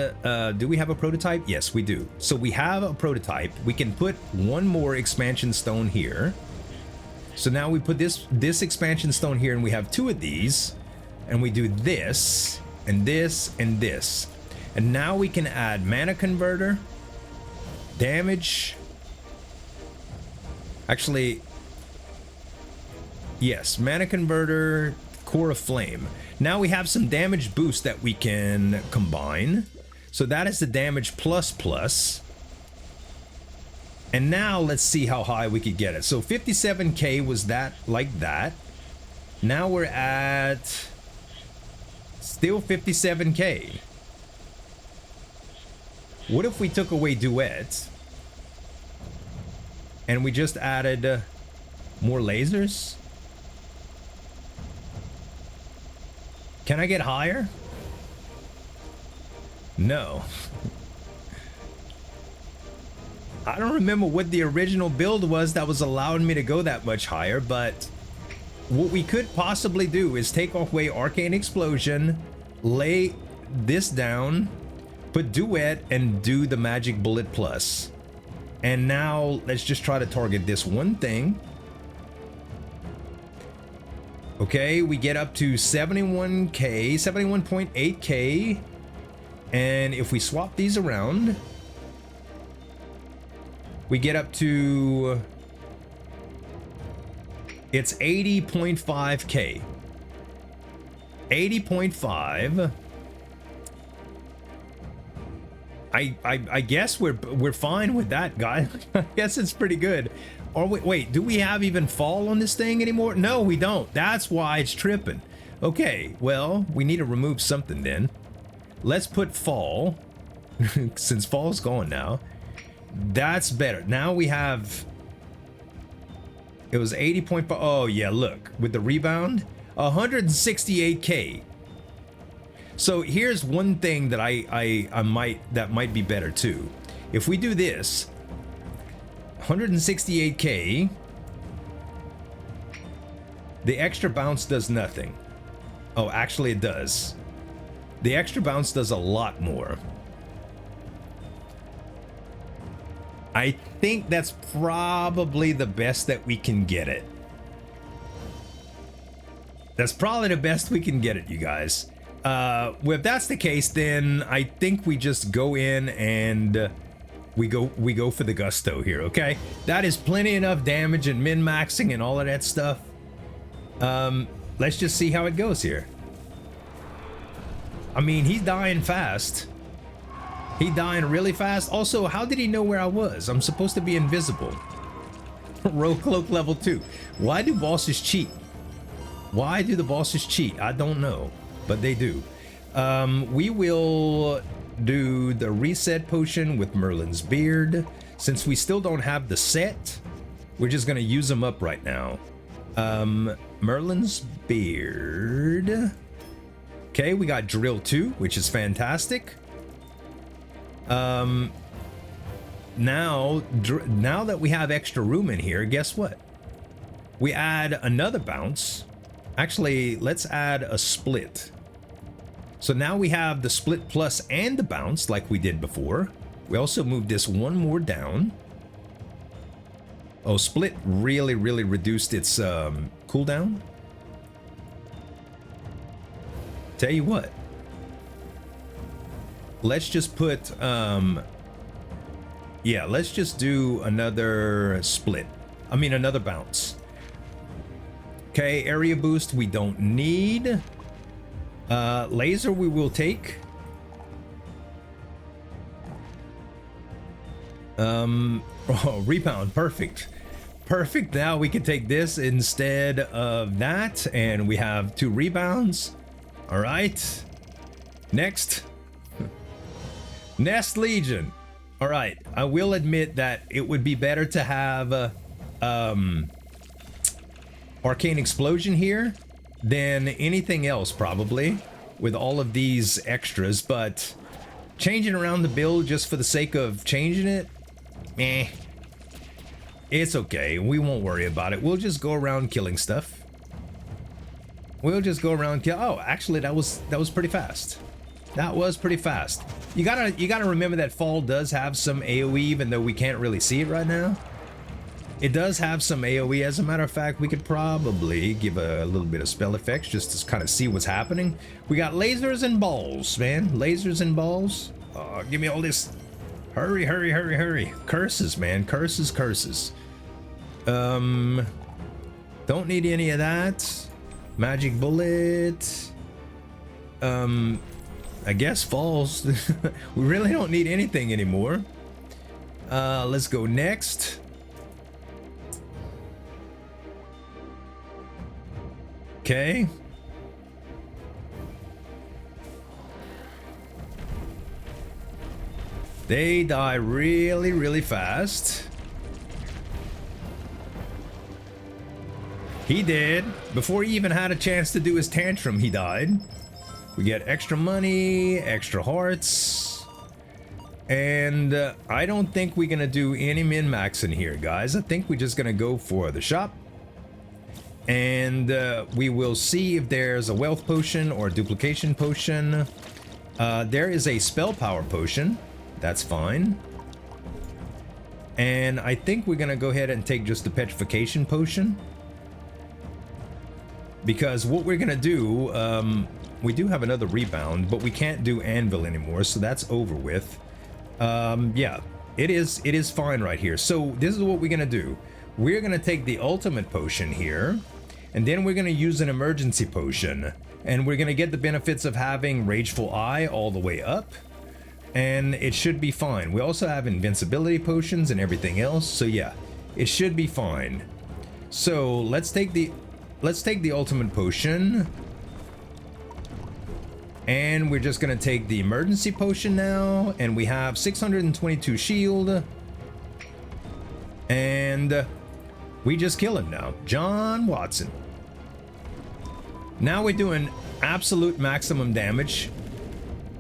A: do we have a prototype? Yes, we do. So we have a prototype. We can put one more expansion stone here. So now we put this expansion stone here, and we have two of these, and we do this and this and this. And now we can add mana converter, damage. Actually, yes, mana converter, core of flame. Now we have some damage boost that we can combine. So that is the damage plus. And now let's see how high we could get it. So 57k was that, like that. Now we're at still 57k. What if we took away Duet and we just added more lasers? Can I get higher? No. I don't remember what the original build was that was allowing me to go that much higher, but what we could possibly do is take away Arcane Explosion, lay this down, put Duet, and do the Magic Bullet Plus. And now let's just try to target this one thing. Okay, we get up to 71k, 71.8k. And if we swap these around, we get up to, it's 80.5k. 80.5. I guess we're fine with that, guy. I guess it's pretty good. Or wait, do we have even fall on this thing anymore? No, we don't. That's why it's tripping. Okay, well, we need to remove something then. Let's put fall, since fall's gone now. That's better. Now we have, it was 80.5. Oh yeah, look, with the rebound, 168k. So here's one thing that that might be better too. If we do this, 168k, The extra bounce does nothing. Oh, actually it does. The extra bounce does a lot more. I think that's probably the best that we can get it. That's probably the best we can get it, you guys. Well, if that's the case, then I think we just go in and we go for the gusto here, okay? That is plenty enough damage and min-maxing and all of that stuff. Let's just see how it goes here. I mean, he's dying fast. He dying really fast. Also, how did he know where I was? I'm supposed to be invisible. Rogue Cloak level 2. Why do bosses cheat? Why do the bosses cheat? I don't know, but they do. We will do the reset potion with Merlin's beard. Since we still don't have the set, we're just gonna use them up right now. Merlin's beard. Okay, we got drill 2, which is fantastic. Now that we have extra room in here, guess what? We add another bounce. Actually, let's add a split. So now we have the split plus and the bounce like we did before. We also moved this one more down. Oh, split really reduced its cooldown. Tell you what. Let's just put yeah, let's just do another split. I mean another bounce. Okay, area boost we don't need. Laser we will take. Oh, rebound, perfect. Perfect, now we can take this instead of that, and we have 2 rebounds. All right, next. Nest Legion. All right, I will admit that it would be better to have Arcane Explosion here than anything else probably with all of these extras, but changing around the build just for the sake of changing it, it's okay. We won't worry about it. We'll just go around killing stuff. We'll just go around kill. Oh, actually that was pretty fast. That was pretty fast. You gotta remember that fall does have some AoE, even though we can't really see it right now. It does have some AoE. As a matter of fact, we could probably give a little bit of spell effects just to kind of see what's happening. We got lasers and balls, man. Lasers and balls. Give me all this. Hurry, hurry, hurry, hurry. Curses, man. Curses, curses. Don't need any of that. Magic bullet. I guess falls. We really don't need anything anymore. Let's go next. Okay. They die really fast. He did. Before he even had a chance to do his tantrum, he died. We get extra money, extra hearts. And I don't think we're gonna do any min-maxing here, guys. I think we're just gonna go for the shop. And we will see if there's a wealth potion or a duplication potion. There is a spell power potion. That's fine. And I think we're gonna go ahead and take just the petrification potion. Because what we're gonna do, we do have another rebound, but we can't do anvil anymore, so that's over with. Yeah, it is fine right here. So this is what we're gonna do. We're gonna take the ultimate potion here, and then we're gonna use an emergency potion, and we're gonna get the benefits of having Rageful Eye all the way up, and it should be fine. We also have invincibility potions and everything else, so yeah, it should be fine. So let's take the ultimate potion. And we're just gonna take the emergency potion now, and we have 622 shield. And we just kill him now. John Watson. Now we're doing absolute maximum damage.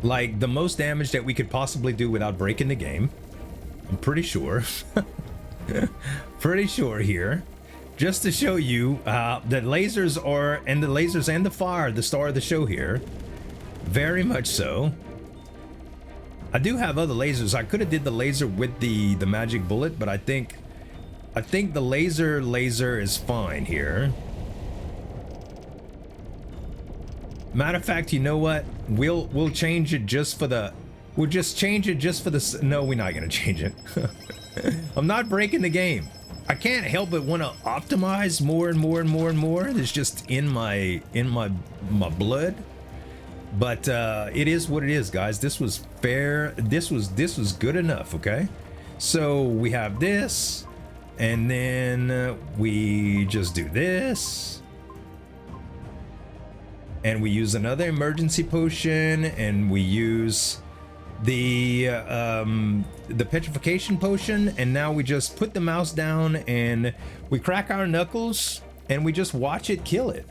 A: Like the most damage that we could possibly do without breaking the game. I'm pretty sure. Pretty sure here. just to show you that lasers are, and the lasers and the fire, the star of the show here. Very much so. I do have other lasers. I could have did the laser with the magic bullet, but I think the laser is fine here. Matter of fact, you know what? We'll change it just for the. We'll just change it just for the. No, we're not gonna change it. I'm not breaking the game. I can't help but want to optimize more and more and more and more. It's just in my blood. But it is what it is, guys. This was fair. This was good enough. Okay. So we have this, and then we just do this. And we use another emergency potion, and we use the petrification potion, and now we just put the mouse down and we crack our knuckles and we just watch it kill it.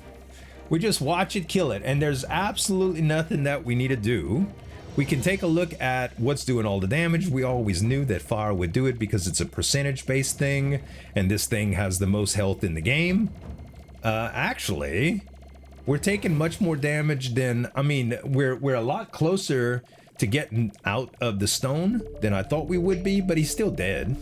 A: We just watch it kill it, and there's absolutely nothing that we need to do. We can take a look at what's doing all the damage. We always knew that fire would do it because it's a percentage-based thing, and this thing has the most health in the game. Actually, we're taking much more damage than, I mean, we're a lot closer to getting out of the stone than I thought we would be, but he's still dead.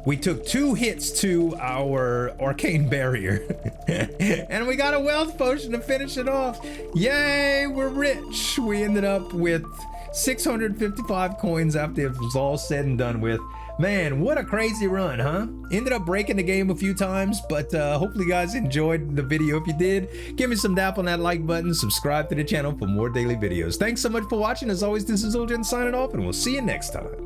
A: We took 2 hits to our arcane barrier and we got a wealth potion to finish it off. Yay, we're rich. We ended up with 655 coins after it was all said and done with. Man, what a crazy run, huh? Ended up breaking the game a few times, but hopefully you guys enjoyed the video. If you did, give me some dap on that like button, subscribe to the channel for more daily videos. Thanks so much for watching. As always, this is Zueljin signing off, and we'll see you next time.